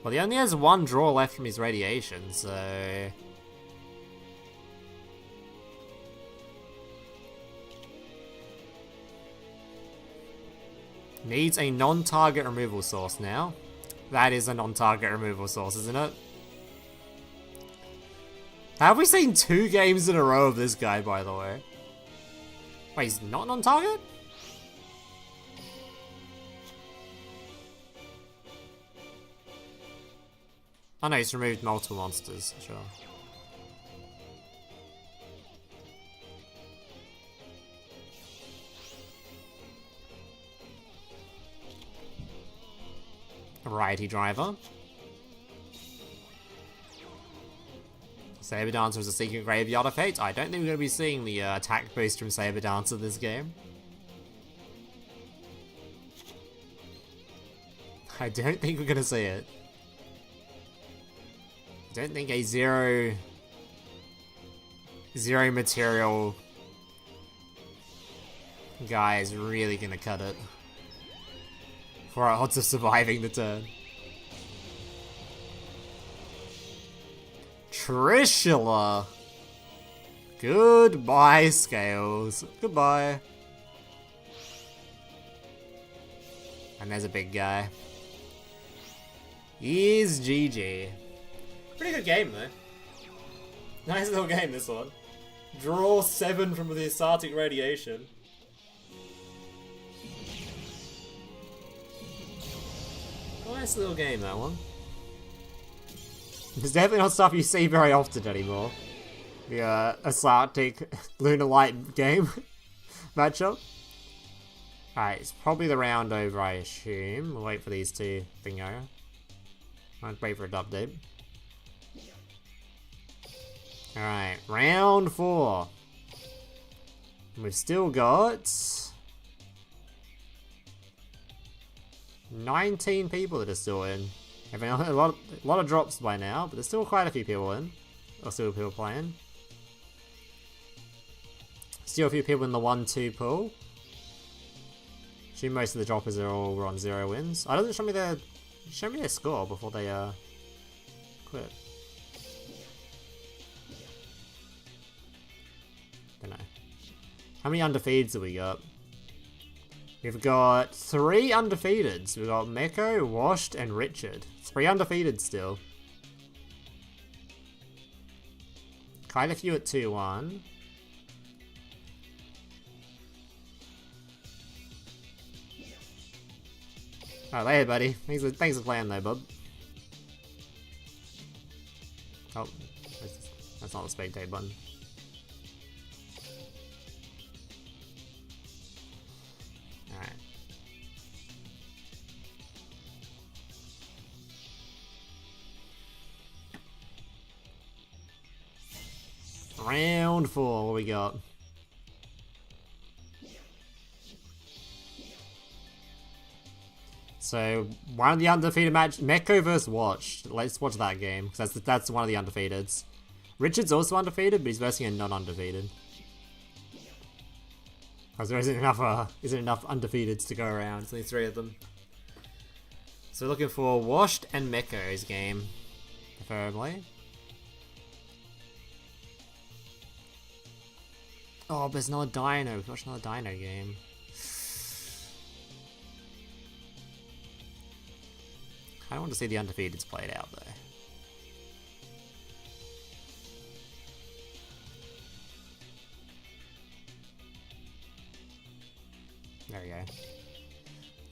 Well, he only has one draw left from his radiation, so... Needs a non-target removal source now. That is a non-target removal source, isn't it? Have we seen 2 games in a row of this guy, by the way? Wait, he's not non-target? Oh no, he's removed multiple monsters, sure. Variety Driver. Saber Dancer is a secret graveyard of fate. I don't think we're going to be seeing the attack boost from Saber Dancer this game. I don't think we're going to see it. I don't think a zero material guy is really going to cut it for our odds of surviving the turn. Trishula. Goodbye, Scales. Goodbye. And there's a big guy. He's GG. Pretty good game, though. Nice little game, this one. Draw 7 from the Asartic Radiation. Nice little game, that one. It's definitely not stuff you see very often anymore. The Asartic Lunalight game matchup. Alright, it's probably the round over, I assume. We'll wait for these two thingo. I'll wait for it to update. Alright, round 4. We've still got 19 people that are still in. Having a lot of drops by now, but there's still quite a few people in. Or still people playing. Still a few people in the 1-2 pool. Assume most of the droppers are all on 0 wins. Oh, it doesn't show me their score before they quit. Don't know. How many undefeateds have we got? We've got 3 undefeateds. We've got Meko, Washed, and Richard. 3 undefeated still. Quite a few at 2-1. Oh, later, buddy. Thanks for playing though, bub. Oh, that's not the spectate button. Alright. Round 4, what we got? So, one of the undefeated match, Mecco vs. Watch. Let's watch that game, because that's one of the undefeateds. Richard's also undefeated, but he's versing a non-undefeated. Because there isn't enough undefeateds to go around, there's only 3 of them. So we're looking for Washed and Mecco's game, preferably. Oh, but there's another Dino, we can watch another Dino game. I don't want to see the undefeateds played out though. There we go.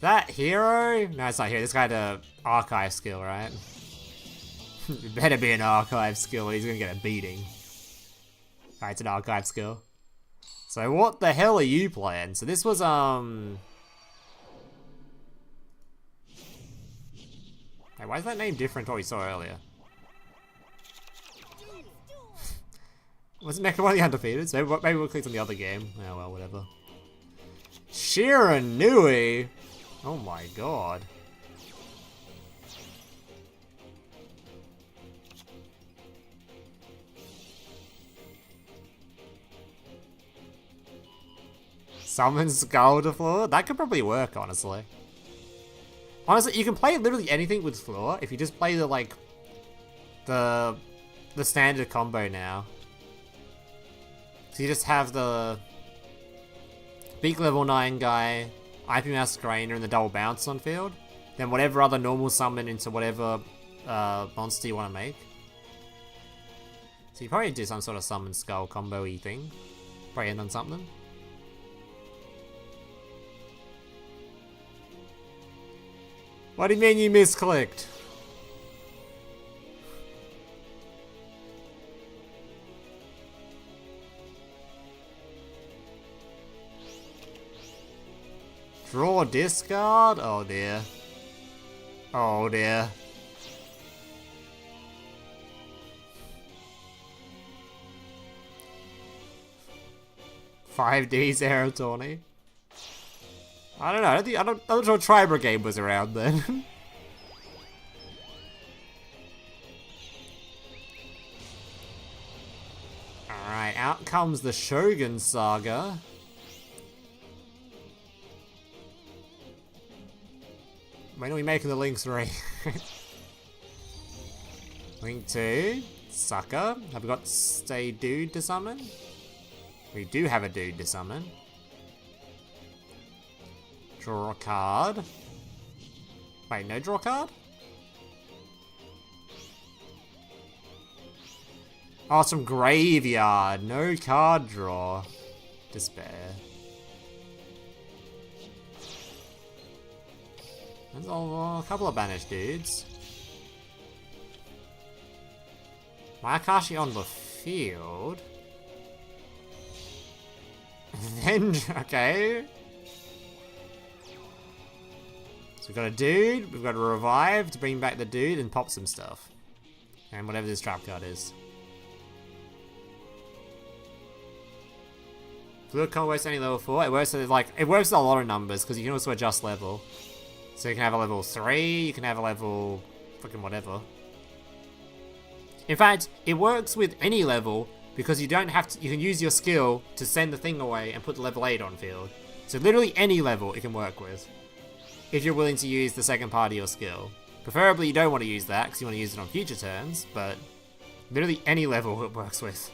That hero? No, it's not hero. This guy had an archive skill, right? It better be an archive skill. He's gonna get a beating. Alright, it's an archive skill. So what the hell are you playing? So this was Hey, why is that name different to what we saw earlier? Was Mecha one of the undefeated? So maybe we'll click on the other game. Oh well, whatever. Shiranui! Oh my god. Summon Skull to floor? That could probably work, honestly. Honestly, you can play literally anything with floor if you just play the, like, the standard combo now. So you just have the big level 9 guy, IP Masquerader, and the double bounce on field. Then whatever other normal summon into whatever monster you want to make. So you probably do some sort of summon skull combo-y thing. Probably end on something. What do you mean you misclicked? Draw discard? Oh dear. Oh dear. Five D's Arrow Tawny. I don't know. I'm not sure Tri Brigade was around then. Alright, out comes the Shogun Saga. When are we making the Link 3? Link 2. Sucker. Have we got a dude to summon? We do have a dude to summon. Draw a card. Wait, no draw card? Oh, some graveyard. No card draw. Despair. There's a couple of banished dudes. Mayakashi on the field. Then, okay. So we've got a dude, we've got a revive to bring back the dude and pop some stuff. And whatever this trap card is. Fluid combo works only level 4. It works with a lot of numbers because you can also adjust level. So you can have a level 3, you can have a level fucking whatever. In fact, it works with any level because you don't have to, you can use your skill to send the thing away and put the level 8 on field. So literally any level it can work with. If you're willing to use the second part of your skill. Preferably you don't want to use that because you want to use it on future turns, but literally any level it works with.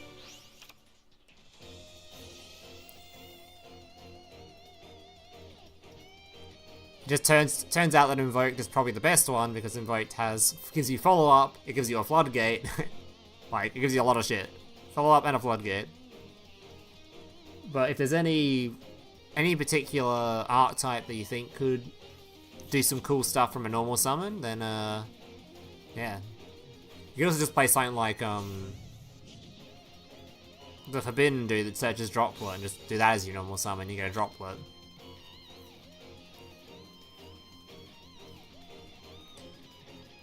It just turns out that Invoked is probably the best one because Invoked gives you follow up, it gives you a floodgate, like it gives you a lot of shit. Follow up and a floodgate. But if there's any particular archetype that you think could do some cool stuff from a normal summon, then yeah. You can also just play something like the Forbidden dude that searches Droplet and just do that as your normal summon, you get a Droplet.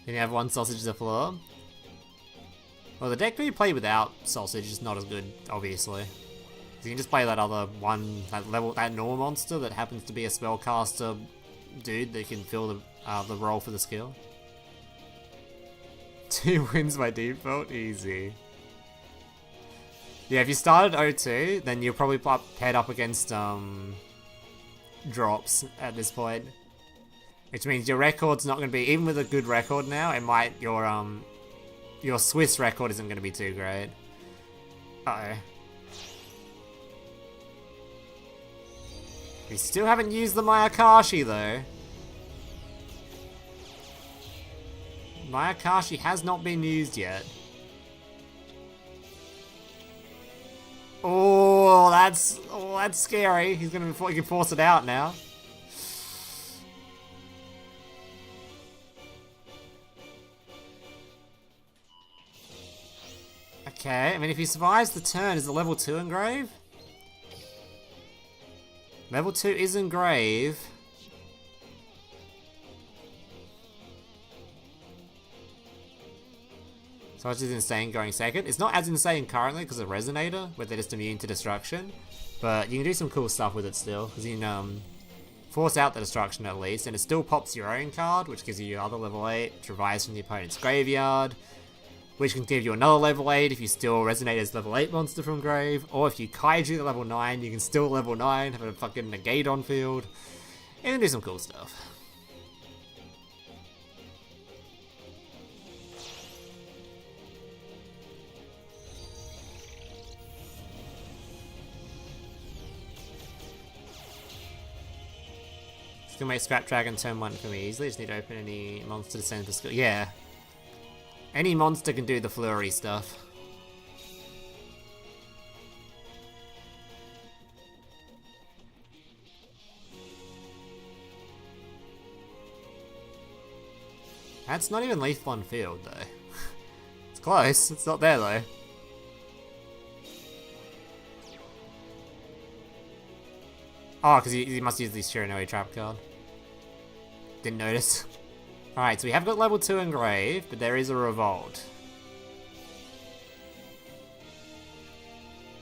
Then you have one Sausage as a floor. Well, the deck that you play without Sausage is not as good, obviously. So you can just play that other one, that normal monster that happens to be a spellcaster dude that can fill the role for the skill. 2 wins by default, easy. Yeah, if you started O2, then you'll probably paired up against drops at this point. Which means your record's not going to be, even with a good record now, it might, your Swiss record isn't going to be too great. Uh-oh. We still haven't used the Mayakashi though. Mayakashi has not been used yet. Oh, that's scary. He can force it out now. Okay, I mean, if he survives the turn, is the level 2 engrave? Level 2 is engrave. So it's just insane going second. It's not as insane currently because of Resonator, where they're just immune to destruction. But you can do some cool stuff with it still, because you can force out the destruction at least, and it still pops your own card, which gives you your other level 8, which revives from the opponent's graveyard, which can give you another level 8 if you still Resonate as level 8 monster from grave, or if you Kaiju at level 9, you can still level 9, have a fucking negate on field, and do some cool stuff. Can make Scrap Dragon turn 1 for me easily. Just need to open any monster to send for skill. Yeah. Any monster can do the flurry stuff. That's not even lethal on field though. It's close. It's not there though. Oh, because he must use the Shiranui trap card. Didn't notice. Alright, so we have got level 2 engrave, but there is a revolt.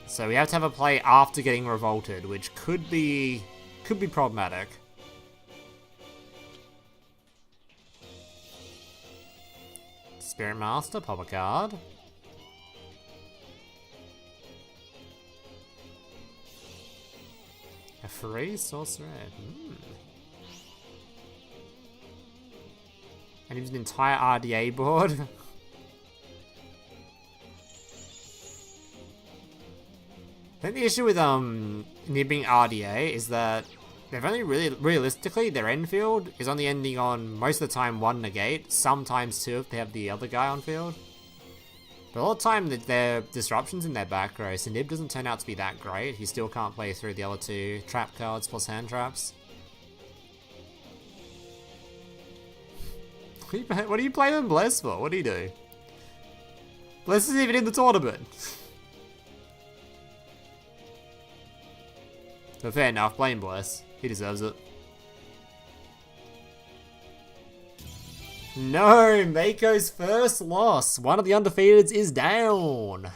So we have to have a play after getting revolted, which could be problematic. Spirit Master, pop a card. A free source red. And use an entire RDA board. I think the issue with nibbing RDA is that they've only realistically their end field is only ending on most of the time 1 negate, sometimes 2 if they have the other guy on field. But a lot of the time their disruptions in their back row, so nib doesn't turn out to be that great. You still can't play through the other 2 trap cards plus hand traps. What do you play them Bless for? What do you do? Bless isn't even in the tournament. But fair enough, blame Bless. He deserves it. No, Mako's first loss. One of the undefeateds is down.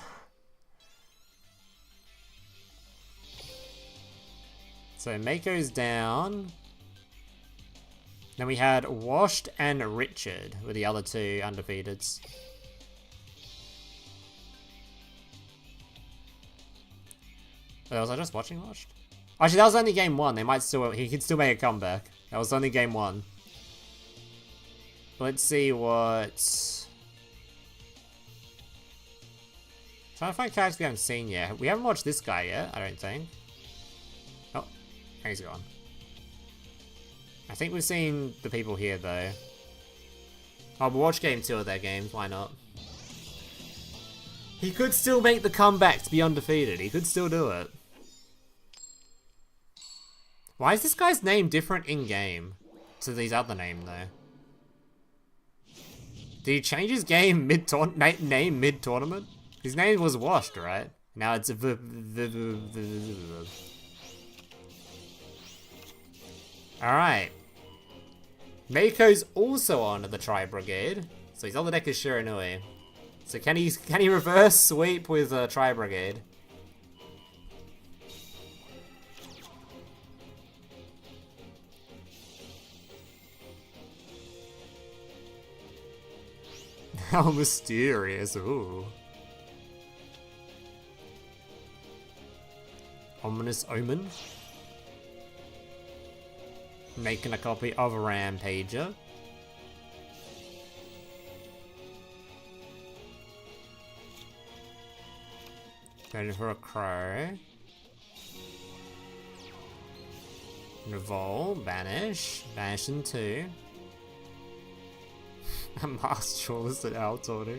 So Mako's down. Then we had Washed and Richard were the other 2 undefeateds. Oh, was I just watching Washed? Actually, that was only game 1. They might still, he could still make a comeback. That was only game 1. Let's see what... Trying to find characters we haven't seen yet. We haven't watched this guy yet, I don't think. Oh, he's gone. I think we've seen the people here though. Oh, we'll watch game 2 of their games, why not? He could still make the comeback to be undefeated. He could still do it. Why is this guy's name different in-game? to his other name though? Did he change his game name mid-tournament? His name was Washed, right? Now it's Alright. Mako's also on the Tri-Brigade. So his other deck is Shiranui. So can he reverse sweep with Tri-Brigade? How mysterious, ooh. Ominous Omen. Making a copy of Rampager. Going for a Crow. Revol, Banish. Banish in 2. A Master listed out order.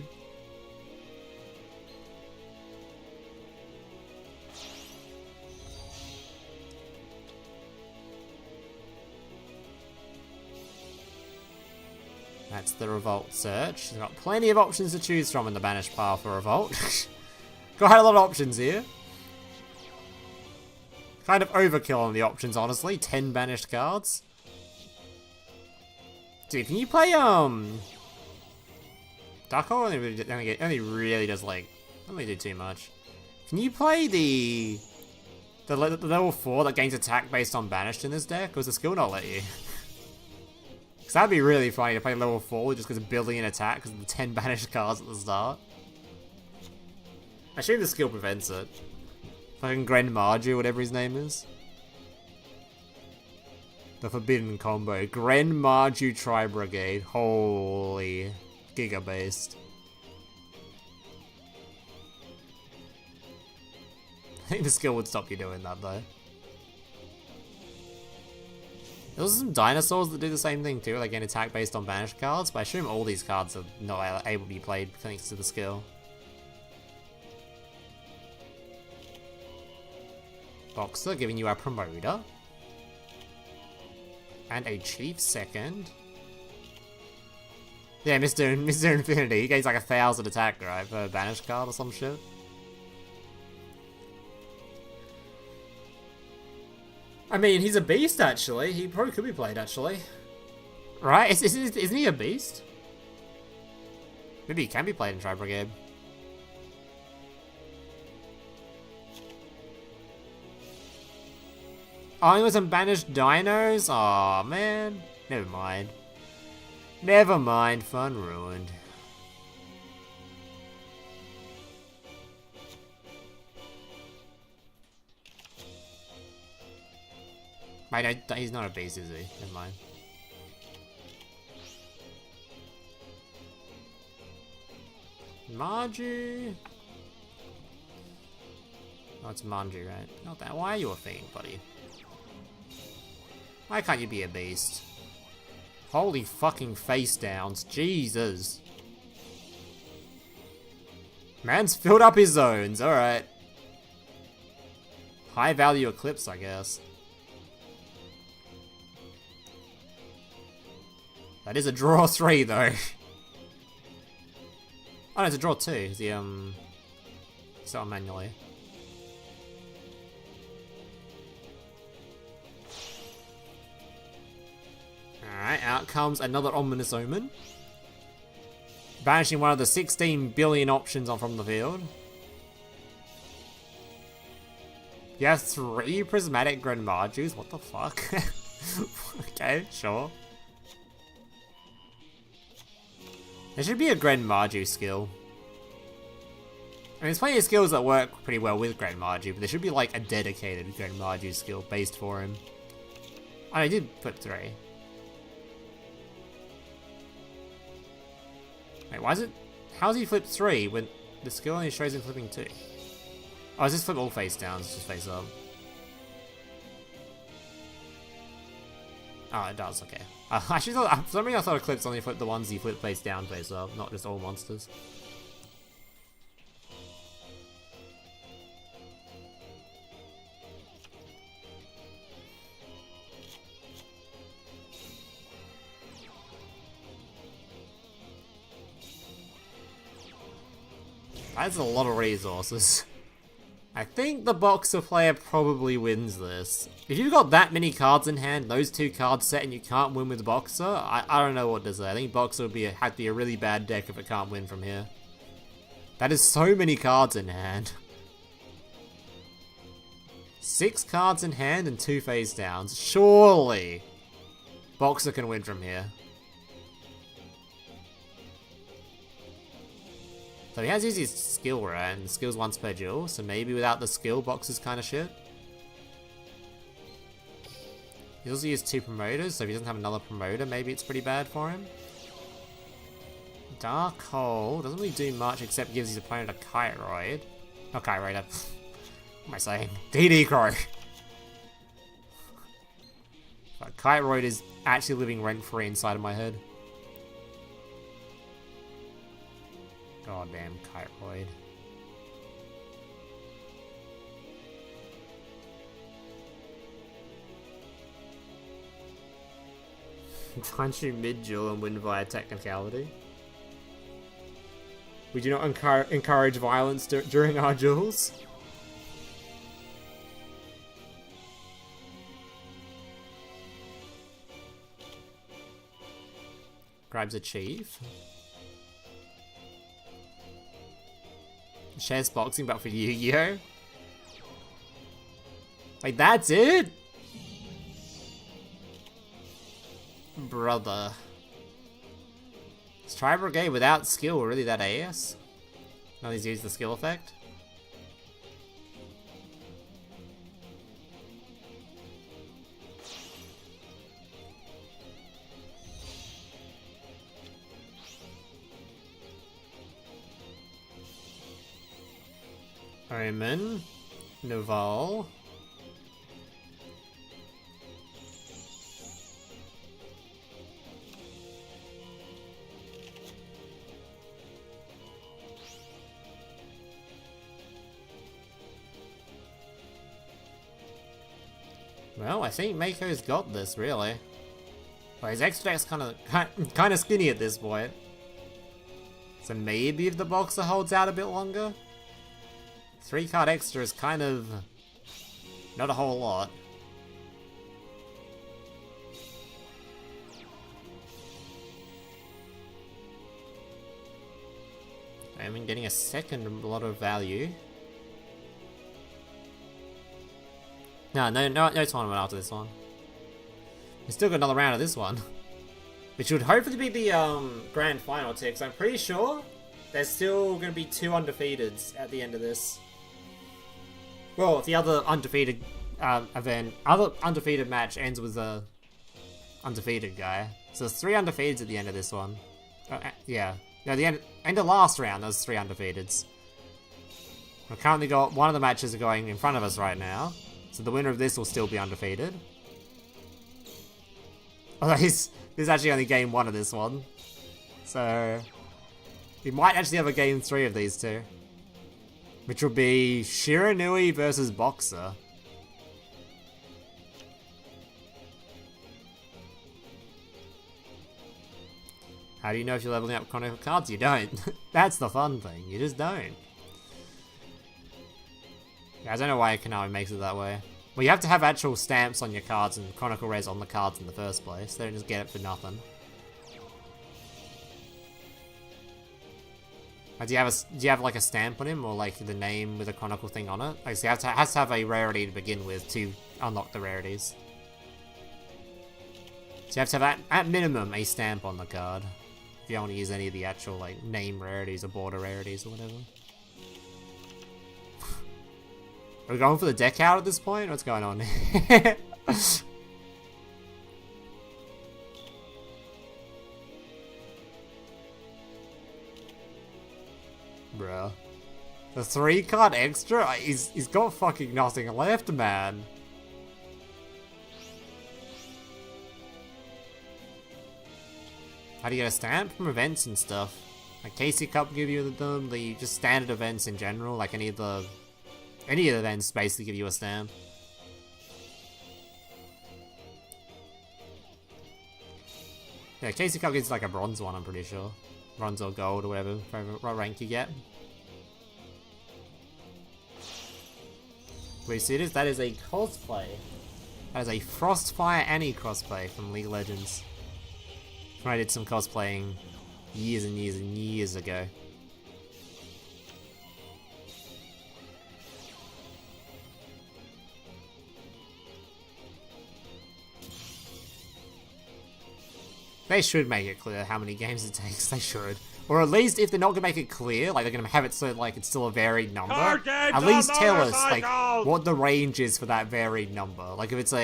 That's the Revolt search. He's got plenty of options to choose from in the Banished pile for Revolt. Got a lot of options here. Kind of overkill on the options, honestly. 10 banished cards. Dude, can you play, Dark Hole only really does, like, only do too much. Can you play the level 4 that gains attack based on banished in this deck? Or does the skill not let you? Because that'd be really funny to play level 4 just because of building an attack because of the 10 banished cards at the start. I assume the skill prevents it. Fucking Gren Marju, whatever his name is. The forbidden combo. Gren Marju Tri-Brigade. Holy. Giga based. I think the skill would stop you doing that though. There's some dinosaurs that do the same thing too, like an attack based on banished cards, but I assume all these cards are not able to be played thanks to the skill. Boxer giving you a promoter. And a chief second. Yeah, Mr. Infinity, he gains like 1,000 attack, right, for a banished card or some shit. I mean, he's a beast, actually. He probably could be played, actually. Right? Isn't he a beast? Maybe he can be played in Tri-Brigade. Oh, he was some banished dinos? Aw, man. Never mind. Never mind, fun ruined. Wait, no, he's not a beast, is he? Never mind. Marju. Oh, it's Manju, right? Not that. Why are you a fiend, buddy? Why can't you be a beast? Holy fucking face downs. Jesus. Man's filled up his zones. Alright. High value Eclipse, I guess. That is a draw 3, though. Oh, no, it's a draw 2. Is he, set on manually. Alright, out comes another Ominous Omen. Banishing one of the 16 billion options on from the field. You have 3 Prismatic Gren Marjus? What the fuck? Okay, sure. There should be a Gren Marju skill. I mean, there's plenty of skills that work pretty well with Gren Marju, but there should be like a dedicated Gren Marju skill based for him. Oh, I did flip 3. Wait, why is it... How's he flipped 3 when the skill only shows him flipping 2? Oh, is this flip all face down? It's just face up. Oh, it does, okay. Actually, for some reason I thought Eclipse only flipped the ones he flipped face down, face up, not just all monsters. That's a lot of resources. I think the Boxer player probably wins this. If you've got that many cards in hand, those 2 cards set, and you can't win with Boxer, I don't know what to say. I think Boxer would have to be a really bad deck if it can't win from here. That is so many cards in hand. 6 cards in hand and 2 face downs. Surely Boxer can win from here. So he has used his skill, right? And skills once per duel, so maybe without the skill, Boxer's kind of shit. He also used 2 promoters, so if he doesn't have another promoter, maybe it's pretty bad for him. Dark Hole doesn't really do much except gives his opponent a Kite Ride. Not Kite Ride, what am I saying? DD Crow! But Kite Ride is actually living rent-free inside of my head. Goddamn Kiteroid. Punch you mid-duel and win via technicality. We do not encourage violence during our duels. Grabs a chief. Shares boxing, but for Yu-Gi-Oh! Like, that's it? Brother. Is Tri Brigade without skill really that AS? No, he's used the skill effect? Omen, Naval. Well, I think Mako's got this, really. Well, his extra deck's kind of skinny at this point. So maybe if the Boxer holds out a bit longer? 3 card extra is kind of not a whole lot. I mean, getting a second lot of value. No tournament after this one. We still got another round of this one, which would hopefully be the grand final too. Because I'm pretty sure there's still going to be 2 undefeateds at the end of this. Well, if the other undefeated other undefeated match ends with a undefeated guy. So there's 3 undefeateds at the end of this one. Yeah. No, the end of last round, there's 3 undefeateds. We've currently got one of the matches going in front of us right now. So the winner of this will still be undefeated. Although this is actually only game 1 of this one. So we might actually have a game 3 of these 2. Which will be Shiranui versus Boxer. How do you know if you're leveling up chronicle cards? You don't. That's the fun thing. You just don't. Yeah, I don't know why Konami makes it that way. Well, you have to have actual stamps on your cards and chronicle res on the cards in the first place. They don't just get it for nothing. Do you have like a stamp on him, or like the name with a chronicle thing on it? Like, so it has to have a rarity to begin with to unlock the rarities. So you have to have at minimum a stamp on the card if you don't want to use any of the actual like name rarities or border rarities or whatever. Are we going for the deck out at this point? What's going on? Bruh. The 3 card extra? He's got fucking nothing left, man. How do you get a stamp? From events and stuff. Like Casey Cup give you the just standard events in general, like any of the events basically give you a stamp. Yeah, Casey Cup gives like a bronze one, I'm pretty sure. Bronze or gold or whatever rank you get. We see this? That is a cosplay. That is a Frostfire Annie cosplay from League of Legends. I did some cosplaying years and years and years ago. They should make it clear how many games it takes. They should. Or at least if they're not going to make it clear, like they're going to have it so like it's still a varied number, at least tell us like what the range is for that varied number. Like if it's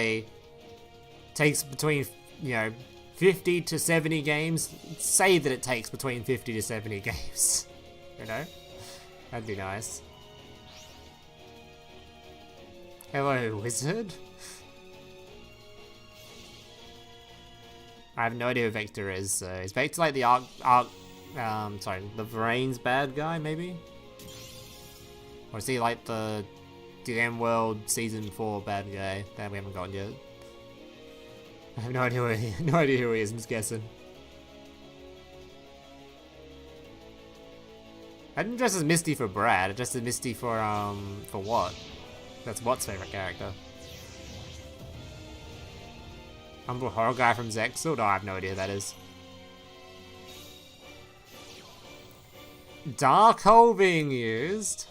takes between, you know, 50 to 70 games, say that it takes between 50 to 70 games. You know? That'd be nice. Hello, wizard? I have no idea who Vector is. Is Vector like the the Vrain's bad guy, maybe? Or is he like the DM World Season 4 bad guy that we haven't gotten yet? I have no idea who he is, I'm just guessing. I didn't dress as Misty for Brad, I dressed as Misty for what? That's What's favorite character. Humble horror guy from Zexal? No, I have no idea who that is. Dark hole being used?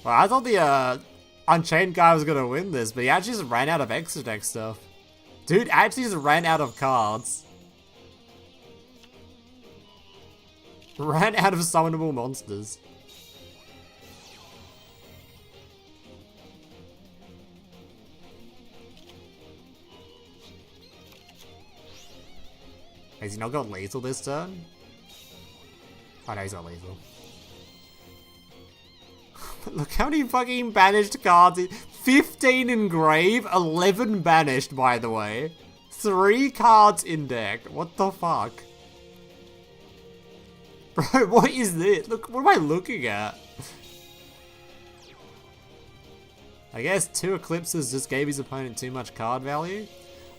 Well, I thought the Unchained guy was gonna win this, but he actually just ran out of extra deck stuff. Dude actually just ran out of cards. Ran out of summonable monsters. Has he not got lethal this turn? Oh no, he's got lethal. Look how many fucking banished cards. 15 in grave, 11 banished by the way. 3 cards in deck. What the fuck? Bro, what is this? Look, what am I looking at? I guess 2 Eclipses just gave his opponent too much card value.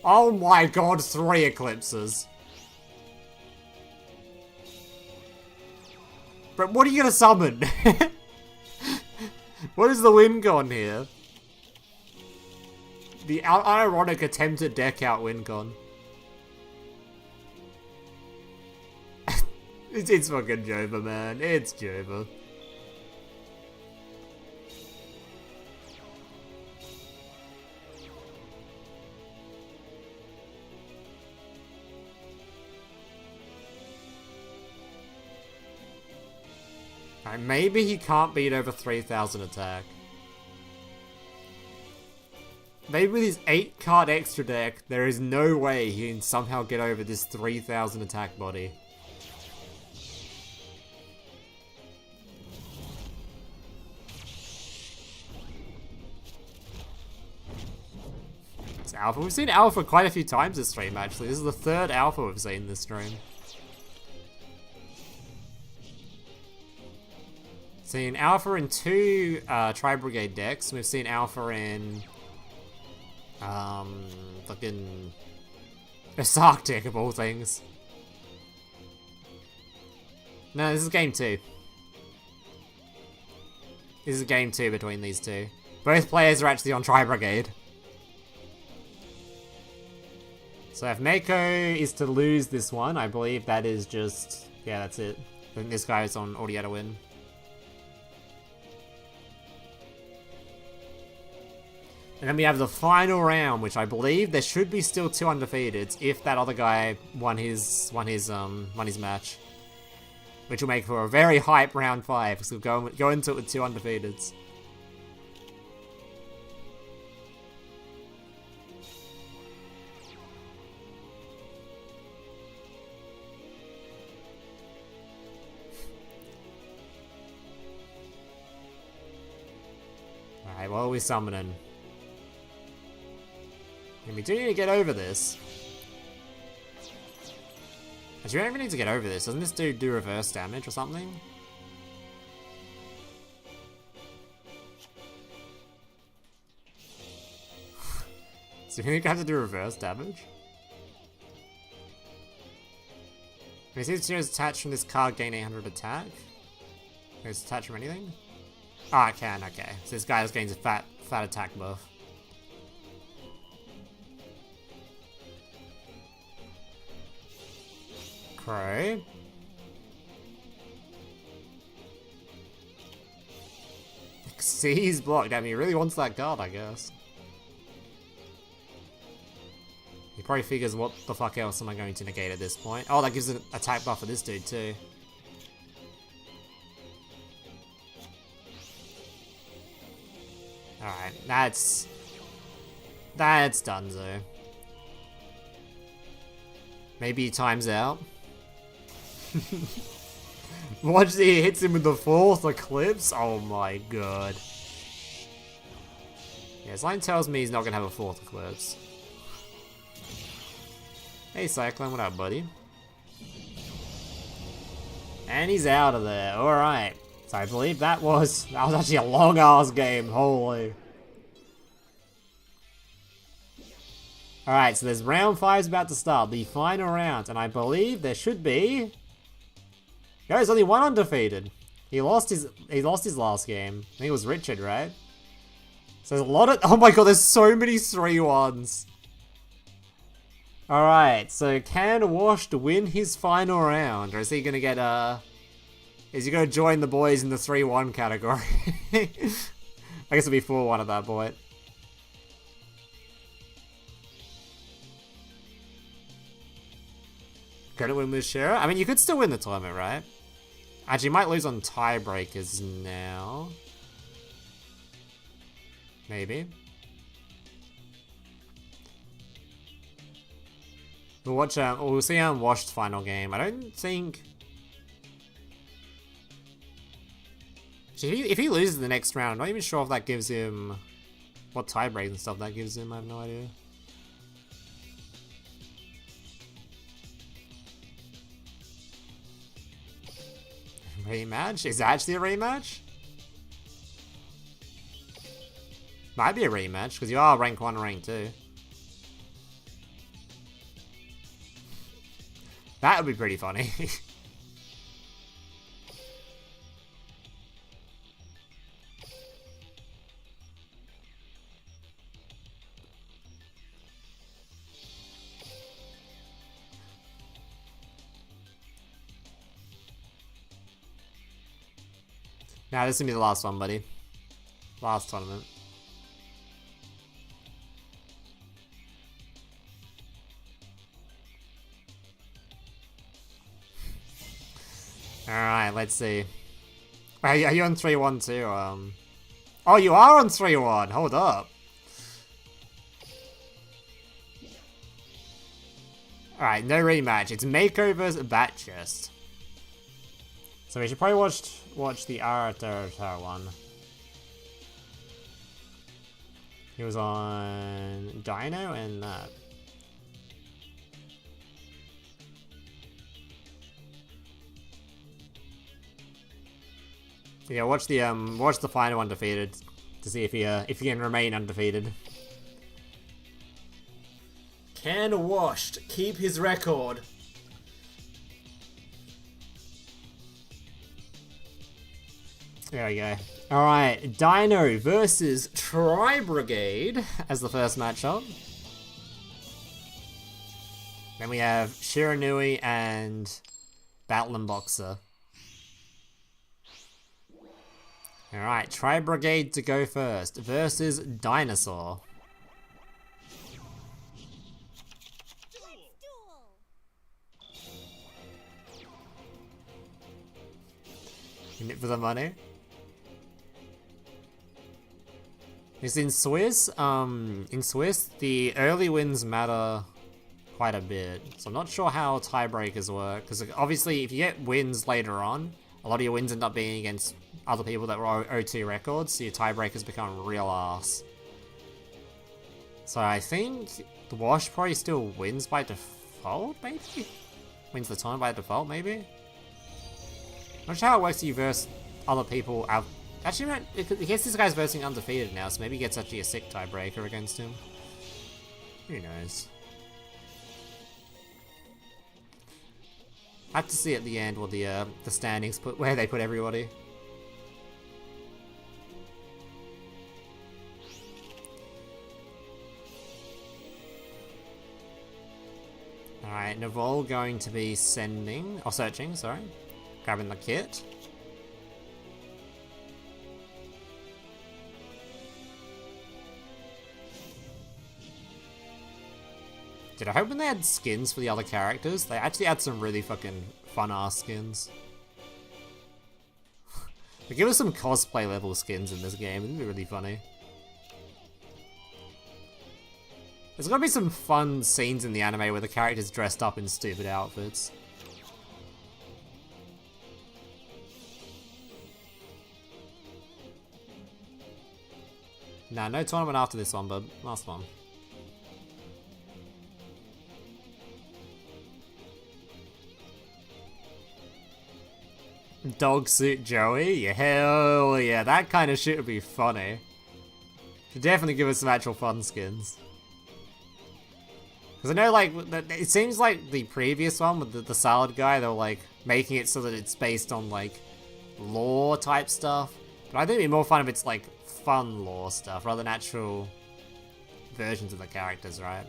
Oh my god, 3 Eclipses. But what are you gonna summon? What is the win con here? The ironic attempt at deck out win con. it's fucking Jova, man. It's Jova. Maybe he can't beat over 3,000 attack. Maybe with his 8 card extra deck, there is no way he can somehow get over this 3,000 attack body. It's Alpha. We've seen Alpha quite a few times this stream, actually. This is the 3rd Alpha we've seen this stream. Seen Alpha in 2 Tri-Brigade decks. We've seen Alpha in fucking Sark deck of all things. No, this is game 2. This is game 2 between these two. Both players are actually on Tri-Brigade. So if Mako is to lose this one, I believe that is just... yeah, that's it. I think this guy is on already to win. And then we have the final round, which I believe there should be still 2 undefeateds if that other guy won his match, which will make for a very hype round 5. So we'll go into it with 2 undefeateds. All right, what are we summoning? And we do need to get over this. Actually, we don't even need to get over this. Doesn't this dude do reverse damage or something? So you think I have to do reverse damage? If he sees attached from this card, gain 800 attack. Is attach from anything? Ah, I can, okay. So this guy just gains a fat attack buff. Crow. See, he's blocked. I mean, he really wants that card, I guess. He probably figures, what the fuck else am I going to negate at this point? Oh, that gives an attack buff for this dude, too. Alright, that's donezo. Maybe he times out. Watch, he hits him with the 4th Eclipse. Oh my god. Yeah, Slime tells me he's not gonna have a 4th Eclipse. Hey Cyclone, what up, buddy? And he's out of there. Alright. So I believe that was actually a long ass game. Holy. Alright, so there's round 5's about to start, the final round, and I believe there should be... There's only one undefeated. He lost his last game. I think it was Richard, right? So there's a lot of... Oh my god, there's so many 3-1s. Alright, so can Washed win his final round? Or is he gonna get is he gonna join the boys in the 3-1 category? I guess it'll be 4-1 at that point. Could it win with Shira? I mean, you could still win the tournament, right? Actually, you might lose on tiebreakers now. Maybe. We'll watch. We'll see Washed's final game. I don't think. Actually, if he loses the next round, I'm not even sure if that gives him what tiebreaks and stuff that gives him. I have no idea. Rematch? Is it actually a rematch? Might be a rematch, because you are rank 1, rank 2. That would be pretty funny. Nah, this is gonna be the last one, buddy. Last tournament. Alright, let's see. Are you on 3-1 too? Oh, you are on 3-1! Hold up. Alright, no rematch. It's Makeover's Bat Chest. So we should probably watch the Archetypes one. He was on Dino and that. Yeah, watch the final undefeated to see if he can remain undefeated. Can Washed keep his record? There we go. Alright, Dino versus Tri-Brigade as the first matchup. Then we have Shiranui and Battling Boxer. Alright, Tri-Brigade to go first versus Dinosaur. In it for the money. Because in Swiss, the early wins matter quite a bit. So I'm not sure how tiebreakers work. Because obviously, if you get wins later on, a lot of your wins end up being against other people that were O2 records, so your tiebreakers become real ass. So I think the Wash probably still wins by default, maybe? Wins the tournament by default, maybe? Not sure how it works if you verse other people out. Actually, I guess this guy's versing undefeated now, so maybe he gets actually a sick tiebreaker against him. Who knows? I have to see at the end what the standings where they put everybody. Alright, Navol going to be sending, or searching, sorry. Grabbing the kit. Dude, I hope when they had skins for the other characters, they actually had some really fucking fun-ass skins. They give us some cosplay level skins in this game, it'd be really funny. There's gotta be some fun scenes in the anime where the characters dressed up in stupid outfits. Nah, no tournament after this one, but last one. Dog suit Joey? Yeah, hell yeah, that kind of shit would be funny. Should definitely give us some actual fun skins. Because I know, like, it seems like the previous one with the salad guy, they were, like, making it so that it's based on, like, lore type stuff. But I think it'd be more fun if it's, like, fun lore stuff rather than actual versions of the characters, right?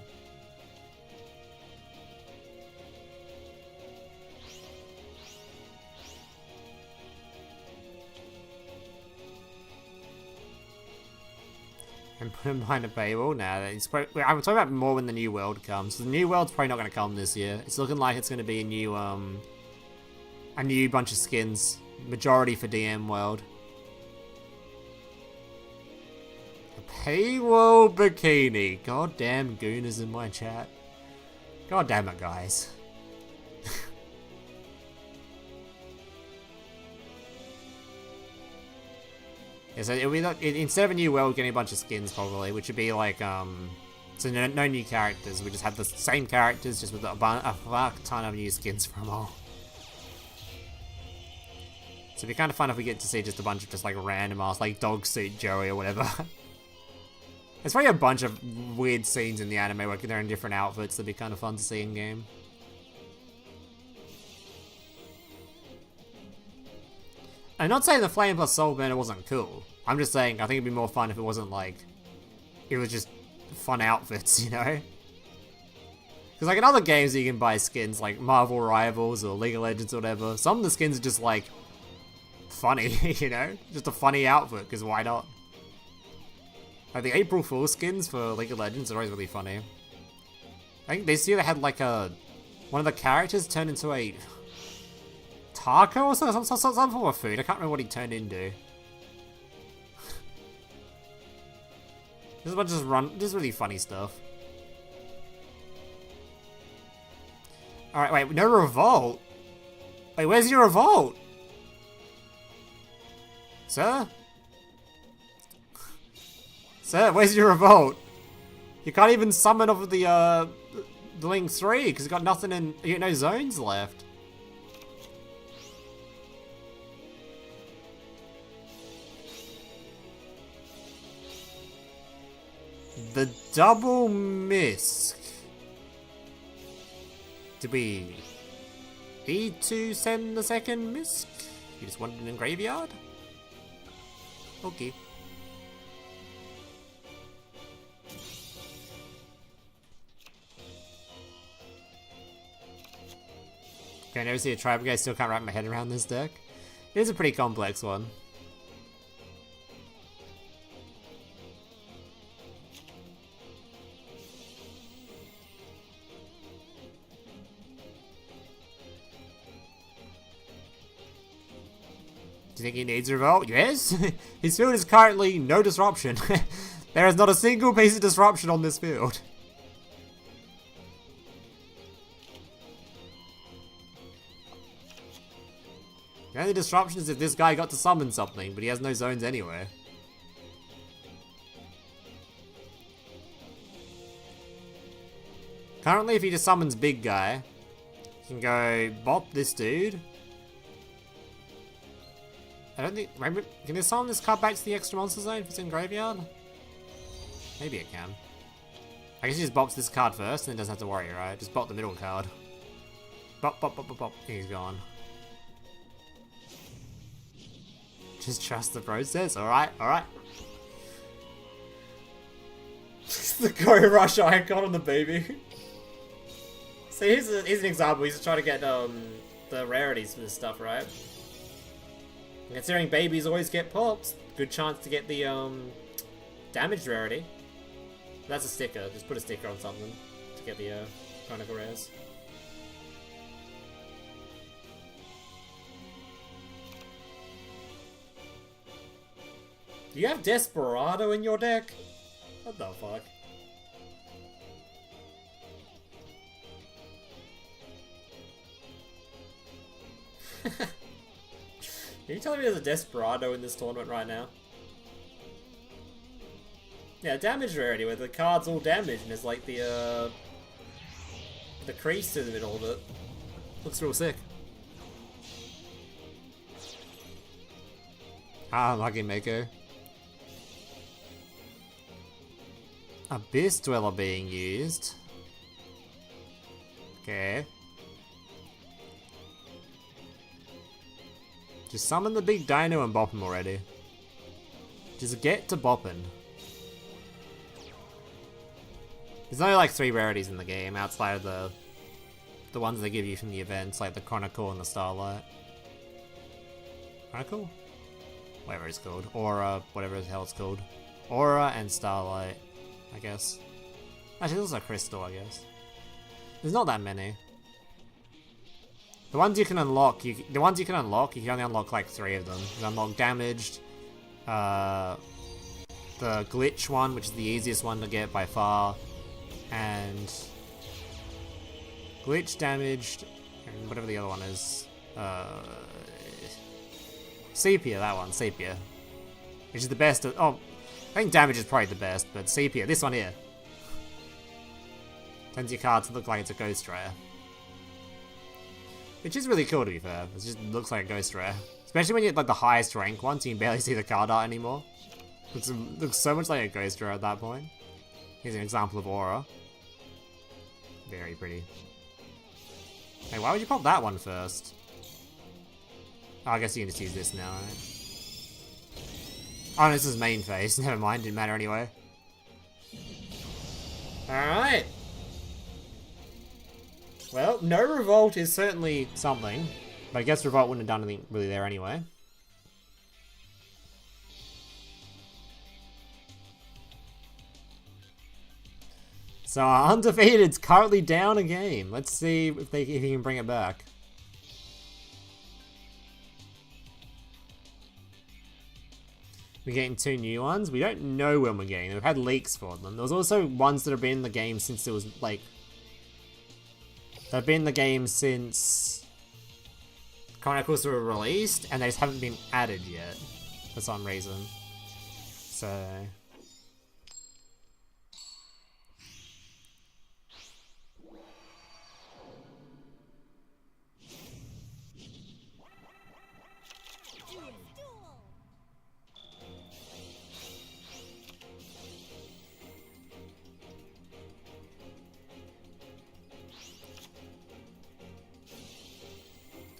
And put him behind a paywall? Nah, I'm talking about more when the new world comes. The new world's probably not going to come this year. It's looking like it's going to be a new bunch of skins. Majority for DM world. A paywall bikini. Goddamn Goon is in my chat. God damn it, guys. Yeah, so it'll be like, instead of a new world, getting a bunch of skins probably, which would be like, so no new characters. We just have the same characters, just with a fuck ton of new skins from all. So it'd be kind of fun if we get to see just a bunch of just like random ass, like Dog Suit Joey or whatever. There's probably a bunch of weird scenes in the anime where they're in different outfits that'd be kind of fun to see in game. I'm not saying the Flame plus Soul Burner wasn't cool. I'm just saying I think it'd be more fun if it wasn't like... It was just fun outfits, you know? Because like in other games you can buy skins like Marvel Rivals or League of Legends or whatever. Some of the skins are just like... funny, you know? Just a funny outfit, because why not? Like the April Fool's skins for League of Legends are always really funny. I think this year they had like a... One of the characters turned into a... taco or something? Some form of food. I can't remember what he turned into. There's a bunch of just really funny stuff. Alright, wait, no revolt? Wait, where's your revolt? Sir? Sir, where's your revolt? You can't even summon off of the Link 3 because you got nothing in... You got no zones left. The double misc. Did we need to send the second misc? You just wanted it in graveyard? Okay. Okay, I never see a tribe guy, still can't wrap my head around this deck. It is a pretty complex one. Do you think he needs revolt? Yes! His field is currently no disruption. There is not a single piece of disruption on this field. The only disruption is if this guy got to summon something, but he has no zones anywhere. Currently, if he just summons big guy, he can go bop this dude. I don't think... Maybe, can they summon this card back to the extra monster zone if it's in graveyard? Maybe it can. I guess he just bops this card first and then doesn't have to worry, right? Just bop the middle card. Bop, bop, bop, bop, bop. He's gone. Just trust the process. Alright, alright. The Go Rush icon on the baby. So here's an example. He's trying to get the rarities for this stuff, right? Considering babies always get pops, good chance to get the damaged rarity. That's a sticker. Just put a sticker on something to get the chronicle rares. Do you have Desperado in your deck? What the fuck? Are you telling me there's a Desperado in this tournament right now? Yeah, damage rarity where the card's all damaged and there's like the crease in the middle of it. Looks real sick. Ah, lucky Mako. Abyss Dweller being used. Okay. Just summon the big dino and bop him already. Just get to bopping. There's only like 3 rarities in the game outside of the ones they give you from the events, like the Chronicle and the Starlight. Chronicle? Whatever it's called. Aura, whatever the hell it's called. Aura and Starlight, I guess. Actually, there's also Crystal, I guess. There's not that many. The ones you can unlock, you can only unlock like 3 of them. You can unlock Damaged, the Glitch one, which is the easiest one to get by far, and Glitch, Damaged, and whatever the other one is. Sepia, that one, Sepia. Which is the best of, I think Damage is probably the best, but Sepia, this one here. Turns your card to look like it's a Ghost Rare. Which is really cool, to be fair. It just looks like a Ghost Rare. Especially when you're at like the highest rank one, so you can barely see the card art anymore. Looks so much like a Ghost Rare at that point. Here's an example of Aura. Very pretty. Hey, why would you pop that one first? Oh, I guess you can just use this now, right? Oh, this is main phase. Never mind, didn't matter anyway. Alright. Well, no Revolt is certainly something, but I guess Revolt wouldn't have done anything really there anyway. So our Undefeated's currently down a game. Let's see if he can bring it back. We're getting 2 new ones. We don't know when we're getting them. We've had leaks for them. There was also ones that have been in the game since it was like... They've been in the game since Chronicles were released, and they just haven't been added yet, for some reason. So...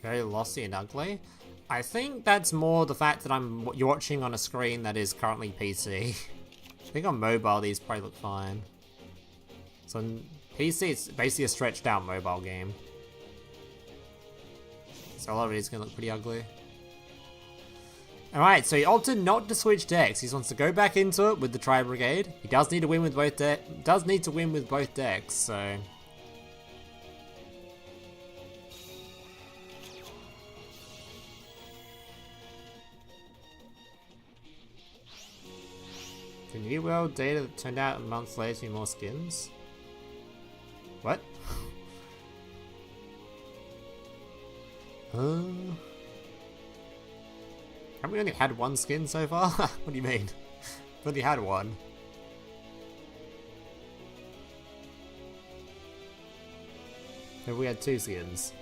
Very lossy and ugly. I think that's more the fact that you're watching on a screen that is currently PC. I think on mobile these probably look fine. So on PC it's basically a stretched out mobile game. So a lot of it is going to look pretty ugly. Alright, so he opted not to switch decks. He wants to go back into it with the Tri Brigade. He does need to win with both decks, so... The New World data that turned out a month later to be more skins? What? Haven't we only had 1 skin so far? What do you mean? We've only had 1. Maybe we had 2 skins.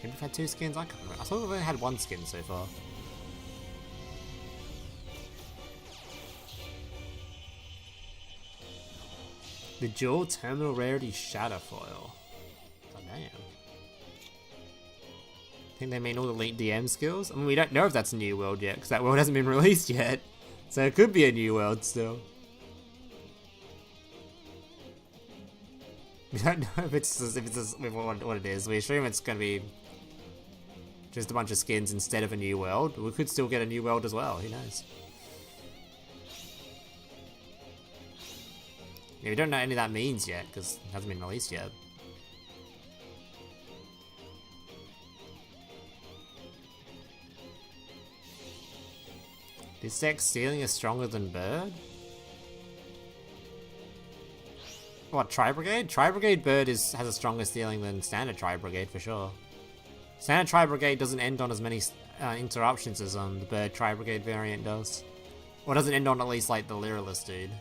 Maybe we've had 2 skins? I can't remember. I thought we've only had 1 skin so far. The Duel Terminal Rarity Shadowfoil. Oh, damn. Think they mean all the Elite DM skills? I mean, we don't know if that's a new world yet, because that world hasn't been released yet. So it could be a new world still. We don't know if it's what it is. We assume it's going to be just a bunch of skins instead of a new world. We could still get a new world as well. Who knows? Yeah, we don't know any of that means yet because it hasn't been released yet. This deck's ceiling is stronger than Bird? What, Tri-Brigade? Tri-Brigade Bird has a stronger ceiling than Standard Tri-Brigade for sure. Standard Tri-Brigade doesn't end on as many interruptions as the Bird Tri-Brigade variant does. Or doesn't end on at least like the Lyralist dude.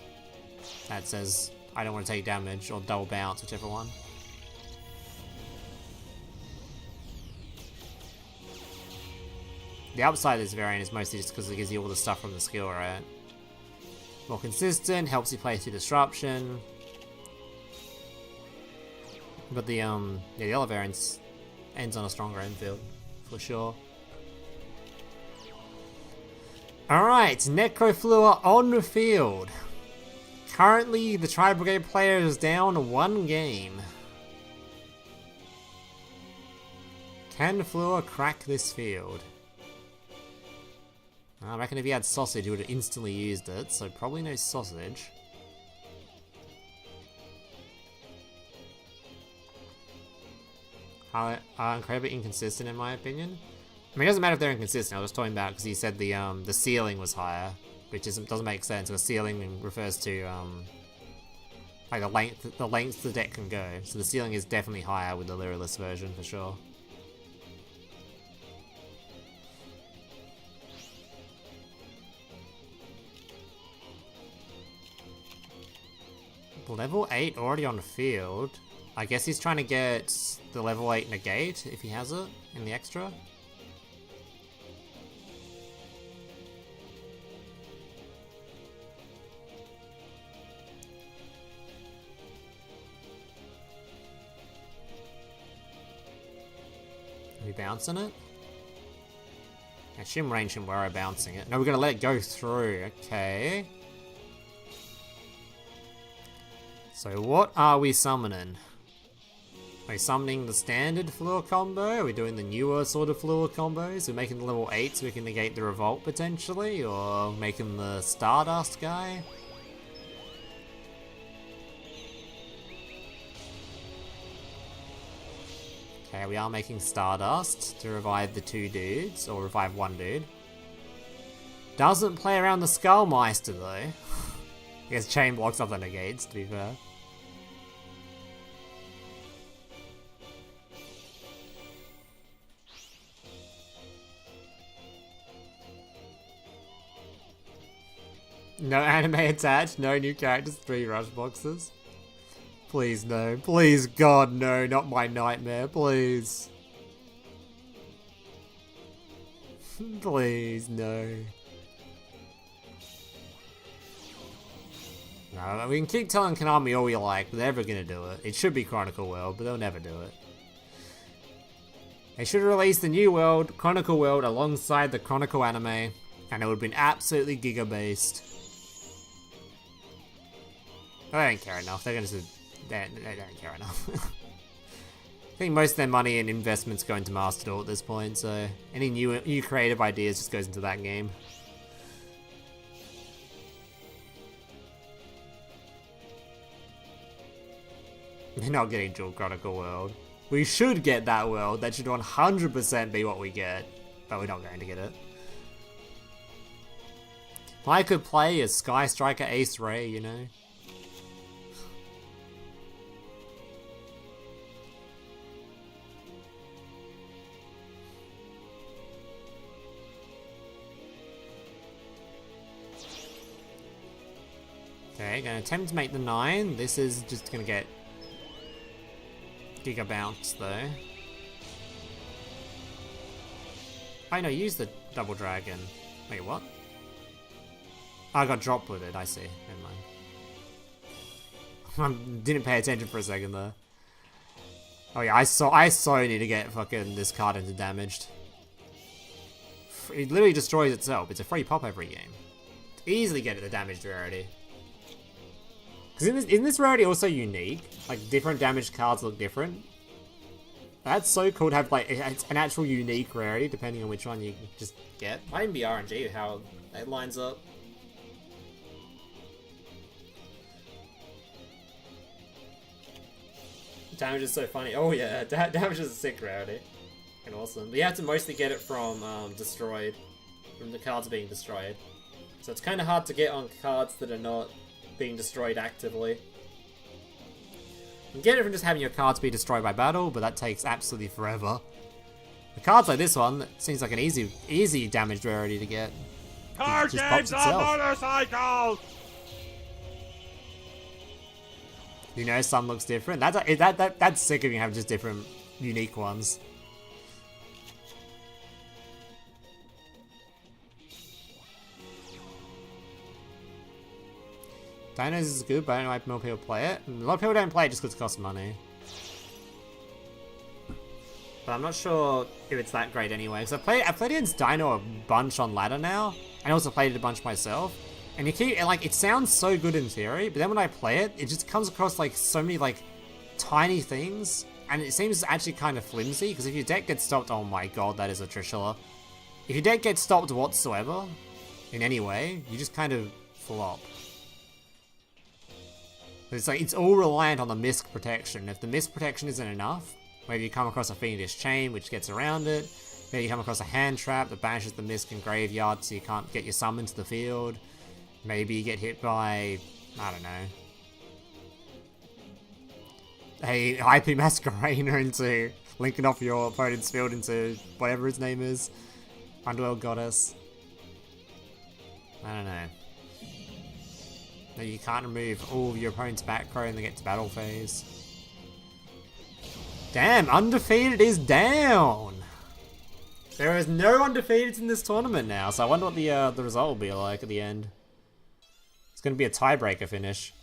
That says, I don't want to take damage, or double bounce, whichever one. The upside of this variant is mostly just because it gives you all the stuff from the skill, right? More consistent, helps you play through disruption. But the other variant ends on a stronger infield, for sure. Alright, Necroflua on the field. Currently, the Tri-Brigade player is down 1 game. Can Flua crack this field? I reckon if he had Sausage, he would have instantly used it, so probably no Sausage. Incredibly inconsistent in my opinion. I mean, it doesn't matter if they're inconsistent. I was talking about because he said the ceiling was higher, which doesn't make sense. The ceiling refers to like the length the deck can go. So the ceiling is definitely higher with the Lyralist version for sure. Level 8 already on the field. I guess he's trying to get the level 8 negate if he has it in the extra. Are we bouncing it? Yeah, Shimra and Shimwara bouncing it. No, we're gonna let it go through. Okay. So what are we summoning? Are we summoning the standard Flua combo? Are we doing the newer sort of Flua combos? We're making the level 8 so we can negate the Revolt potentially? Or making the Stardust guy? Okay, we are making Stardust to revive the 2 dudes, or revive 1 dude. Doesn't play around the Skullmeister though. I guess chain blocks off the negates, to be fair. No anime attached, no new characters, 3 rush boxes. Please no, please God no, not my nightmare, please. Please no. No, we can keep telling Konami all we like, but they're never gonna do it. It should be Chronicle World, but they'll never do it. They should release the new world, Chronicle World, alongside the Chronicle anime, and it would have been absolutely Giga based. They don't care enough. They're gonna say they don't care enough. I think most of their money and investments go into Master Duel at this point, so any new creative ideas just goes into that game. We're not getting Dual Chronicle World. We should get that world. That should 100% be what we get, but we're not going to get it. I could play as Sky Striker Ace Ray, you know. Okay, gonna attempt to make the 9. This is just gonna get Giga Bounce though. Oh no, use the Double Dragon. Wait, what? I got dropped with it, I see. Never mind. Didn't pay attention for a second there. Oh yeah, I so need to get fucking this card into damaged. It literally destroys itself. It's a free pop every game. Easily get it the damaged rarity. Because isn't this rarity also unique? Like, different damaged cards look different? That's so cool to have, like, it's an actual unique rarity, depending on which one you just get. Might even be RNG, how it lines up. Damage is so funny. Oh yeah, damage is a sick rarity. And awesome. But you have to mostly get it from destroyed. From the cards being destroyed. So it's kind of hard to get on cards that are not being destroyed actively. You can get it from just having your cards be destroyed by battle, but that takes absolutely forever. The cards like this one, it seems like an easy damage rarity to get. Card It just pops games on itself. motorcycles! You know, some looks different. That's sick if you have just different, unique ones. Dinos is good, but I don't know why more people play it. And a lot of people don't play it just because it costs money. But I'm not sure if it's that great anyway. Because I played against Dino a bunch on ladder now, and I also played it a bunch myself. And it sounds so good in theory, but then when I play it, it just comes across like so many like tiny things, and it seems actually kind of flimsy. Because if your deck gets stopped, oh my god, that is a Trishula. If your deck gets stopped whatsoever, in any way, you just kind of flop. It's like, it's all reliant on the misc protection. If the misc protection isn't enough, maybe you come across a Fiendish Chain, which gets around it. Maybe you come across a hand trap that banishes the misc in graveyard, so you can't get your summon to the field. Maybe you get hit by, I don't know, a IP Masquerader into linking off your opponent's field into whatever his name is. Underworld Goddess. I don't know. No, you can't remove all of your opponent's back row and they get to battle phase. Damn, undefeated is down! There is no undefeateds in this tournament now, so I wonder what the result will be like at the end. It's going to be a tiebreaker finish.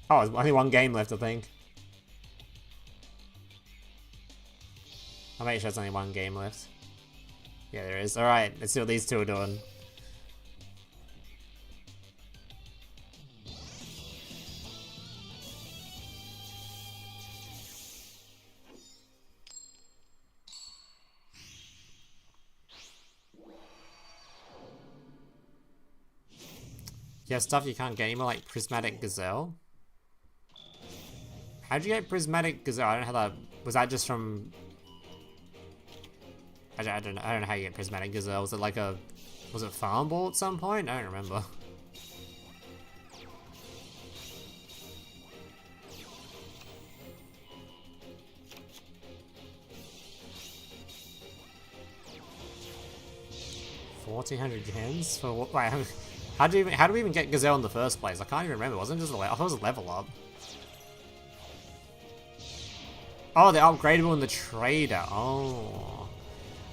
Oh, there's only one game left, I think. I'm pretty sure there's only one game left. Yeah, there is. Alright, let's see what these two are doing. You have stuff you can't get anymore, like Prismatic Gazelle. How'd you get Prismatic Gazelle? I don't know how that... Was that just from... I don't know how you get Prismatic Gazelle. Was it like a... Was it Farm Ball at some point? I don't remember. $1,400 gems for what? Wait, how do we even get Gazelle in the first place? I can't even remember. Wasn't it just I thought it was a level up. Oh, they're upgradable in the trader. Oh.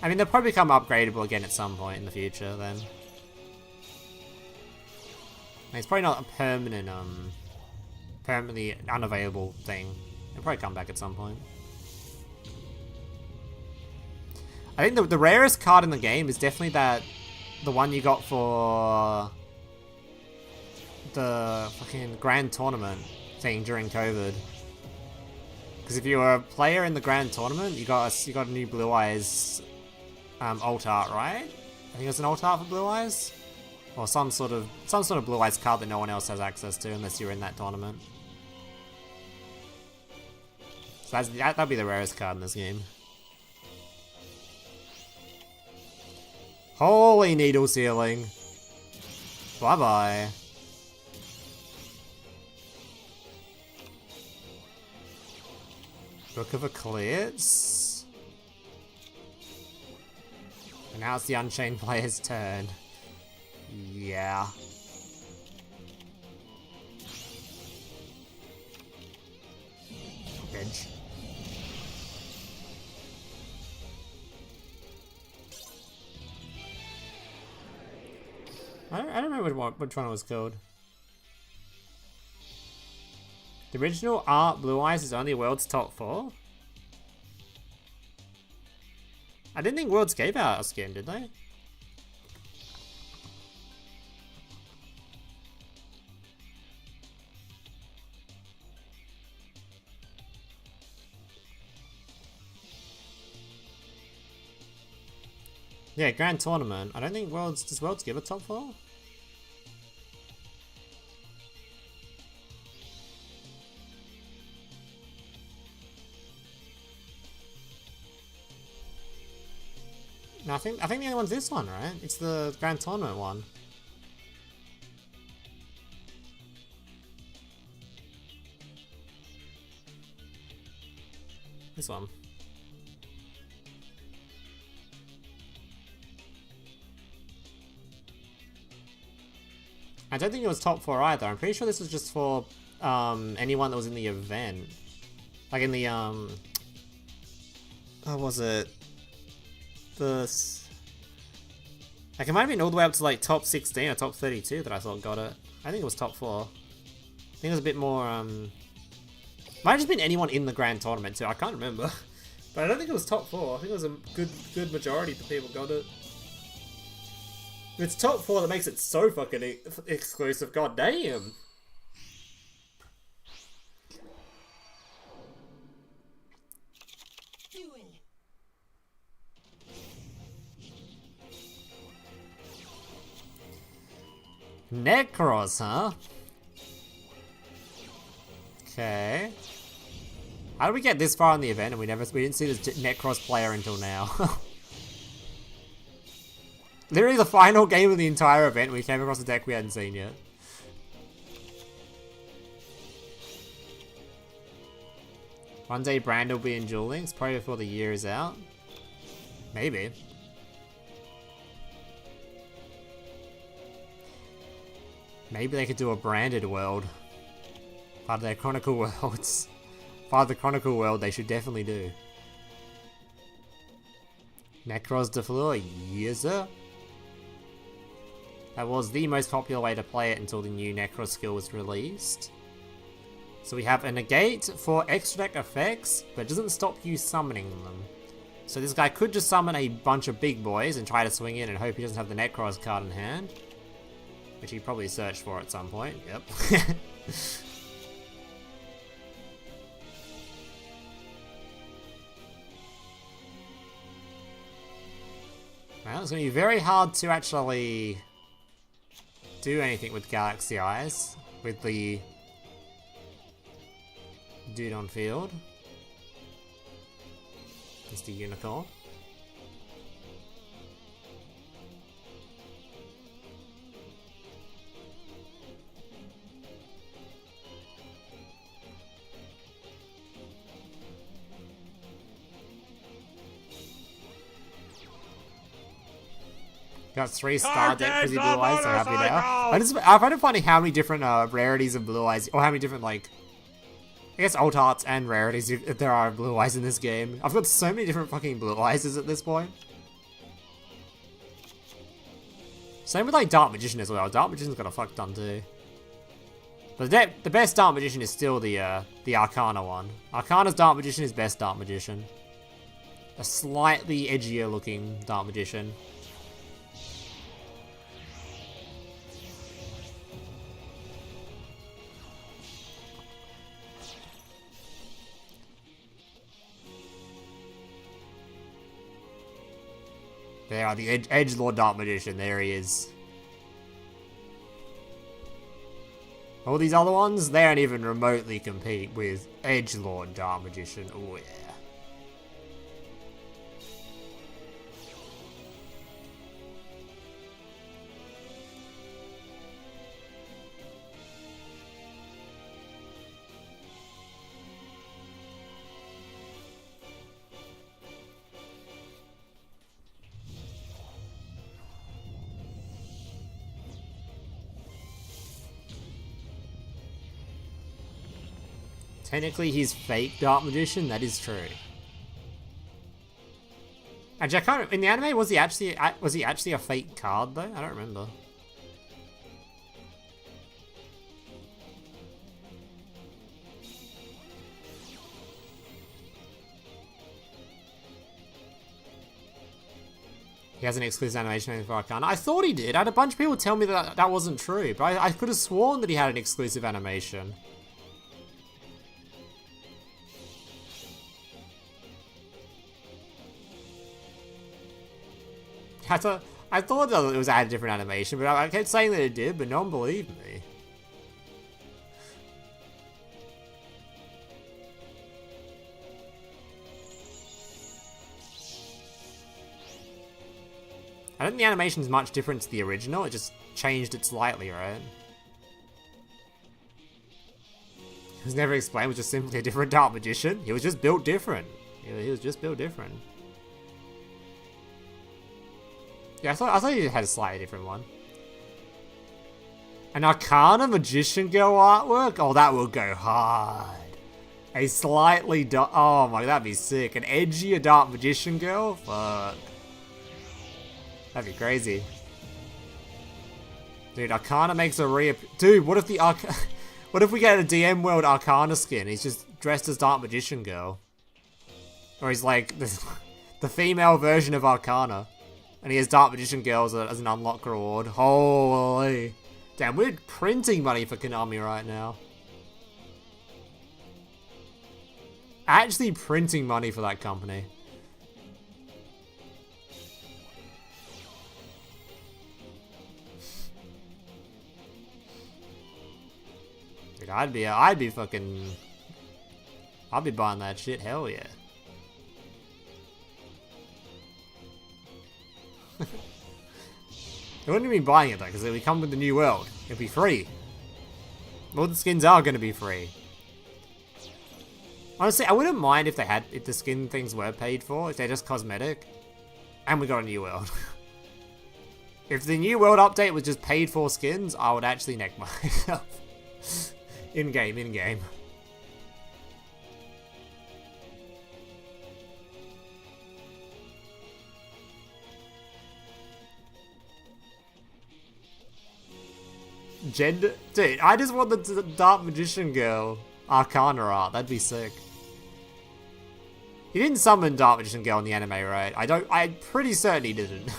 I mean, they'll probably become upgradable again at some point in the future, then. It's probably not a permanent, permanently unavailable thing. It'll probably come back at some point. I think the rarest card in the game is definitely the one you got for the fucking grand tournament thing during COVID. Because if you were a player in the grand tournament, you got a new Blue Eyes alt art, right? I think it was an alt art for Blue Eyes, or some sort of Blue Eyes card that no one else has access to unless you're in that tournament. So that'd be the rarest card in this game. Holy needle sealing. Bye bye. Book of Eclipse. And now it's the Unchained player's turn. Yeah. Bitch. I don't remember which one it was called. The original art Blue Eyes is only World's top 4? I didn't think Worlds gave out a skin, did they? Yeah, Grand Tournament. I don't think Worlds... Does Worlds give a top 4? No, I think the only one's this one, right? It's the Grand Tournament one. This one. I don't think it was top 4 either. I'm pretty sure this was just for anyone that was in the event. Like in the what was it? Like it might have been all the way up to like top 16 or top 32 that I thought got it. I think it was top 4. I think it was a bit more might have just been anyone in the Grand Tournament too, I can't remember. But I don't think it was top 4. I think it was a good majority of the people got it. If it's top 4 that makes it so fucking exclusive, god damn. Duel. Necros, huh? Okay. How did we get this far in the event and we didn't see this Necros player until now? Literally the final game of the entire event, we came across a deck we hadn't seen yet. One day Brand will be in Duel Links, probably before the year is out. Maybe. Maybe they could do a branded world. Part of their Chronicle worlds. Part of the Chronicle world they should definitely do. Necros de Fleur, yes sir. That was the most popular way to play it until the new Necros skill was released. So we have a negate for extra deck effects, but it doesn't stop you summoning them. So this guy could just summon a bunch of big boys and try to swing in and hope he doesn't have the Necros card in hand. Which he probably searched for at some point, yep. Well, it's going to be very hard to actually do anything with Galaxy Eyes with the dude on field. Mr. Unicorn. Got 3-star deck because he blue eyes, so happy now. I find it funny how many different rarities of blue eyes, or how many different, like, I guess alt arts and rarities there are of blue eyes in this game. I've got so many different fucking blue eyes at this point. Same with like Dark Magician as well. Dark Magician's got a fuck ton too. But the best Dark Magician is still the Arcana one. Arcana's Dark Magician is best Dark Magician. A slightly edgier looking Dark Magician. There are the Edgelord Dark Magician, there he is. All these other ones, they don't even remotely compete with Edgelord Dark Magician, oh yeah. Technically, he's fake Dark Magician. That is true. Actually, I can't. In the anime, was he actually a fake card though? I don't remember. He has an exclusive animation for Arcana. I thought he did. I had a bunch of people tell me that that wasn't true, but I could have sworn that he had an exclusive animation. I thought that it was had a different animation, but I kept saying that it did, but no one believed me. I don't think the animation's much different to the original, it just changed it slightly, right? It was never explained, it was just simply a different Dark Magician. He was just built different. He was just built different. Yeah, I thought he had a slightly different one. An Arcana Magician Girl artwork? Oh, that will go hard. A slightly dark... Oh my, that'd be sick. An edgier Dark Magician Girl? Fuck. That'd be crazy. Dude, Arcana makes a reappear... Dude, what if the what if we get a DM World Arcana skin? He's just dressed as Dark Magician Girl. Or he's like the female version of Arcana. And he has Dark Magician Girl as an unlock reward. Holy. Damn, we're printing money for Konami right now. Actually printing money for that company. Dude, I'd be buying that shit, hell yeah. I wouldn't be buying it though, because it would come with the new world. It'd be free. All the skins are going to be free. Honestly, I wouldn't mind if the skin things were paid for, if they're just cosmetic. And we got a new world. If the new world update was just paid for skins, I would actually neck myself. In-game, in-game. Dude, I just want the Dark Magician Girl Arcana art. That'd be sick. He didn't summon Dark Magician Girl in the anime, right? I'm pretty certain he didn't.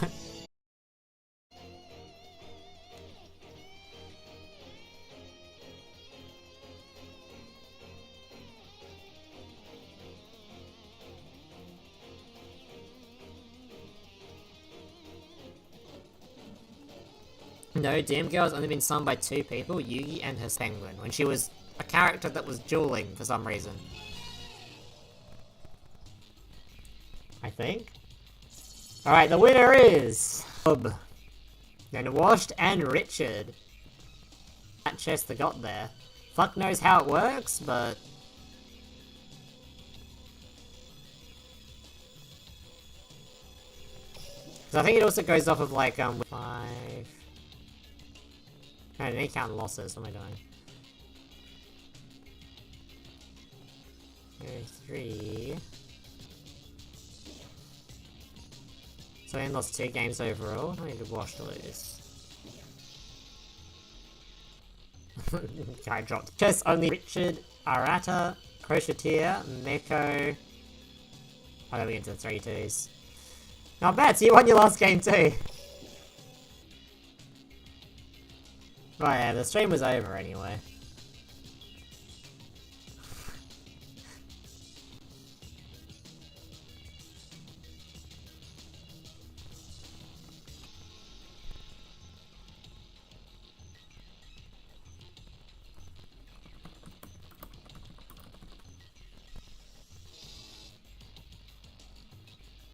No, DM Girl's only been summoned by 2 people, Yugi and her penguin, when she was a character that was dueling for some reason. I think. Alright, the winner is... Then Washed and Richard. That chest that got there. Fuck knows how it works, but... Because I think it also goes off of like, 5... No, I didn't count losses, what am I doing? 3... So we lost 2 games overall. I need to wash to lose. I dropped chess only Richard, Arata, Crocheteer, Meko. Oh, then we get to the 3-2s. Not bad, so you won your last game too. Right, yeah, the stream was over anyway.